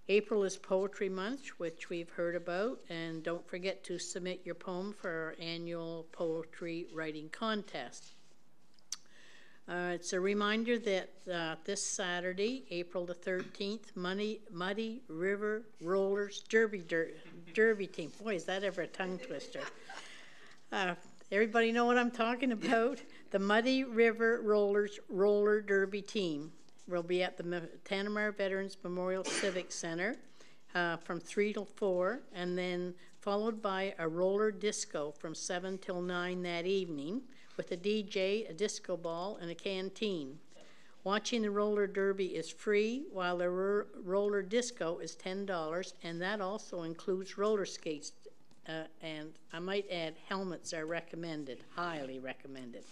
April is Poetry Month, which we've heard about, and don't forget to submit your poem for our annual poetry writing contest. It's a reminder that this Saturday, April the 13th, Muddy River Rollers Derby team. Boy, is that ever a tongue twister. Everybody know what I'm talking about? The Muddy River Rollers Roller Derby team will be at the Tanimar Veterans Memorial Civic Center. from 3 till 4, and then followed by a roller disco from 7 till 9 that evening, with a DJ, a disco ball, and a canteen. Watching the roller derby is free, while the roller disco is $10, and that also includes roller skates. And I might add, helmets are recommended, highly recommended.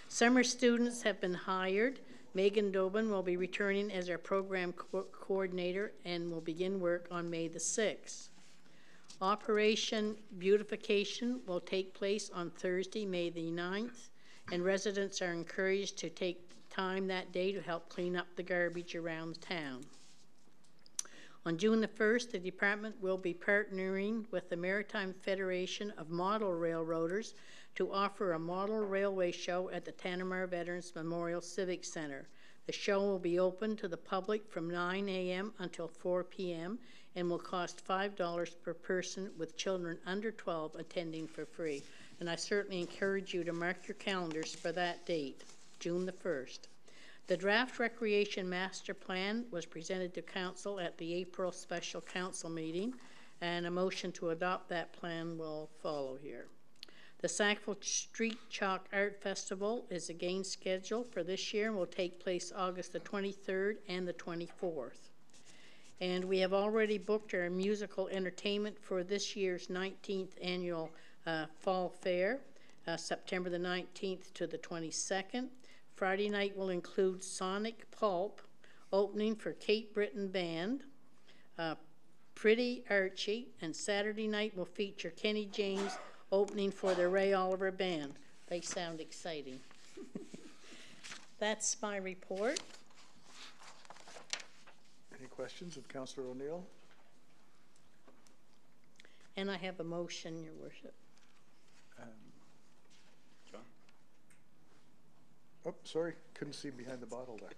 Summer students have been hired. Megan Dobin will be returning as our program coordinator and will begin work on May the 6th. Operation Beautification will take place on Thursday, May the 9th, and residents are encouraged to take time that day to help clean up the garbage around town. On June the 1st, the department will be partnering with the Maritime Federation of Model Railroaders to offer a model railway show at the Tanamar Veterans Memorial Civic Center. The show will be open to the public from 9 a.m. until 4 p.m. and will cost $5 per person, with children under 12 attending for free. And I certainly encourage you to mark your calendars for that date, June the 1st. The draft Recreation Master Plan was presented to Council at the April Special Council meeting, and a motion to adopt that plan will follow here. The Sackville Street Chalk Art Festival is again scheduled for this year and will take place August the 23rd and the 24th. And we have already booked our musical entertainment for this year's 19th annual Fall Fair, September the 19th to the 22nd. Friday night will include Sonic Pulp, opening for Kate Britton Band, Pretty Archie, and Saturday night will feature Kenny James opening for the Ray Oliver Band. They sound exciting. That's my report. Any questions of Councillor O'Neill? And I have a motion, Your Worship. John? Oh, sorry, couldn't see behind the bottle there.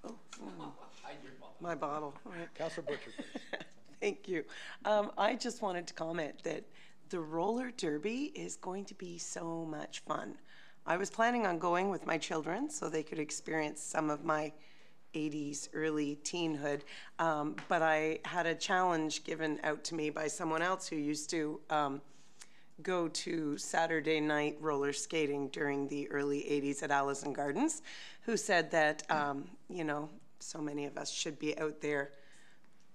Oh, my bottle. Councillor Butcher, please. Thank you. I just wanted to comment that the roller derby is going to be so much fun. I was planning on going with my children so they could experience some of my 80s early teenhood, but I had a challenge given out to me by someone else who used to go to Saturday night roller skating during the early 80s at Allison Gardens, who said that, you know, so many of us should be out there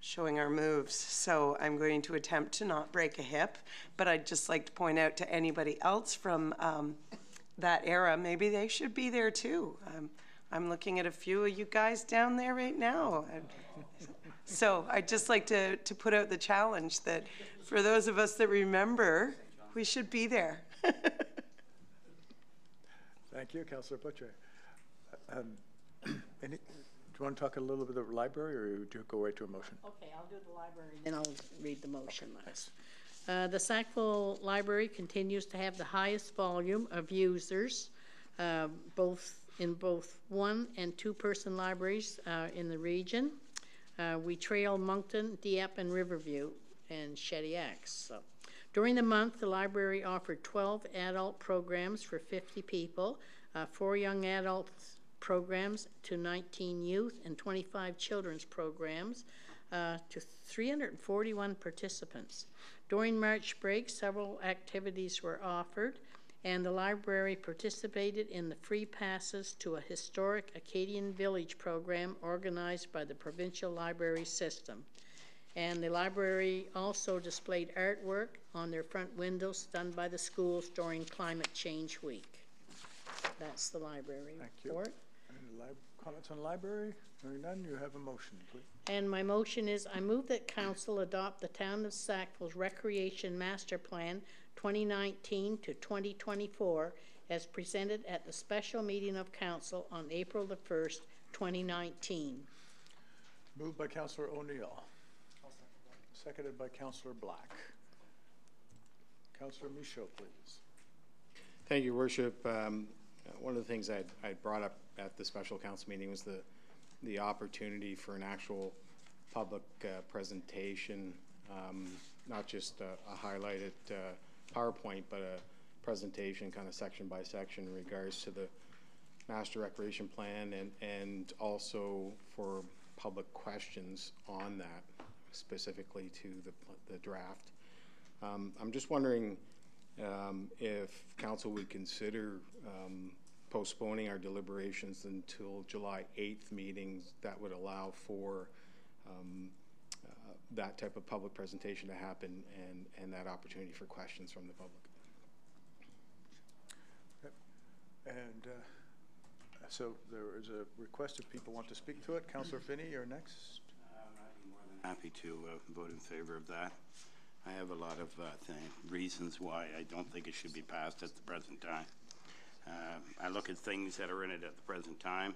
showing our moves. So I'm going to attempt to not break a hip, but I'd just like to point out to anybody else from that era, maybe they should be there too. I'm looking at a few of you guys down there right now. So I'd just like to put out the challenge that for those of us that remember, we should be there. Thank you, Councillor Butcher. Do you want to talk a little bit about the library, or do you go right to a motion? Okay, I'll do the library, then I'll read the motion last. The Sackville Library continues to have the highest volume of users, in both 1- and 2-person libraries in the region. We trail Moncton, Dieppe, and Riverview, and Shediac. So, during the month, the library offered 12 adult programs for 50 people, 4 young adult programs to 19 youth, and 25 children's programs to 341 participants. During March break, several activities were offered, and the library participated in the free passes to a historic Acadian Village program organized by the Provincial Library System. And the library also displayed artwork on their front windows done by the schools during Climate Change Week. That's the library report. Any comments on library? Hearing none, you have a motion, please. And my motion is, I move that Council adopt the Town of Sackville's Recreation Master Plan 2019 to 2024 as presented at the special meeting of Council on April the 1st, 2019. Moved by Councillor O'Neill. Seconded by Councillor Black. Councillor Michaud, please. Thank you, Your Worship. One of the things I brought up at the special council meeting was the opportunity for an actual public presentation, not just a highlighted PowerPoint, but a presentation kind of section by section in regards to the Master Recreation Plan and also for public questions on that. specifically to the draft. I'm just wondering if council would consider postponing our deliberations until July 8th meetings. That would allow for that type of public presentation to happen and that opportunity for questions from the public. And so there is a request if people want to speak to it. Councillor Finney, you're next. I'd be more than happy to vote in favor of that. I have a lot of reasons why I don't think it should be passed at the present time. I look at things that are in it at the present time.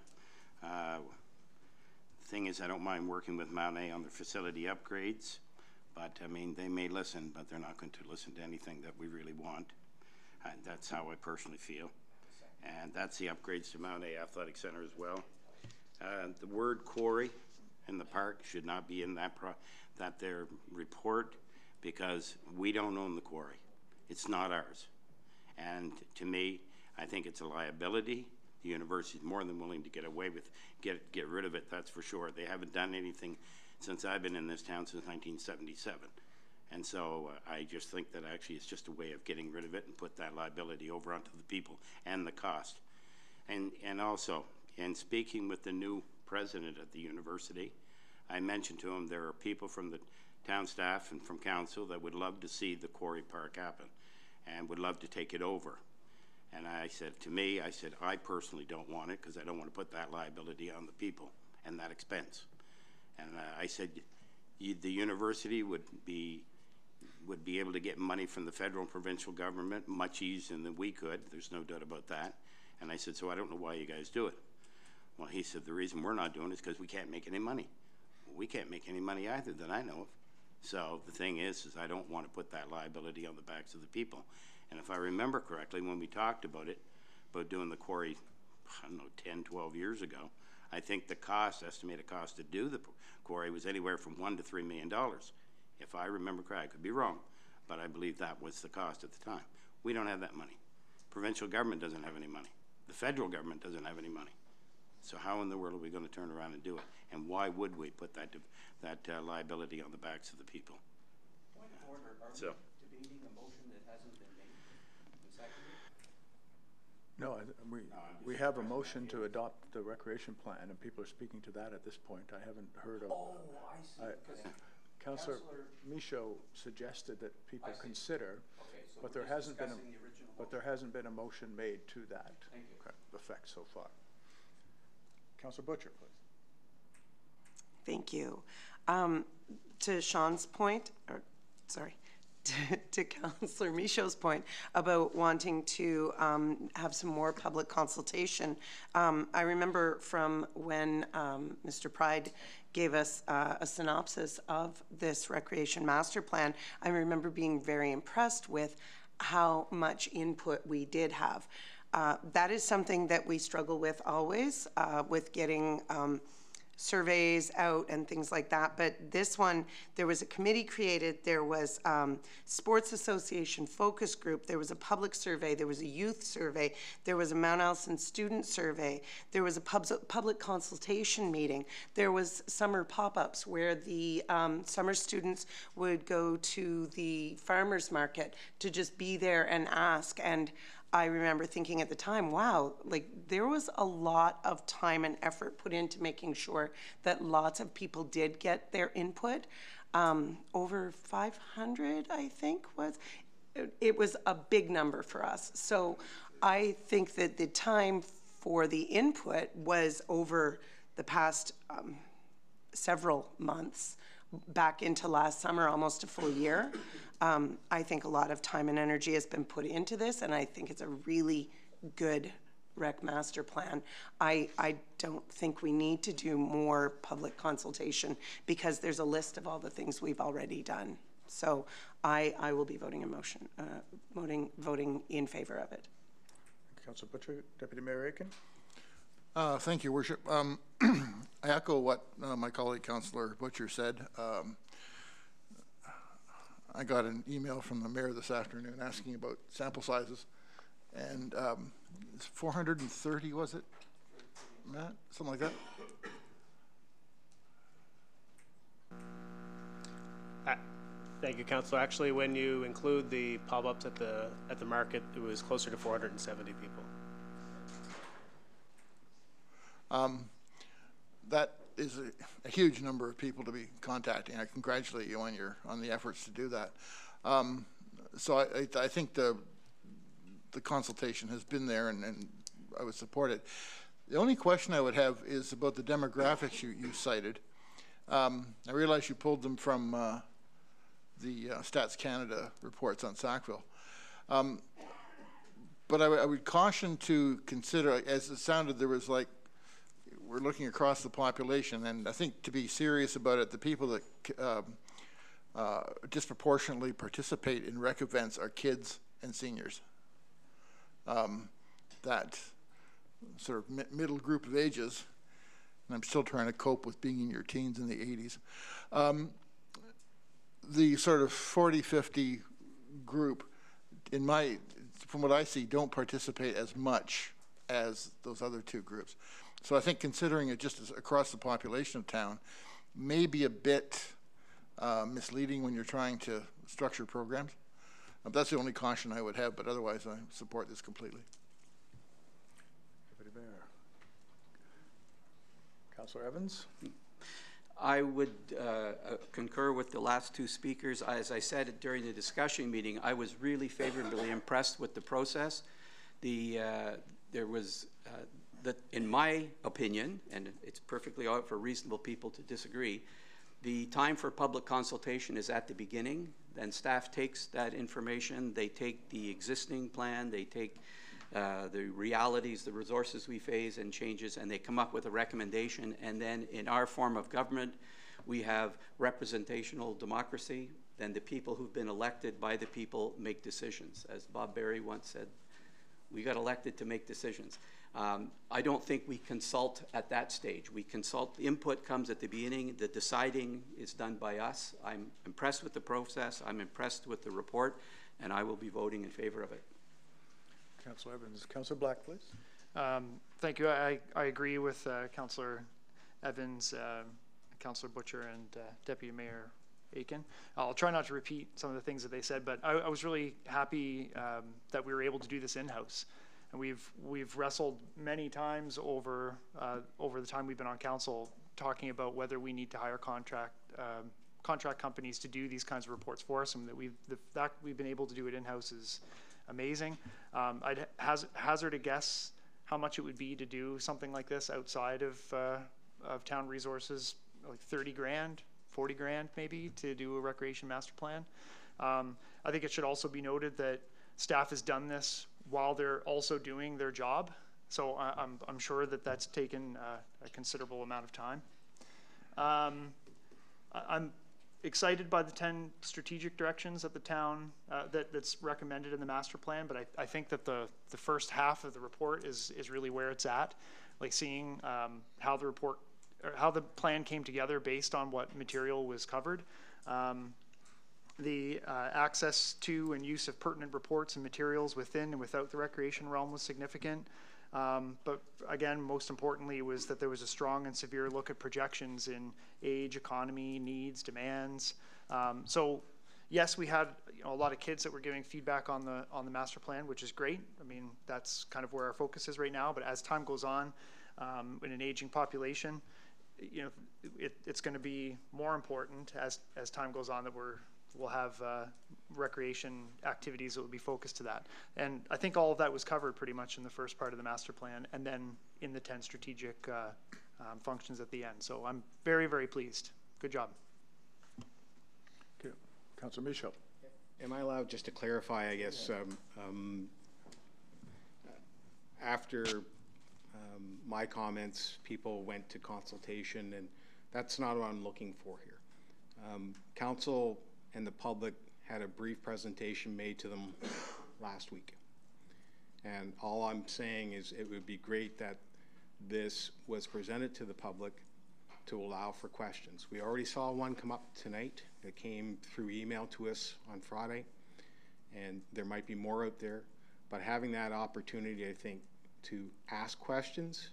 The thing is, I don't mind working with Mount A on the facility upgrades, but I mean, they may listen, but they're not going to listen to anything that we really want. That's how I personally feel. And that's the upgrades to Mount A Athletic Center as well. The word quarry in the park should not be in that their report, because we don't own the quarry. It's not ours. And to me, I think it's a liability. The university is more than willing to get away with, get rid of it, that's for sure. They haven't done anything since I've been in this town since 1977. And so I just think that actually it's just a way of getting rid of it and put that liability over onto the people and the cost. And also, in speaking with the new president at the university, I mentioned to him there are people from the town staff and from council that would love to see the quarry park happen and would love to take it over. And I said, to me, I said, I personally don't want it because I don't want to put that liability on the people and that expense. And I said, the university would be able to get money from the federal and provincial government much easier than we could. There's no doubt about that. And I said, so I don't know why you guys do it. Well, he said, the reason we're not doing it is because we can't make any money. Well, we can't make any money either that I know of. So the thing is I don't want to put that liability on the backs of the people. And if I remember correctly, when we talked about it, about doing the quarry, I don't know, 10, 12 years ago, I think the estimated cost to do the quarry was anywhere from $1 to $3 million. If I remember correctly, I could be wrong, but I believe that was the cost at the time. We don't have that money. Provincial government doesn't have any money. The federal government doesn't have any money. So how in the world are we going to turn around and do it? And why would we put that liability on the backs of the people? Point of order. Are we debating a motion that hasn't been made and seconded? No, we have a motion to adopt the recreation plan, and people are speaking to that at this point. I haven't heard of. Oh, I see. Councillor Michaud suggested that people consider, okay, so but there hasn't been a motion made to that effect so far. Councillor Butcher, please. Thank you. To Sean's point, or sorry, to Councillor Michaud's point about wanting to have some more public consultation, I remember from when Mr. Pride gave us a synopsis of this recreation master plan, I remember being very impressed with how much input we did have. That is something that we struggle with always, with getting surveys out and things like that. But this one, there was a committee created, there was sports association focus group, there was a public survey, there was a youth survey, there was a Mount Allison student survey, there was a public consultation meeting, there was summer pop-ups where the summer students would go to the farmers market to just be there and ask. And I remember thinking at the time, wow, like there was a lot of time and effort put into making sure that lots of people did get their input. Over 500, I think it was a big number for us. So I think that the time for the input was over the past several months, back into last summer, almost a full year. I think a lot of time and energy has been put into this, and I think it's a really good rec master plan. I don't think we need to do more public consultation because there's a list of all the things we've already done. So I will be voting voting in favor of it. Councillor Butcher, Deputy Mayor Aiken. Thank you, Worship. I echo what my colleague Councillor Butcher said. I got an email from the mayor this afternoon asking about sample sizes, and 430, was it, Matt? Something like that? Thank you, Councillor. Actually, when you include the pop-ups at the market, it was closer to 470 people. That is a huge number of people to be contacting. I congratulate you on the efforts to do that. So I think the consultation has been there, and I would support it. The only question I would have is about the demographics you cited. I realize you pulled them from the Stats Canada reports on Sackville. But I would caution to consider, as it sounded, there was like, we're looking across the population, and I think to be serious about it, the people that disproportionately participate in rec events are kids and seniors. That sort of middle group of ages, and I'm still trying to cope with being in your teens in the 80s. The sort of 40, 50 group, from what I see, don't participate as much as those other two groups. So I think considering it just as across the population of town may be a bit misleading when you're trying to structure programs. That's the only caution I would have, but otherwise I support this completely. Deputy Mayor. Councillor Evans? I would concur with the last two speakers. As I said during the discussion meeting, I was really favorably impressed with the process. There was, in my opinion, and it's perfectly all right for reasonable people to disagree, the time for public consultation is at the beginning. Then staff takes that information, they take the existing plan, they take the realities, the resources we face and changes, and they come up with a recommendation. And then in our form of government, we have representational democracy. Then the people who've been elected by the people make decisions. As Bob Berry once said, we got elected to make decisions. I don't think we consult at that stage. We consult, the input comes at the beginning, the deciding is done by us. I'm impressed with the process, I'm impressed with the report, and I will be voting in favor of it. Councillor Evans. Councillor Black, please. Thank you. I agree with Councillor Evans, Councillor Butcher, and Deputy Mayor Aiken. I'll try not to repeat some of the things that they said, but I was really happy that we were able to do this in-house. And we've wrestled many times over the time we've been on council, talking about whether we need to hire contract companies to do these kinds of reports for us, and that the fact we've been able to do it in-house is amazing. I'd hazard a guess how much it would be to do something like this outside of town resources, like 30 grand, 40 grand maybe, to do a recreation master plan. I think it should also be noted that staff has done this while they're also doing their job. So I'm sure that that's taken a considerable amount of time. I'm excited by the 10 strategic directions that the town, that's recommended in the master plan, but I think that the first half of the report is really where it's at. Like seeing how the plan came together based on what material was covered. The access to and use of pertinent reports and materials within and without the recreation realm was significant. But again, most importantly, was that there was a strong and severe look at projections in age, economy, needs, demands. So yes, we had a lot of kids that were giving feedback on the master plan, which is great. I mean, that's kind of where our focus is right now. But as time goes on, in an aging population, it's going to be more important as time goes on that we'll have recreation activities that will be focused to that. And I think all of that was covered pretty much in the first part of the master plan, and then in the 10 strategic functions at the end. So I'm very, very pleased. Good job. Okay. Councillor Michaud. Am I allowed just to clarify, I guess, after my comments, people went to consultation, and that's not what I'm looking for here. Council and the public had a brief presentation made to them last week. And all I'm saying is it would be great that this was presented to the public to allow for questions. We already saw one come up tonight. It came through email to us on Friday, and there might be more out there. But having that opportunity, I think, to ask questions,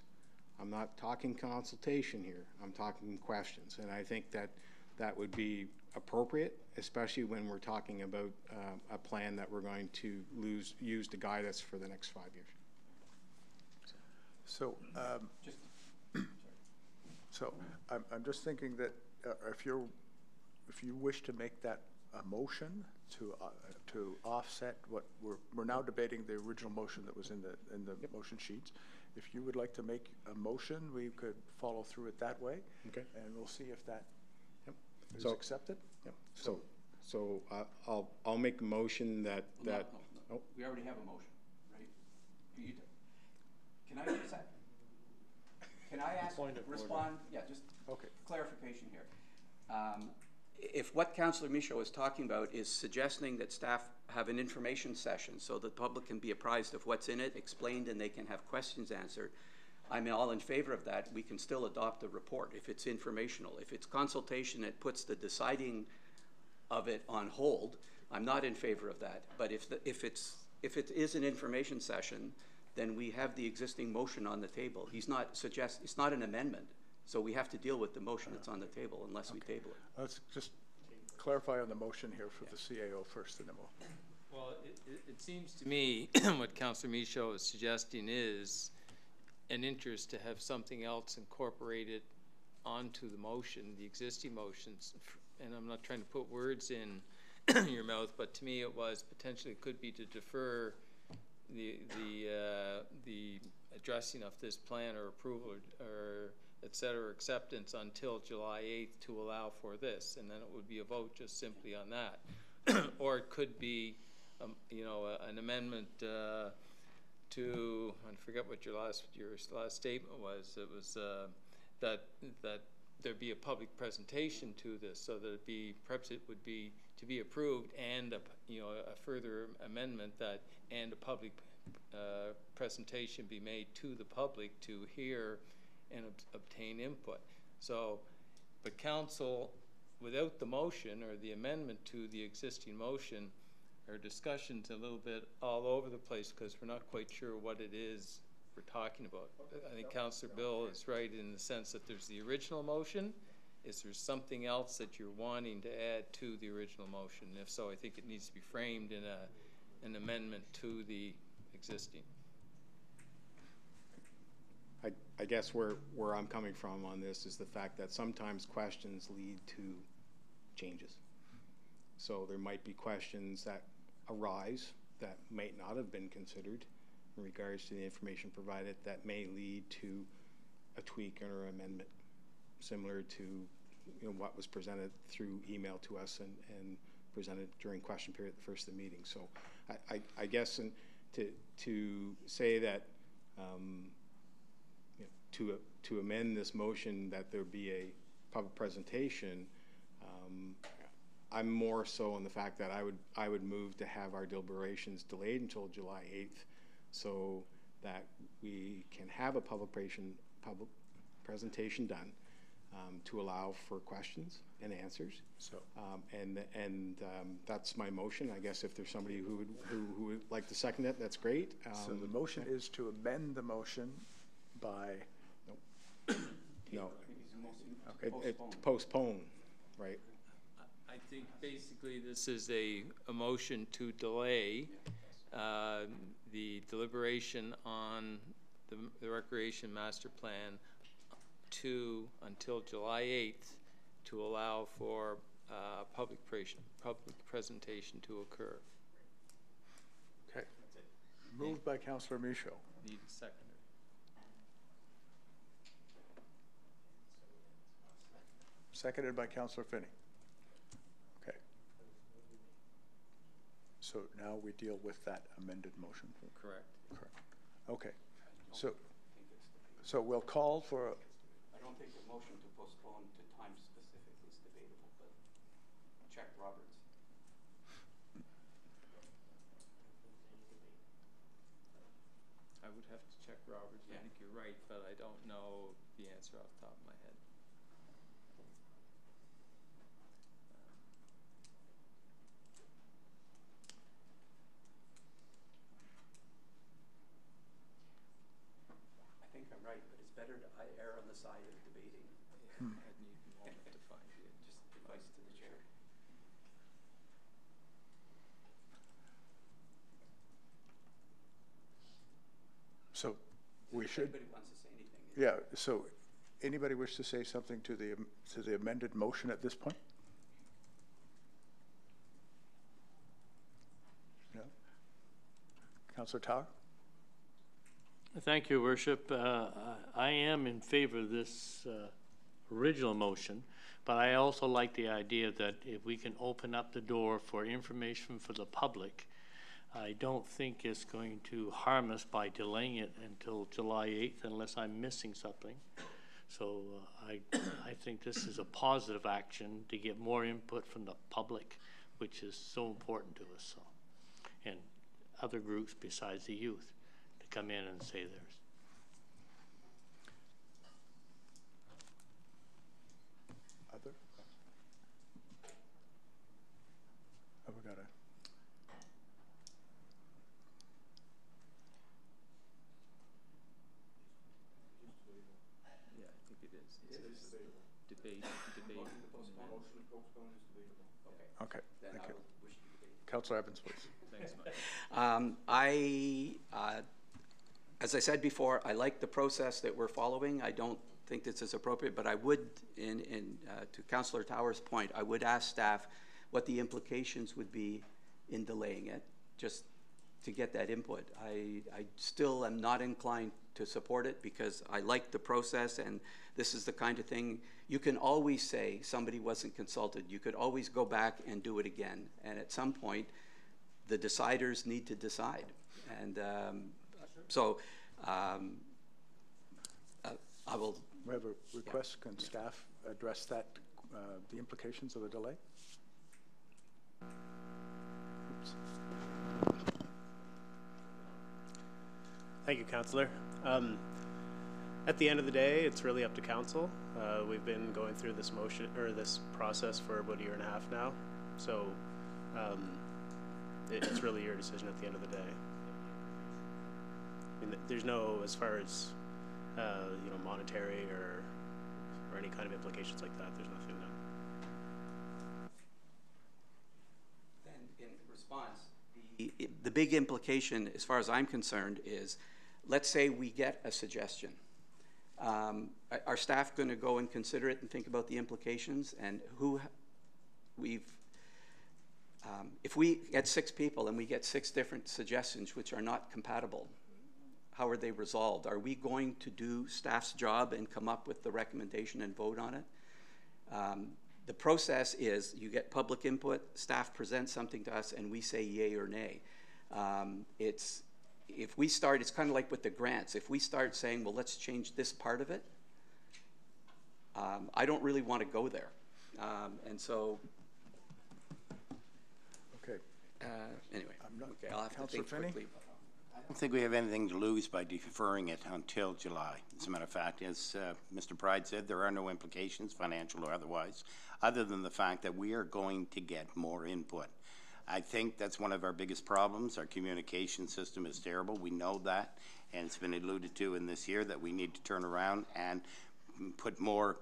I'm not talking consultation here, I'm talking questions. And I think that that would be appropriate, especially when we're talking about a plan that we're going to use to guide us for the next 5 years. So, I'm just thinking that if you wish to make that a motion to offset what we're now debating the original motion that was in the motion sheets. If you would like to make a motion, we could follow through it that way. Okay. And we'll see if that is So- accepted. Yep. So I'll make a motion that. No. We already have a motion, right? Can I ask? Can I ask? Respond? Yeah, just clarification here. If what Councillor Michaud is talking about is suggesting that staff have an information session so the public can be apprised of what's in it, explained, and they can have questions answered, I'm all in favor of that. We can still adopt a report if it's informational. If it's consultation, it puts the deciding of it on hold. I'm not in favor of that. But if it is an information session, then we have the existing motion on the table. It's not an amendment. So we have to deal with the motion that's on the table unless we table it. Let's just clarify on the motion here for the CAO first, and then we'll. Well, it seems to me what Councillor Michaud is suggesting is an interest to have something else incorporated onto the motion, the existing motions. And I'm not trying to put words in your mouth, but to me it was potentially could be to defer the addressing of this plan or approval or et cetera, acceptance until July 8th to allow for this, and then it would be a vote just simply on that. Or it could be, an amendment to, I forget what your last statement was. It was that there'd be a public presentation to this, so that perhaps it would be to be approved, and a further amendment and a public presentation be made to the public to hear and obtain input. So, but council, without the motion or the amendment to the existing motion, our discussion's a little bit all over the place because we're not quite sure what it is we're talking about. I think Councillor Bill is right in the sense that there's the original motion. Is there something else that you're wanting to add to the original motion? And if so, I think it needs to be framed in an amendment to the existing. I guess where I'm coming from on this is the fact that sometimes questions lead to changes. So there might be questions that arise that might not have been considered in regards to the information provided that may lead to a tweak or amendment, similar to what was presented through email to us and presented during question period at the first of the meeting. So I guess to say that to amend this motion that there be a public presentation, I'm more so on the fact that I would move to have our deliberations delayed until July 8th so that we can have a public presentation done to allow for questions and answers. So and that's my motion. I guess if there's somebody who would like to second it, that's great. So the motion is to amend the motion by. No. It's postpone, right? I think basically this is a motion to delay the deliberation on the Recreation Master Plan until July 8th to allow for public presentation to occur. Okay. Moved by Councillor Michaud. Need a seconder. Seconded by Councillor Finney. Okay. So now we deal with that amended motion. Correct. Correct. Okay. So we'll call for. I don't think the motion to postpone to time specific is debatable, but check Roberts. I would have to check Roberts. Yeah. I think you're right, but I don't know the answer off the top of my head. I think I'm right, but it's better to err on the side of debating. I'd need a moment to find it. Just advice to the chair. we should. Anybody wants to say anything? Yeah, so anybody wish to say something to the amended motion at this point? No? Councillor Tower? Thank you, Worship. I am in favor of this original motion, but I also like the idea that if we can open up the door for information for the public, I don't think it's going to harm us by delaying it until July 8th unless I'm missing something. So I think this is a positive action to get more input from the public, which is so important to us. So, and other groups besides the youth to come in and say theirs. Other? Oh, we got it. Yeah, I think it is. It is debate. Okay, thank you. Councillor Evans, please. Thanks, Mike. As I said before, I like the process that we're following. I don't think this is appropriate, but I would, to Councillor Tower's point, I would ask staff what the implications would be in delaying it, just to get that input. I still am not inclined to support it because I like the process, and this is the kind of thing you can always say somebody wasn't consulted. You could always go back and do it again, and at some point the deciders need to decide. And I will. We have a request. Yeah. Can staff address that, the implications of the delay? Oops. Thank you, Councillor. At the end of the day, it's really up to council. We've been going through this motion or this process for about a year and a half now, so it's really your decision at the end of the day. I mean, there's no, as far as you know, monetary or any kind of implications like that. There's nothing. No. Then, in response, the big implication, as far as I'm concerned, is, let's say we get a suggestion. Are staff going to go and consider it and think about the implications? And if we get 6 people and we get 6 different suggestions which are not compatible, how are they resolved? Are we going to do staff's job and come up with the recommendation and vote on it? The process is you get public input, staff presents something to us, and we say yay or nay. If we start, it's kind of like with the grants. If we start saying, well, let's change this part of it, I don't really want to go there. And so, okay. Anyway, okay. I'll have to think quickly. I don't think we have anything to lose by deferring it until July. As a matter of fact, as Mr. Pride said, there are no implications, financial or otherwise, other than the fact that we are going to get more input. I think that's one of our biggest problems. Our communication system is terrible. We know that, and it's been alluded to in this year that we need to turn around and put more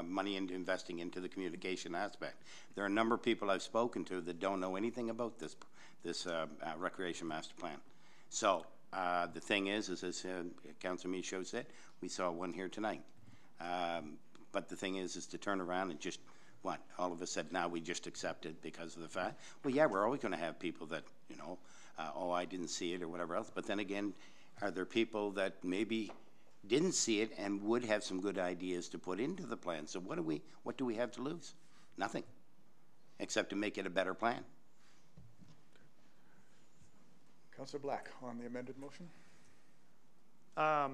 money into investing into the communication aspect. There are a number of people I've spoken to that don't know anything about this recreation master plan. So the thing is as Councillor Michaud said, we saw one here tonight. But the thing is to turn around and just, what, all of us said, now we just accept it because of the fact, well, yeah, we're always going to have people that, you know, oh, I didn't see it or whatever else. But then again, are there people that maybe didn't see it and would have some good ideas to put into the plan? So what do we have to lose? Nothing, except to make it a better plan. Councillor Black, on the amended motion? I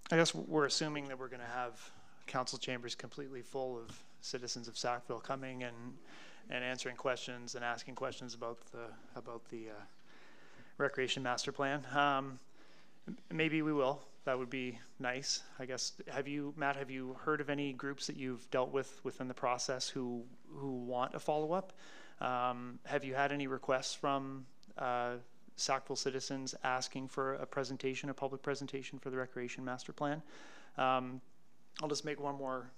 guess we're assuming that we're going to have council chambers completely full of citizens of Sackville coming and answering questions and asking questions about the recreation master plan. Maybe we will. That would be nice, I guess. Matt, have you heard of any groups that you've dealt with within the process who want a follow-up? Have you had any requests from Sackville citizens asking for a public presentation for the recreation master plan? I'll just make one more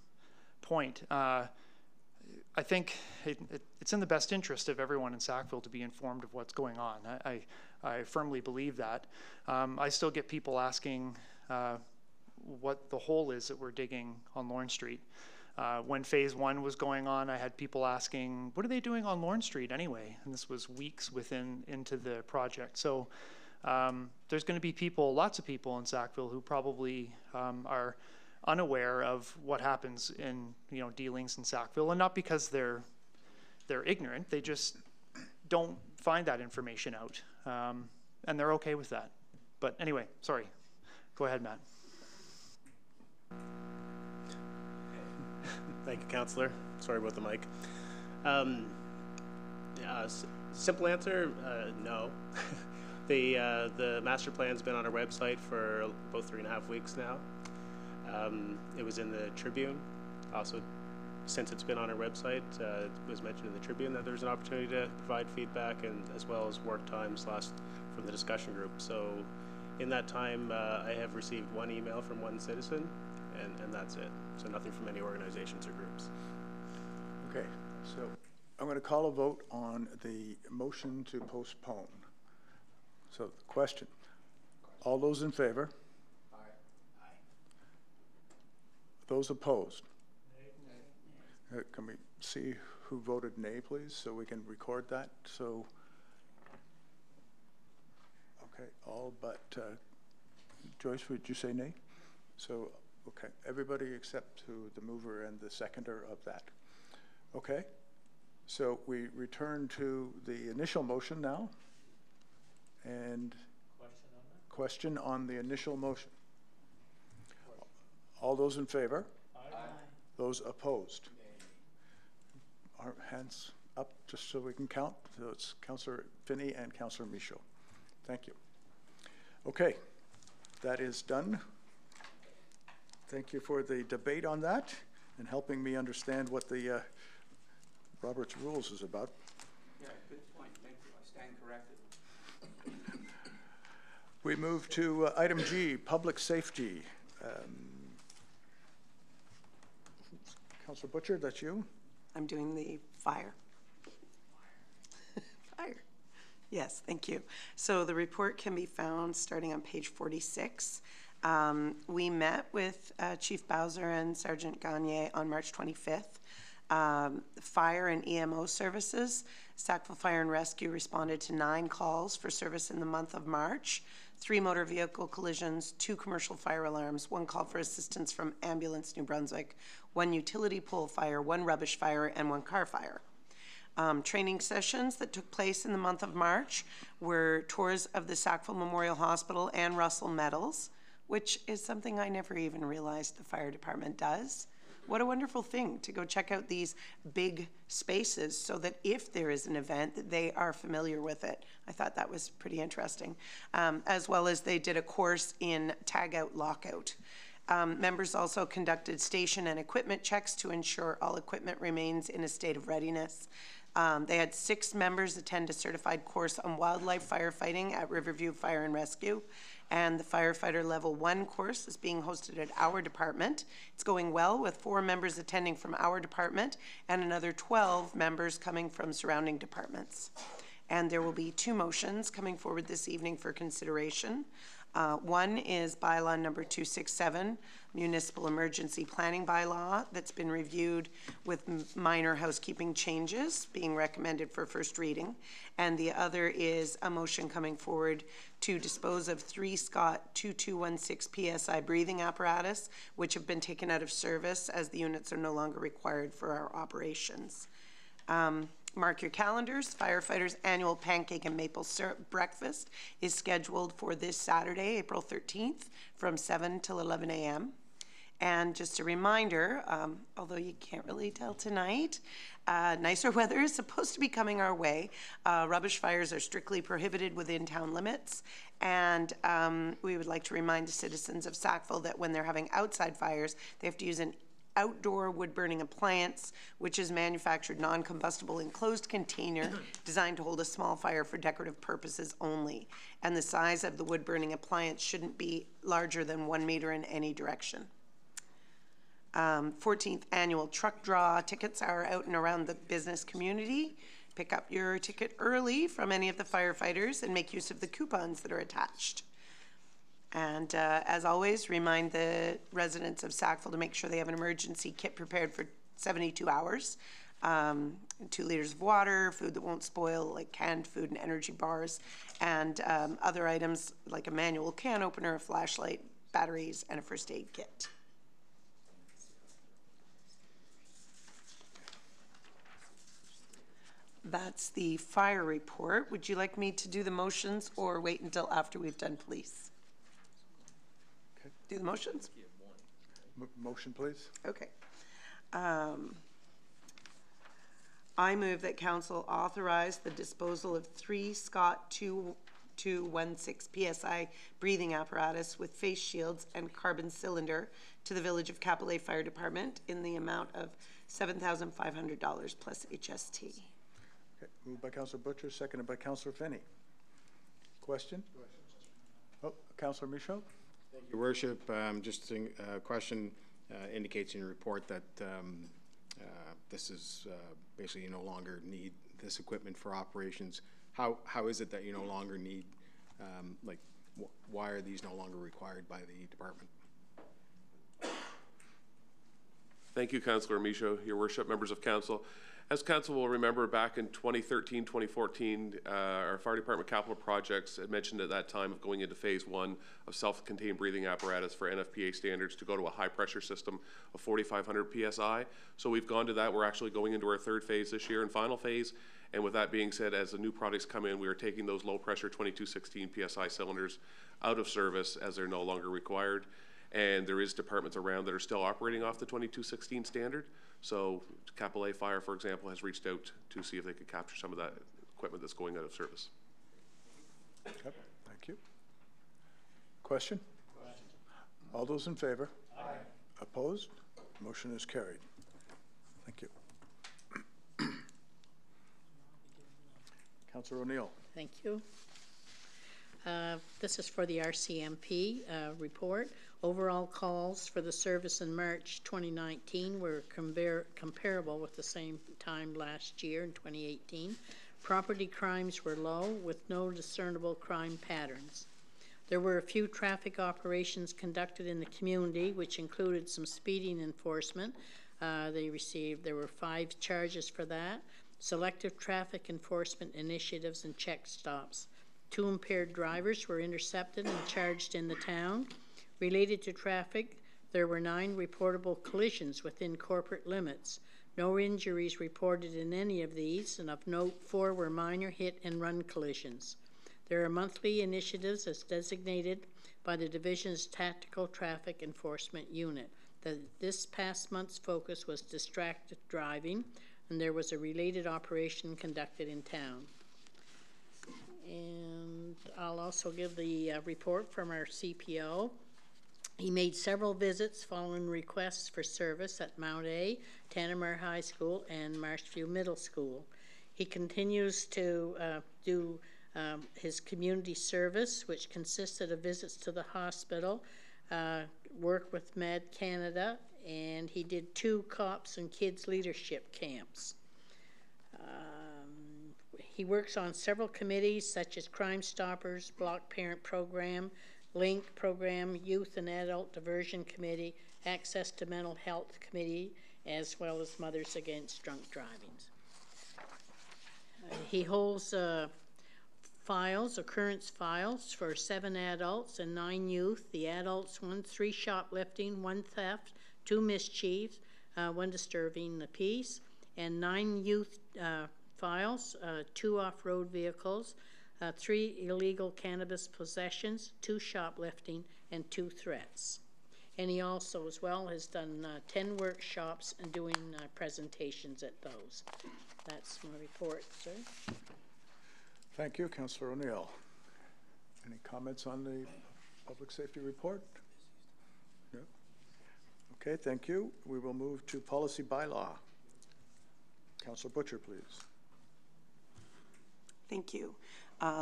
point. I think it's in the best interest of everyone in Sackville to be informed of what's going on. I firmly believe that. I still get people asking what the hole is that we're digging on Lorne Street. When phase 1 was going on, I had people asking, what are they doing on Lorne Street anyway? And this was weeks into the project. So there's going to be people, lots of people in Sackville who probably are unaware of what happens in dealings in Sackville, and not because they're ignorant, they just don't find that information out, and they're okay with that. But anyway, sorry. Go ahead, Matt. Thank you, Councillor. Sorry about the mic. Simple answer, no. The master plan's been on our website for about 3.5 weeks now. It was in the Tribune. Also, since it's been on our website, it was mentioned in the Tribune that there's an opportunity to provide feedback, and as well as work times from the discussion group. So in that time, I have received 1 email from 1 citizen, and that's it. So nothing from any organizations or groups. Okay, so I'm going to call a vote on the motion to postpone. So the question, all those in favor? Aye. Aye. Those opposed? Nay. Can we see who voted nay, please, so we can record that? So, okay, all but Joyce, would you say nay? So, okay, everybody except the mover and the seconder of that. Okay, so we return to the initial motion now. And question on the initial motion. All those in favor? Aye. Those opposed? Our hands up just so we can count. So it's Councillor Finney and Councillor Michaud. Thank you. Okay, that is done. Thank you for the debate on that and helping me understand what the Robert's Rules is about. Yeah, good point. Thank you. I stand corrected. We move to item G, public safety. Councillor Butcher, that's you? I'm doing the fire. Fire. Yes, thank you. So the report can be found starting on page 46. We met with Chief Bowser and Sergeant Gagne on March 25th. Fire and EMO services. Sackville Fire and Rescue responded to 9 calls for service in the month of March. 3 motor vehicle collisions, 2 commercial fire alarms, 1 call for assistance from Ambulance New Brunswick, 1 utility pole fire, 1 rubbish fire, and 1 car fire. Training sessions that took place in the month of March were tours of the Sackville Memorial Hospital and Russell Metals, which is something I never even realized the fire department does. What a wonderful thing to go check out these big spaces so that if there is an event, that they are familiar with it. I thought that was pretty interesting. As well as they did a course in tag out lockout. Members also conducted station and equipment checks to ensure all equipment remains in a state of readiness. They had 6 members attend a certified course on wildlife firefighting at Riverview Fire and Rescue. And the firefighter level 1 course is being hosted at our department. It's going well with 4 members attending from our department and another 12 members coming from surrounding departments. And there will be 2 motions coming forward this evening for consideration. One is bylaw number 267, municipal emergency planning bylaw, that's been reviewed with minor housekeeping changes being recommended for first reading. And the other is a motion coming forward to dispose of 3 Scott 2216 PSI breathing apparatus, which have been taken out of service as the units are no longer required for our operations. Mark your calendars. Firefighters' annual pancake and maple syrup breakfast is scheduled for this Saturday, April 13th, from 7 till 11 a.m. And just a reminder, although you can't really tell tonight, nicer weather is supposed to be coming our way. Rubbish fires are strictly prohibited within town limits. And we would like to remind the citizens of Sackville that when they're having outside fires, they have to use an outdoor wood-burning appliance, which is manufactured non-combustible enclosed container designed to hold a small fire for decorative purposes only. And the size of the wood-burning appliance shouldn't be larger than 1 meter in any direction. 14th annual truck draw tickets are out and around the business community. Pick up your ticket early from any of the firefighters and make use of the coupons that are attached. And as always, remind the residents of Sackville to make sure they have an emergency kit prepared for 72 hours. 2 liters of water, food that won't spoil, like canned food and energy bars, and other items like a manual can opener, a flashlight, batteries, and a first aid kit. That's the fire report. Would you like me to do the motions or wait until after we've done police? Okay. Do the motions? Motion, please. Okay. I move that council authorize the disposal of 3 Scott 2216 PSI breathing apparatus with face shields and carbon cylinder to the Village of Capellet Fire Department in the amount of $7,500 plus HST. Okay. Moved by Councillor Butcher, seconded by Councillor Finney. Question? Oh, Councillor Michaud? Thank you, Worship. Just a question indicates in your report that this is basically you no longer need this equipment for operations. How is it that you no longer need, why are these no longer required by the department? Thank you, Councillor Michaud, Your Worship, members of council. As council will remember, back in 2013, 2014, our fire department capital projects had mentioned at that time of going into phase 1 of self-contained breathing apparatus for NFPA standards to go to a high pressure system of 4,500 PSI. So we've gone to that. We're actually going into our 3rd phase this year and final phase. And with that being said, as the new products come in, we are taking those low pressure 2216 PSI cylinders out of service as they're no longer required. And there is departments around that are still operating off the 2216 standard. So Capellet Fire, for example, has reached out to see if they could capture some of that equipment that's going out of service. Yep. Thank you. Question? All those in favor? Aye. Opposed? Motion is carried. Thank you. Councillor O'Neill. Thank you. This is for the RCMP report. Overall calls for the service in March 2019 were comparable with the same time last year in 2018. Property crimes were low with no discernible crime patterns. There were a few traffic operations conducted in the community, which included some speeding enforcement. There were 5 charges for that. Selective traffic enforcement initiatives and check stops. 2 impaired drivers were intercepted and charged in the town. Related to traffic, there were 9 reportable collisions within corporate limits. No injuries reported in any of these, and of note, 4 were minor hit and run collisions. There are monthly initiatives as designated by the Division's Tactical Traffic Enforcement Unit. This past month's focus was distracted driving, and there was a related operation conducted in town. And I'll also give the report from our CPO. He made several visits following requests for service at Mount A, Tanamar High School, and Marshview Middle School. He continues to do his community service, which consisted of visits to the hospital, work with Med Canada, and he did 2 cops and kids leadership camps. He works on several committees such as Crime Stoppers, Block Parent Program, LINK Program, Youth and Adult Diversion Committee, Access to Mental Health Committee, as well as Mothers Against Drunk Driving. He holds occurrence files for 7 adults and 9 youth. The adults, 3 shoplifting, 1 theft, 2 mischiefs, 1 disturbing the peace, and 9 youth files, 2 off-road vehicles, 3 illegal cannabis possessions, 2 shoplifting, and 2 threats. And he also, as well, has done 10 workshops and doing presentations at those. That's my report, sir. Thank you, Councillor O'Neill. Any comments on the public safety report? No? Okay, thank you. We will move to policy bylaw. Councillor Butcher, please. Thank you.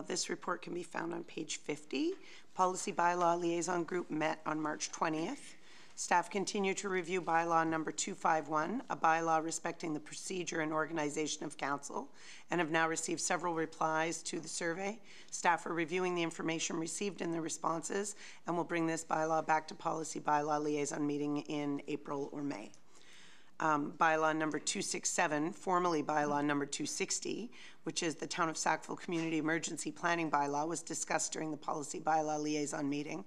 This report can be found on page 50. Policy Bylaw Liaison Group met on March 20th. Staff continue to review bylaw number 251, a bylaw respecting the procedure and organization of council, and have now received several replies to the survey. Staff are reviewing the information received in the responses and will bring this bylaw back to policy bylaw liaison meeting in April or May. Bylaw number 267, formerly bylaw number 260, which is the Town of Sackville Community Emergency Planning Bylaw, was discussed during the policy bylaw liaison meeting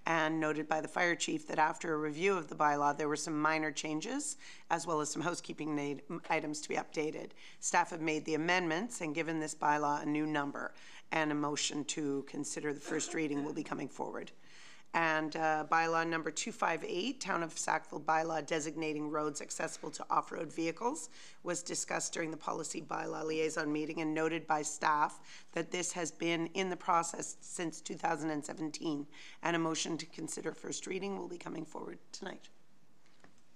and noted by the fire chief that after a review of the bylaw, there were some minor changes as well as some housekeeping items to be updated. Staff have made the amendments and given this bylaw a new number, and a motion to consider the first reading will be coming forward. And bylaw number 258, Town of Sackville bylaw designating roads accessible to off-road vehicles, was discussed during the policy bylaw liaison meeting and noted by staff that this has been in the process since 2017, and a motion to consider first reading will be coming forward tonight.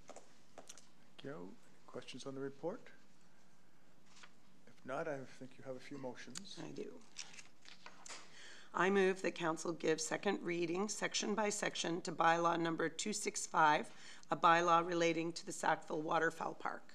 Thank you. Any questions on the report? If not, I think you have a few motions. I do. I move that council give second reading, section by section, to bylaw number 265, a bylaw relating to the Sackville Waterfowl Park.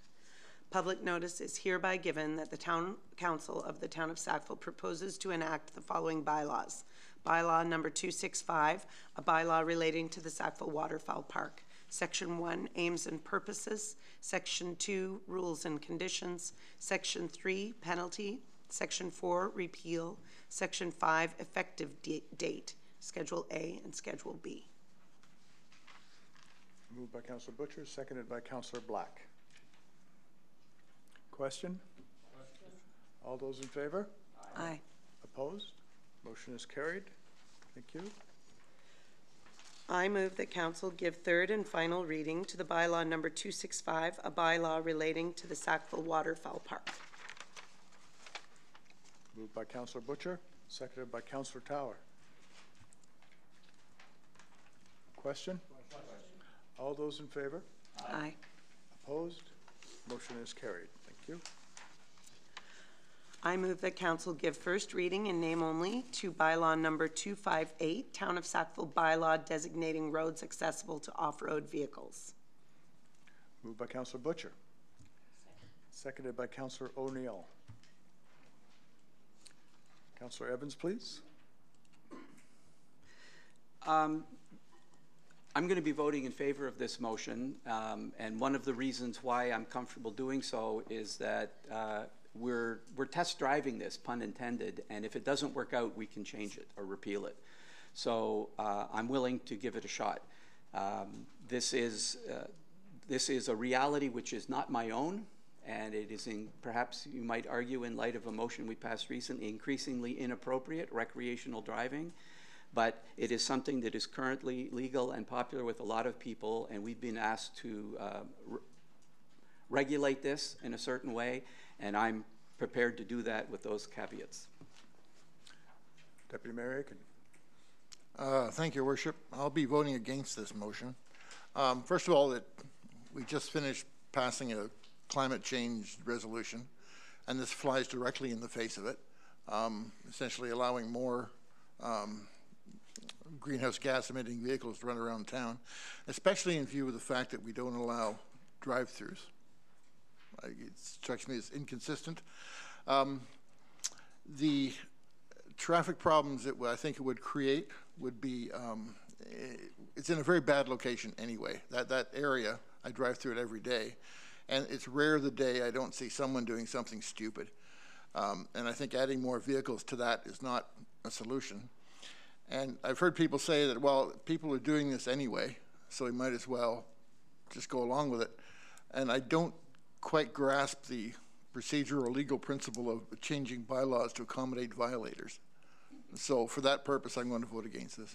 Public notice is hereby given that the Town Council of the Town of Sackville proposes to enact the following bylaws. Bylaw number 265, a bylaw relating to the Sackville Waterfowl Park. Section 1, aims and purposes. Section 2, rules and conditions. Section 3, penalty. Section 4, repeal. Section 5, effective date, Schedule A and Schedule B. Moved by Councillor Butcher, seconded by Councillor Black. Question? All those in favor? Aye. Opposed? Motion is carried. Thank you. I move that council give third and final reading to the bylaw number 265, a bylaw relating to the Sackville Waterfowl Park. Moved by Councillor Butcher, seconded by Councillor Tower. Question? All those in favor? Aye. Opposed? Motion is carried. Thank you. I move that council give first reading in name only to bylaw number 258, Town of Sackville bylaw designating roads accessible to off-road vehicles. Moved by Councillor Butcher. Seconded by Councillor O'Neill. Councillor Evans, please. I'm going to be voting in favor of this motion, and one of the reasons why I'm comfortable doing so is that we're test driving this, pun intended, and if it doesn't work out, we can change it or repeal it. So I'm willing to give it a shot. This is a reality which is not my own. And it is, perhaps you might argue, in light of a motion we passed recently, increasingly inappropriate, recreational driving. But it is something that is currently legal and popular with a lot of people, and we've been asked to regulate this in a certain way, and I'm prepared to do that with those caveats. Deputy Mayor Aiken. Thank you, Your Worship. I'll be voting against this motion. First of all, we just finished passing a climate change resolution, and this flies directly in the face of it, essentially allowing more greenhouse gas emitting vehicles to run around town, especially in view of the fact that we don't allow drive-throughs. It strikes me as inconsistent. The traffic problems that I think it would create would be, it's in a very bad location anyway. That area, I drive through it every day. And it's rare the day I don't see someone doing something stupid. And I think adding more vehicles to that is not a solution. And I've heard people say that, well, people are doing this anyway, so we might as well just go along with it. And I don't quite grasp the procedural or legal principle of changing bylaws to accommodate violators. So for that purpose, I'm going to vote against this.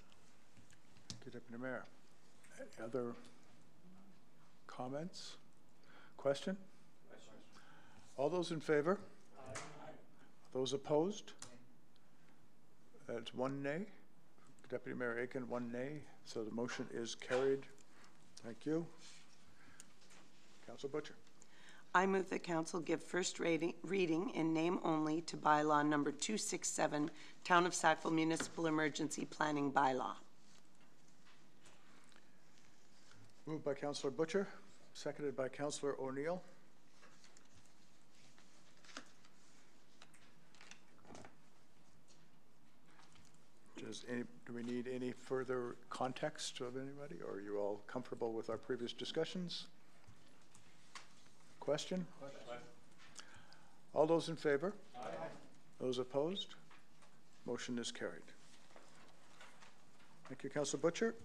Thank you, Deputy Mayor. Any other comments? Question? All those in favor? Aye. Those opposed? That's one nay. Deputy Mayor Aiken, one nay. So the motion is carried. Thank you. Councillor Butcher. I move that council give first reading in name only to bylaw number 267, Town of Sackville Municipal Emergency Planning Bylaw. Moved by Councillor Butcher, seconded by Councillor O'Neill. Do we need any further context of anybody, or are you all comfortable with our previous discussions? Question? All those in favor? Aye. Those opposed? Motion is carried. Thank you, Councillor Butcher.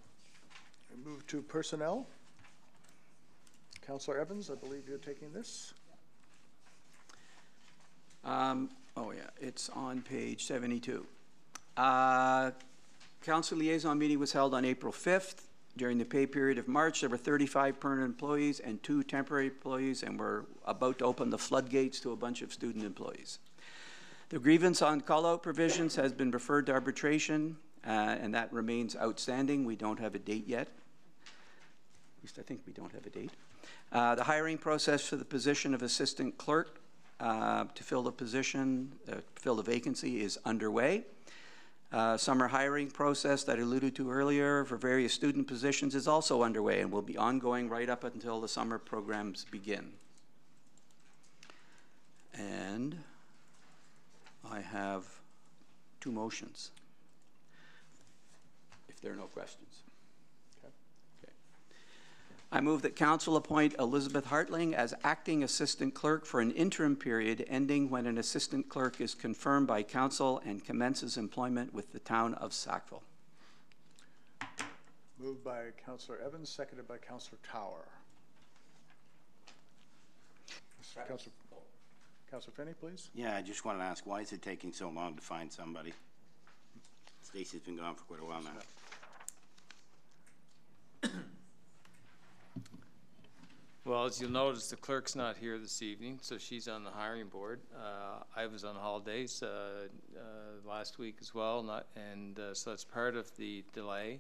We move to personnel. Councillor Evans, I believe you're taking this. Oh yeah, it's on page 72. Council liaison meeting was held on April 5th. During the pay period of March, there were 35 permanent employees and 2 temporary employees, and we're about to open the floodgates to a bunch of student employees. The grievance on call-out provisions has been referred to arbitration, and that remains outstanding. We don't have a date yet. At least I think we don't have a date. The hiring process for the position of assistant clerk to fill the position, fill the vacancy is underway. Summer hiring process that I alluded to earlier for various student positions is also underway and will be ongoing right up until the summer programs begin. And I have 2 motions, if there are no questions. Okay. I move that Council appoint Elizabeth Hartling as acting assistant clerk for an interim period ending when an assistant clerk is confirmed by Council and commences employment with the town of Sackville. Moved by Councillor Evans, seconded by Councillor Tower. Councillor Finney, please. Yeah, I just want to ask, why is it taking so long to find somebody? Stacy's been gone for quite a while now. Well, as you'll notice, the clerk's not here this evening, so she's on the hiring board. I was on holidays last week as well, so that's part of the delay.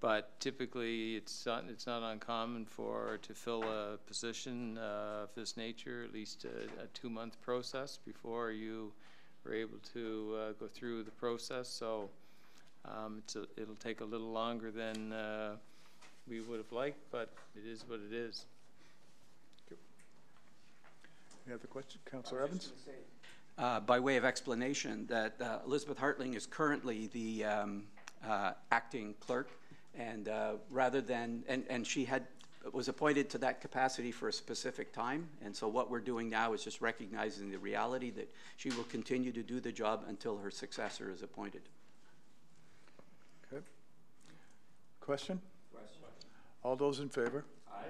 But typically, it's not uncommon to fill a position of this nature, at least a 2-month process before you are able to go through the process. So it'll take a little longer than we would have liked, but it is what it is. Any other question? Councillor Evans? By way of explanation, that Elizabeth Hartling is currently the acting clerk, and rather than, and she was appointed to that capacity for a specific time, and so what we're doing now is just recognizing the reality that she will continue to do the job until her successor is appointed. Okay. Question? All those in favor? Aye.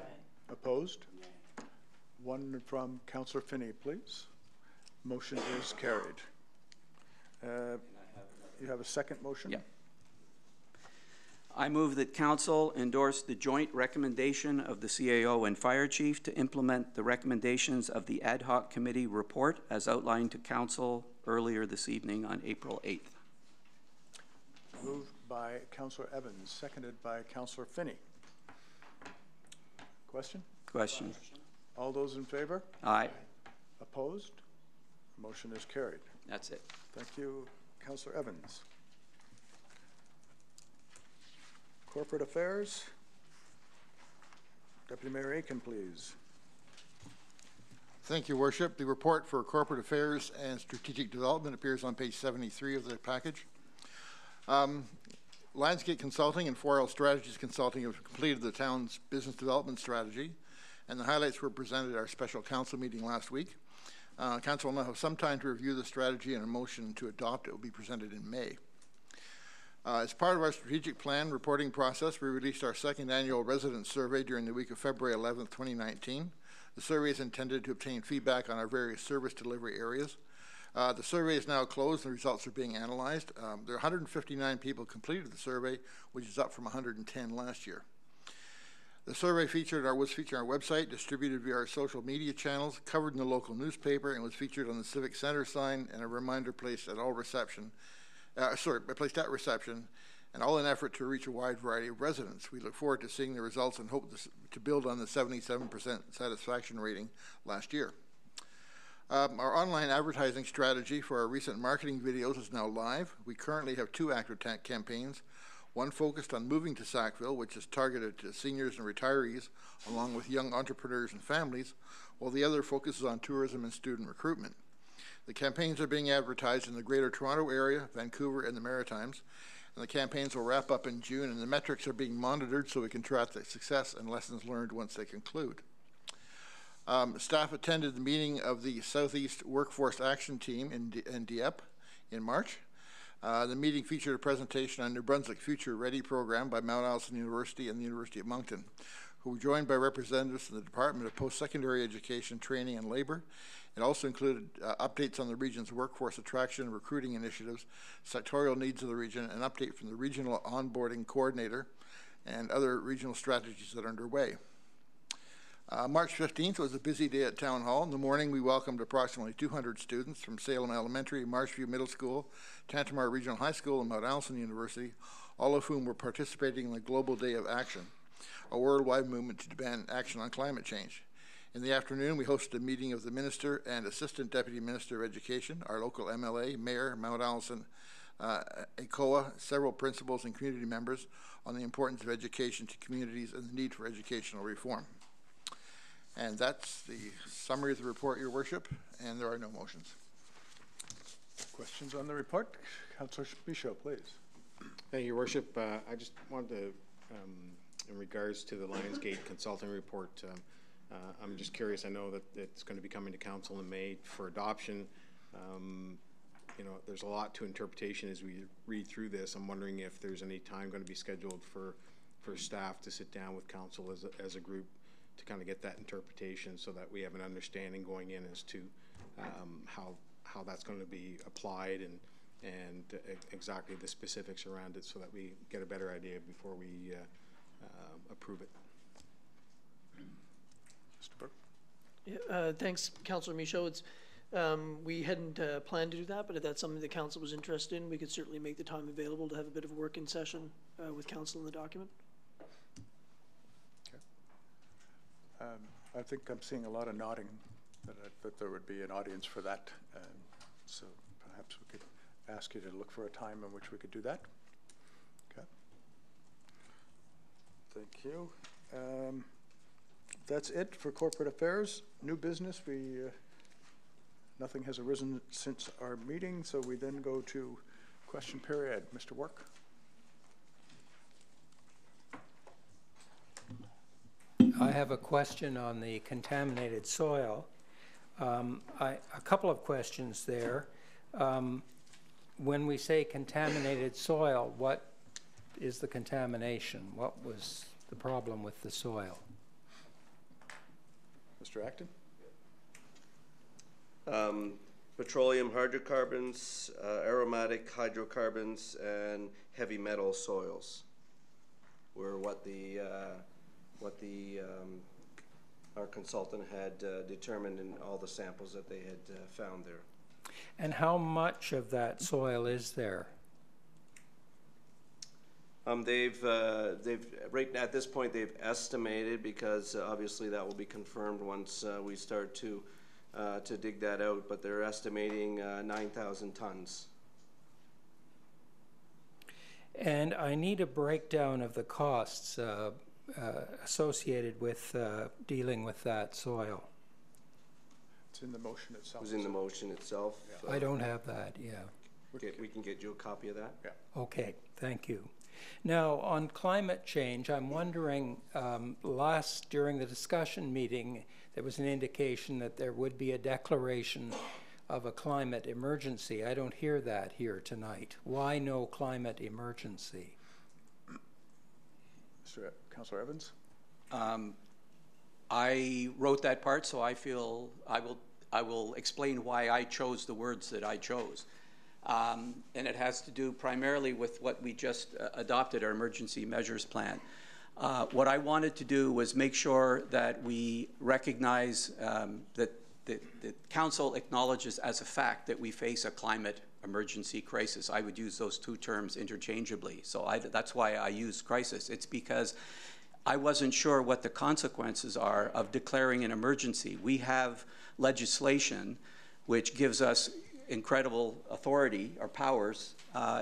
Opposed? One from Councillor Finney, please. Motion is carried. You have a second motion? Yeah. I move that Council endorse the joint recommendation of the CAO and Fire Chief to implement the recommendations of the ad hoc committee report as outlined to Council earlier this evening on April 8th. Moved by Councillor Evans, seconded by Councillor Finney. Question? Question. All those in favor? Aye. Opposed? Motion is carried. That's it. Thank you, Councillor Evans. Corporate Affairs. Deputy Mayor Aiken, please. Thank you, Worship. The report for Corporate Affairs and Strategic Development appears on page 73 of the package. Lionsgate Consulting and 4L Strategies Consulting have completed the town's business development strategy, and the highlights were presented at our special council meeting last week. Council will now have some time to review the strategy, and a motion to adopt it will be presented in May. As part of our strategic plan reporting process, we released our 2nd annual resident survey during the week of February 11th, 2019. The survey is intended to obtain feedback on our various service delivery areas. The survey is now closed and the results are being analyzed. There are 159 people completed the survey, which is up from 110 last year. The survey was featured on our website, distributed via our social media channels, covered in the local newspaper, and was featured on the Civic Center sign and a reminder placed at reception, and all in effort to reach a wide variety of residents. We look forward to seeing the results and hope to build on the 77% satisfaction rating last year. Our online advertising strategy for our recent marketing videos is now live. We currently have 2 active campaigns, One focused on moving to Sackville, which is targeted to seniors and retirees, along with young entrepreneurs and families, while the other focuses on tourism and student recruitment. The campaigns are being advertised in the Greater Toronto Area, Vancouver, and the Maritimes, and the campaigns will wrap up in June, and the metrics are being monitored so we can track the success and lessons learned once they conclude. Staff attended the meeting of the Southeast Workforce Action Team in Dieppe in March. The meeting featured a presentation on New Brunswick Future Ready program by Mount Allison University and the University of Moncton, who were joined by representatives from the Department of Post-Secondary Education, Training and Labor. It also included updates on the region's workforce attraction and recruiting initiatives, sectorial needs of the region, an update from the regional onboarding coordinator, and other regional strategies that are underway. March 15th was a busy day at Town Hall. In the morning, we welcomed approximately 200 students from Salem Elementary, Marshview Middle School, Tantramar Regional High School, and Mount Allison University, all of whom were participating in the Global Day of Action, a worldwide movement to demand action on climate change. In the afternoon, we hosted a meeting of the Minister and Assistant Deputy Minister of Education, our local MLA, Mayor, Mount Allison, ACOA, several principals and community members on the importance of education to communities and the need for educational reform. And that's the summary of the report, Your Worship, and there are no motions. Questions on the report? Councillor Michaud, please. Thank you, Your Worship. I just wanted to, in regards to the Lionsgate Consulting Report, I'm just curious. I know that it's going to be coming to Council in May for adoption. You know, there's a lot to interpretation as we read through this. I'm wondering if there's any time going to be scheduled for staff to sit down with Council as a group to kind of get that interpretation so that we have an understanding going in as to how that's going to be applied and exactly the specifics around it so that we get a better idea before we approve it. Mr. Burke. Yeah, thanks, Councillor Michaud. It's, we hadn't planned to do that, but if that's something the Council was interested in, we could certainly make the time available to have a bit of a working session with Council in the document. I think I'm seeing a lot of nodding that there would be an audience for that. So perhaps we could ask you to look for a time in which we could do that. Okay. Thank you. That's it for corporate affairs. New business, nothing has arisen since our meeting, so we then go to question period. Mr. Work. I have a question on the contaminated soil. A couple of questions there. When we say contaminated soil, what is the contamination? What was the problem with the soil? Mr. Acton? Petroleum hydrocarbons, aromatic hydrocarbons, and heavy metal soils were what our consultant had determined in all the samples that they had found there. And how much of that soil is there? They've right at this point they've estimated, because obviously that will be confirmed once we start to dig that out. But they're estimating 9,000 tons. And I need a breakdown of the costs associated with dealing with that soil. It's in the motion itself. It was in the motion itself. Yeah. I don't have that, yeah. We can get you a copy of that. Yeah. Okay, thank you. Now, on climate change, I'm wondering, during the discussion meeting, there was an indication that there would be a declaration of a climate emergency. I don't hear that here tonight. Why no climate emergency? Councillor Evans? I wrote that part, so I feel I will explain why I chose the words that I chose. And it has to do primarily with what we just adopted, our emergency measures plan. What I wanted to do was make sure that we recognize that the Council acknowledges as a fact that we face a climate emergency crisis. I would use those two terms interchangeably. So that's why I used crisis. It's because I wasn't sure what the consequences are of declaring an emergency. We have legislation which gives us incredible authority or powers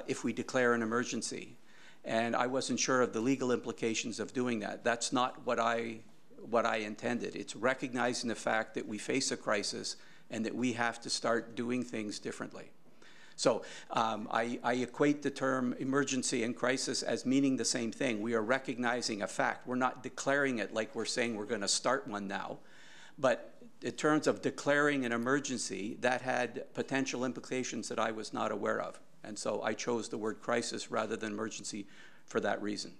if we declare an emergency. And I wasn't sure of the legal implications of doing that. That's not what I intended. It's recognizing the fact that we face a crisis and that we have to start doing things differently. So I equate the term emergency and crisis as meaning the same thing. We are recognizing a fact. We're not declaring it like we're saying we're going to start one now. But in terms of declaring an emergency, that had potential implications that I was not aware of. And so I chose the word crisis rather than emergency for that reason.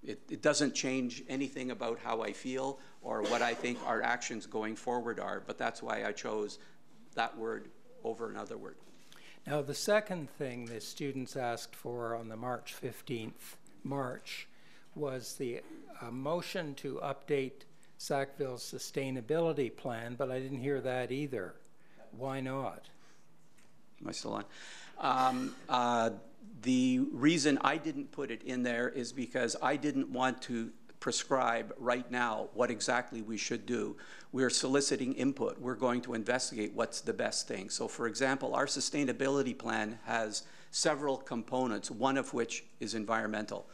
It doesn't change anything about how I feel or what I think our actions going forward are, but that's why I chose that word over another word. Now, the second thing the students asked for on the March 15th march was the motion to update Sackville's sustainability plan, but I didn't hear that either. Why not? Am I still on? The reason I didn't put it in there is because I didn't want to prescribe right now what exactly we should do. We're soliciting input. We're going to investigate what's the best thing. So for example, our sustainability plan has several components, one of which is environmental.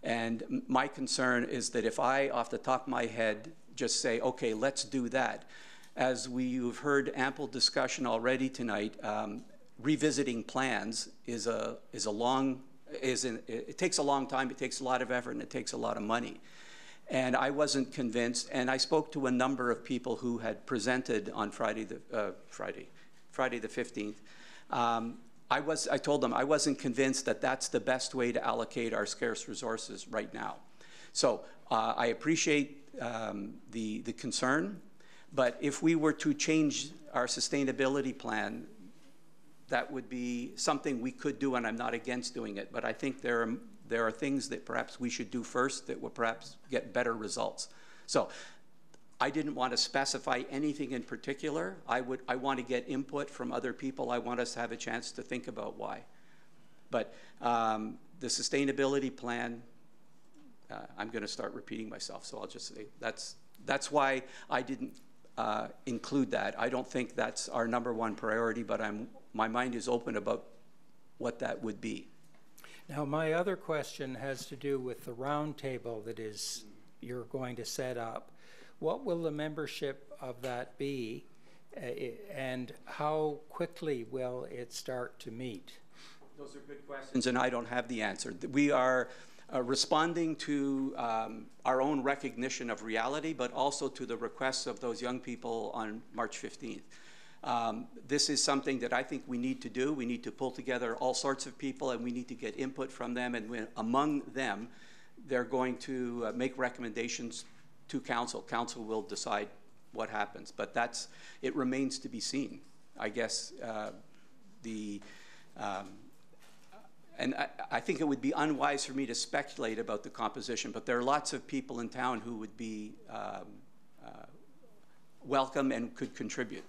And my concern is that if I, off the top of my head, just say, okay, let's do that. As you've heard ample discussion already tonight, revisiting plans it takes a long time, it takes a lot of effort, and it takes a lot of money. And I wasn't convinced, and I spoke to a number of people who had presented on Friday the 15th. I told them I wasn't convinced that that's the best way to allocate our scarce resources right now. So I appreciate the concern, but if we were to change our sustainability plan, that would be something we could do, and I'm not against doing it. But I think there are things that perhaps we should do first that will perhaps get better results. So I didn't want to specify anything in particular. I want to get input from other people. I want us to have a chance to think about why. But the sustainability plan, I'm going to start repeating myself, so I'll just say that's why I didn't include that. I don't think that's our #1 priority, but my mind is open about what that would be. Now, my other question has to do with the roundtable that you're going to set up. What will the membership of that be, and how quickly will it start to meet? Those are good questions, and I don't have the answer. We are responding to our own recognition of reality, but also to the requests of those young people on March 15th. This is something that I think we need to do. We need to pull together all sorts of people, and we need to get input from them. And among them, they're going to make recommendations to council. Council will decide what happens, but it remains to be seen. I guess and I think it would be unwise for me to speculate about the composition, but there are lots of people in town who would be welcome and could contribute.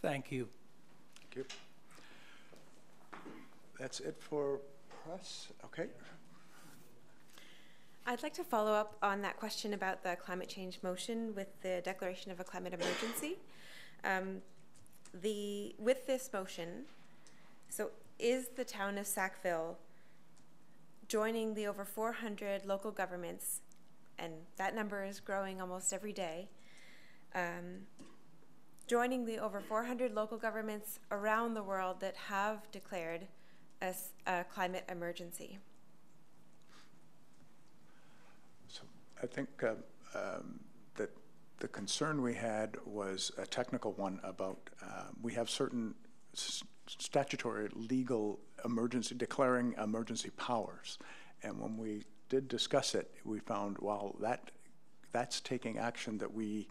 Thank you. Thank you. That's it for press. Okay. I'd like to follow up on that question about the climate change motion with the declaration of a climate emergency. With this motion, so is the town of Sackville joining the over 400 local governments, and that number is growing almost every day, joining the over 400 local governments around the world that have declared a climate emergency? So I think that the concern we had was a technical one about we have certain statutory legal declaring emergency powers. And when we did discuss it, we found, well, that's taking action that we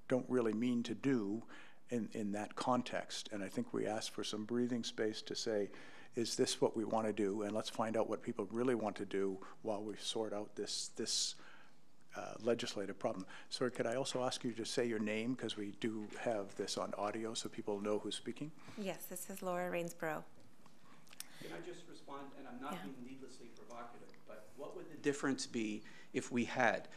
don't really mean to do in that context. And I think we asked for some breathing space to say, is this what we want to do? And let's find out what people really want to do while we sort out this legislative problem. Sorry, could I also ask you to say your name, because we do have this on audio so people know who's speaking? Yes, this is Laura Rainsborough. Can I just respond? And I'm not being needlessly provocative, but what would the difference be if we had?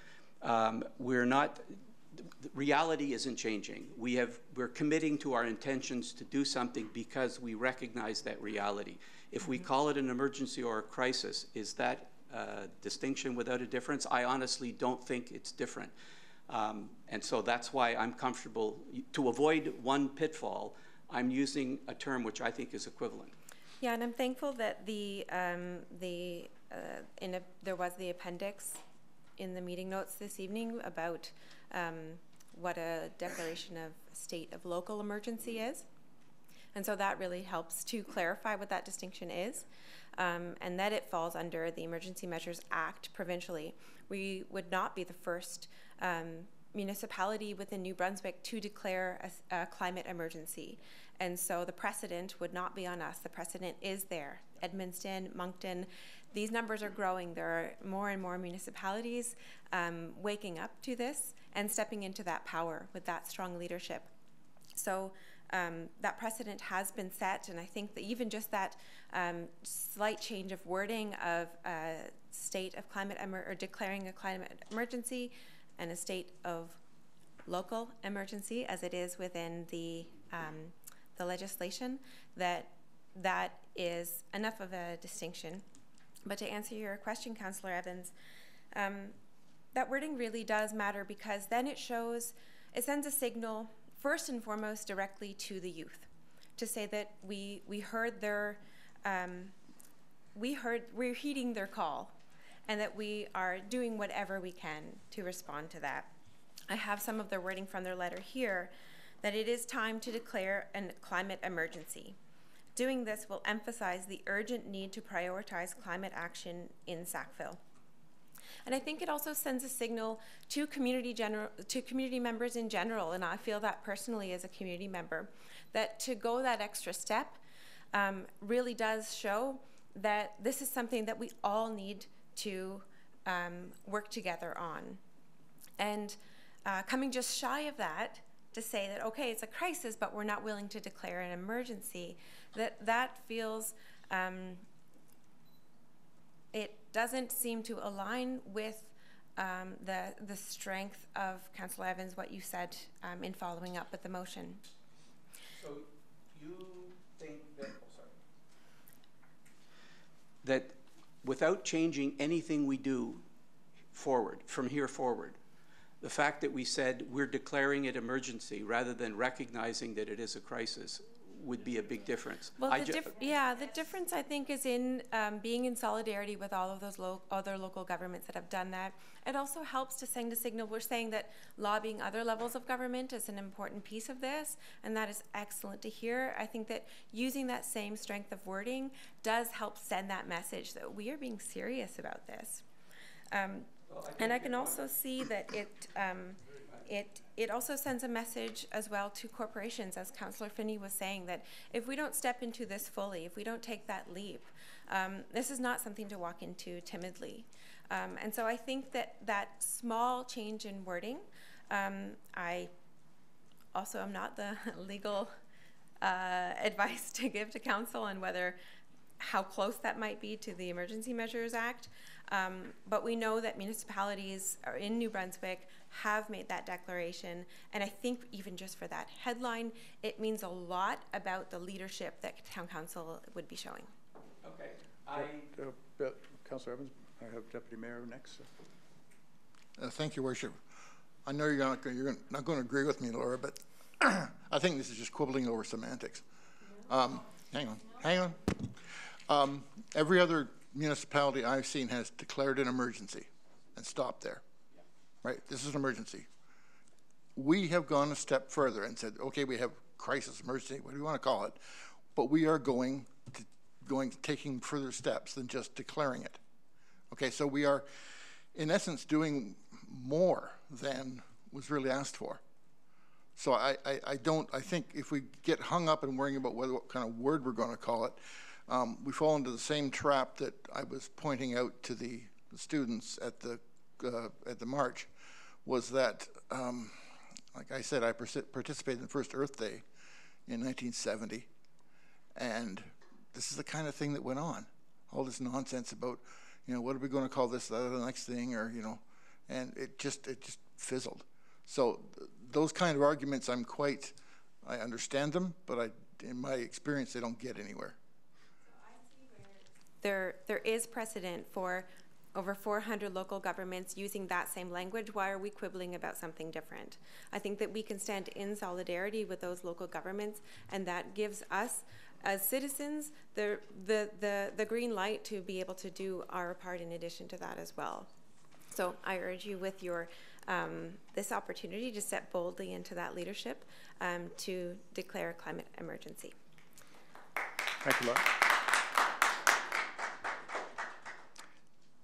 Reality isn't changing. We're committing to our intentions to do something because we recognize that reality. If we call it an emergency or a crisis, is that distinction without a difference. I honestly don't think it's different. And so that's why I'm comfortable, to avoid one pitfall, I'm using a term which I think is equivalent. Yeah, and I'm thankful that there was the appendix in the meeting notes this evening about what a declaration of state of local emergency is. And so that really helps to clarify what that distinction is, and that it falls under the Emergency Measures Act provincially. We would not be the first municipality within New Brunswick to declare a climate emergency. And so the precedent would not be on us. The precedent is there. Edmundston, Moncton, these numbers are growing. There are more and more municipalities waking up to this and stepping into that power with that strong leadership. So that precedent has been set, and I think that even just that slight change of wording of a state of climate or declaring a climate emergency and a state of local emergency, as it is within the legislation, that is enough of a distinction. But to answer your question, Councillor Evans, that wording really does matter, because then it sends a signal first and foremost directly to the youth, to say that we're heeding their call, and that we are doing whatever we can to respond to that. I have some of their wording from their letter here, that it is time to declare a climate emergency. Doing this will emphasize the urgent need to prioritize climate action in Sackville. And I think it also sends a signal to community members in general, and I feel that personally as a community member, that to go that extra step really does show that this is something that we all need to work together on. And coming just shy of that, to say that, okay, it's a crisis, but we're not willing to declare an emergency, that feels, it doesn't seem to align with the strength of Councillor Evans, what you said in following up with the motion. So you think that, that without changing anything we do from here forward, the fact that we said we're declaring it emergency rather than recognizing that it is a crisis would be a big difference. Well, the difference I think is in being in solidarity with all of those other local governments that have done that. It also helps to send a signal. We're saying that lobbying other levels of government is an important piece of this, and that is excellent to hear. I think that using that same strength of wording does help send that message that we are being serious about this. And I can also see that it also sends a message as well to corporations, as Councillor Finney was saying, that if we don't step into this fully, if we don't take that leap, this is not something to walk into timidly. And so I think that that small change in wording, I also am not the legal advice to give to council on how close that might be to the Emergency Measures Act. But we know that municipalities in New Brunswick have made that declaration, and I think even just for that headline, it means a lot about the leadership that Town Council would be showing. Okay. Councillor Evans, I have Deputy Mayor next. Thank you, Worship. I know you're not going to agree with me, Laura, but I think this is just quibbling over semantics. Hang on. Every other municipality I've seen has declared an emergency and stopped there. Right? This is an emergency. We have gone a step further and said, okay, we have crisis, emergency, what do you want to call it? But we are taking further steps than just declaring it. Okay, so we are, in essence, doing more than was really asked for. So I think if we get hung up in worrying about what kind of word we're going to call it, we fall into the same trap that I was pointing out to the students at the march, was that, like I said, I participated in the first Earth Day in 1970, and this is the kind of thing that went on. All this nonsense about, what are we going to call this, the next thing, or, and it just fizzled. So those kind of arguments, I understand them, but in my experience, they don't get anywhere. There is precedent for over 400 local governments using that same language. Why are we quibbling about something different? I think that we can stand in solidarity with those local governments, and that gives us as citizens the green light to be able to do our part in addition to that as well. So I urge you with your this opportunity to step boldly into that leadership to declare a climate emergency. Thank you, Laura.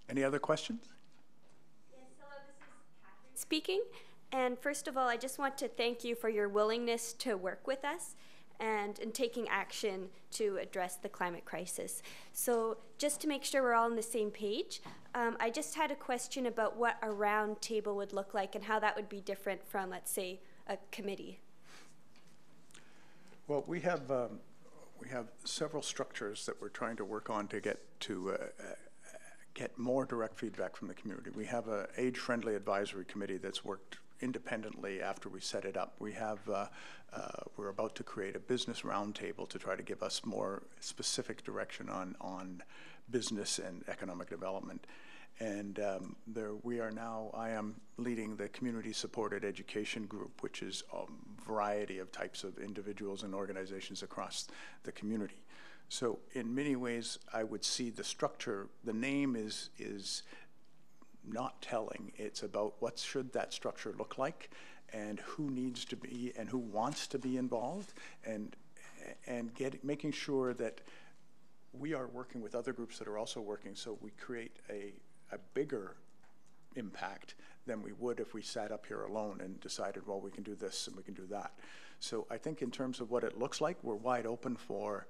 Any other questions? Yes, hello, this is Catherine speaking. And first of all, I just want to thank you for your willingness to work with us and in taking action to address the climate crisis. So just to make sure we're all on the same page, I just had a question about what a round table would look like and how that would be different from, let's say, a committee. Well, we have several structures that we're trying to work on to get more direct feedback from the community. We have an age-friendly advisory committee that's worked independently after we set it up. We have, we're about to create a business roundtable to try to give us more specific direction on business and economic development. And we are now, I am leading the community-supported education group, which is a variety of types of individuals and organizations across the community. So in many ways, I would see the structure, the name is not telling. It's about what should that structure look like and who needs to be and who wants to be involved, and making sure that we are working with other groups that are also working, so we create a bigger impact than we would if we sat up here alone and decided, well, we can do this and we can do that. So I think in terms of what it looks like, we're wide open for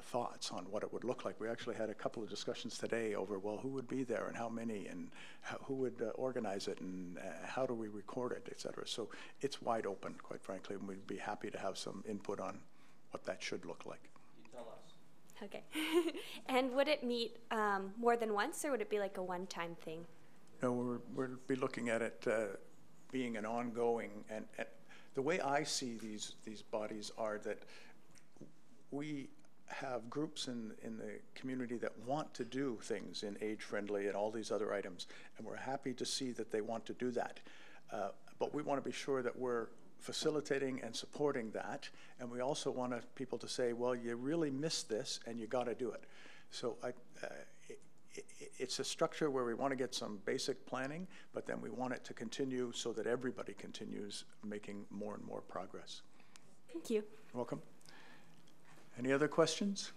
thoughts on what it would look like. We actually had a couple of discussions today over, well, who would be there and how many and who would organize it and how do we record it, et cetera. So it's wide open, quite frankly, and we'd be happy to have some input on what that should look like. You tell us. Okay. And would it meet more than once, or would it be like a one-time thing? No, we'll be looking at it being an ongoing, and the way I see these bodies are that we have groups in the community that want to do things in age-friendly and all these other items, and we're happy to see that they want to do that. But we want to be sure that we're facilitating and supporting that, and we also want people to say, well, you really missed this and you got to do it. So it's a structure where we want to get some basic planning, but then we want it to continue so that everybody continues making more and more progress. Thank you. You're welcome. Any other questions?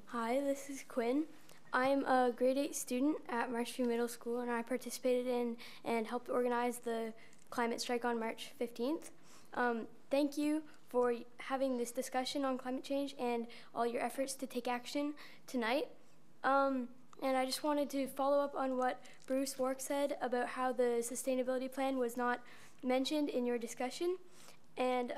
Hi, this is Quinn. I'm a grade 8 student at Marshview Middle School, and I participated in and helped organize the climate strike on March 15th. Thank you for having this discussion on climate change and all your efforts to take action tonight. And I just wanted to follow up on what Bruce Wark said about how the sustainability plan was not mentioned in your discussion. And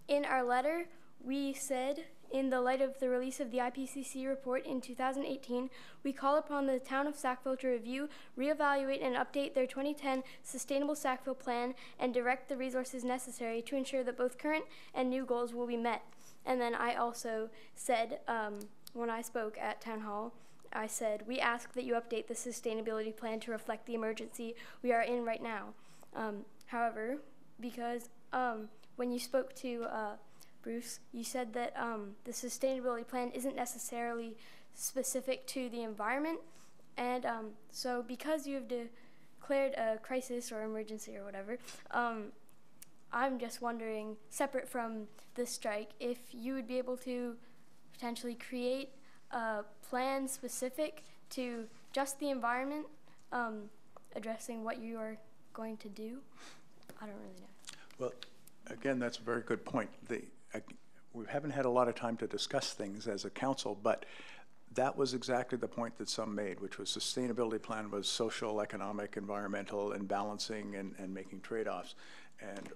in our letter, we said, in the light of the release of the IPCC report in 2018, we call upon the town of Sackville to review, reevaluate, and update their 2010 Sustainable Sackville Plan and direct the resources necessary to ensure that both current and new goals will be met. And then I also said, when I spoke at Town Hall, I said, we ask that you update the sustainability plan to reflect the emergency we are in right now. However, because when you spoke to Bruce, you said that the sustainability plan isn't necessarily specific to the environment. And so because you have declared a crisis or emergency or whatever, I'm just wondering, separate from the strike, if you would be able to potentially create a plan specific to just the environment, addressing what you are going to do? I don't really know. Well, again, that's a very good point. We haven't had a lot of time to discuss things as a council, but that was exactly the point that some made, which was sustainability plan was social, economic, environmental, and balancing and making trade-offs. And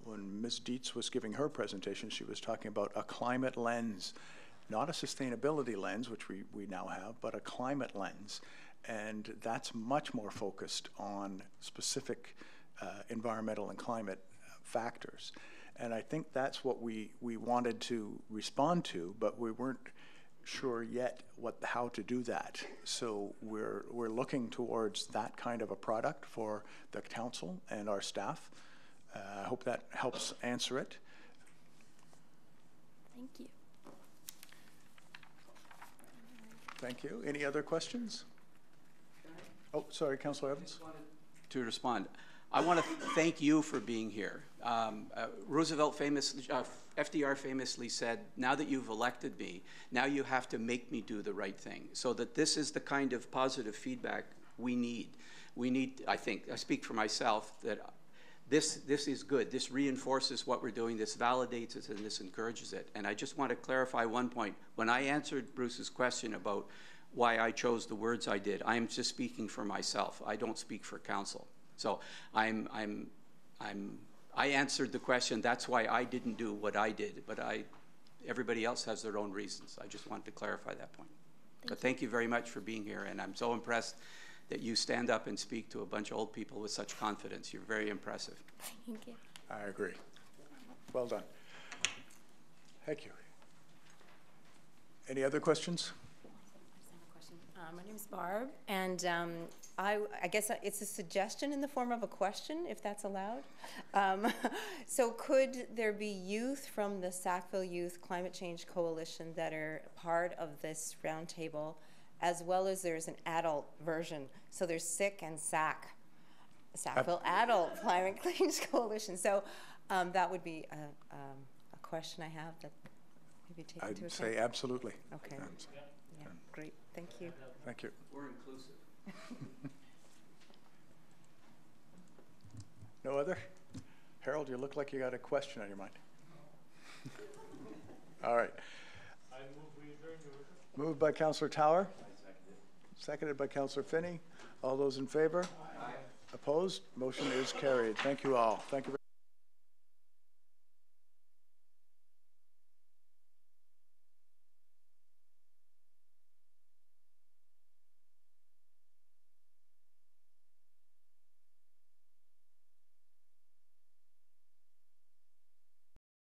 when Ms. Dietz was giving her presentation, she was talking about a climate lens, not a sustainability lens, which we now have, but a climate lens. And that's much more focused on specific environmental and climate factors. And I think that's what we wanted to respond to, but we weren't sure yet how to do that. So we're looking towards that kind of a product for the council and our staff. I hope that helps answer it. Thank you. Thank you. Any other questions? Oh, sorry, Councillor Evans. To respond, I want to thank you for being here. FDR famously said, now that you've elected me, now you have to make me do the right thing. So that this is the kind of positive feedback we need. We need, I think, I speak for myself, that this is good. This reinforces what we're doing. This validates it and this encourages it. And I just want to clarify one point. When I answered Bruce's question about why I chose the words I did, I'm just speaking for myself. I don't speak for council. So I answered the question. That's why I didn't do what I did. But everybody else has their own reasons. I just wanted to clarify that point. But thank you very much for being here. And I'm so impressed that you stand up and speak to a bunch of old people with such confidence. You're very impressive. Thank you. I agree. Well done. Thank you. Any other questions? My name is Barb, and I guess it's a suggestion in the form of a question, if that's allowed. So could there be youth from the Sackville Youth Climate Change Coalition that are part of this roundtable, as well as there's an adult version? So there's SICK and Sackville Adult Climate Change Coalition. So that would be a question I have that maybe take into account. I'd say absolutely. Okay. Yeah, great. Thank you. Thank you. We're inclusive. No other? Harold, you look like you got a question on your mind. All right. I move we adjourn, Your Worship. Moved by Councillor Tower. Seconded by Councillor Finney. All those in favor? Aye. Opposed? Motion is carried. Thank you all. Thank you.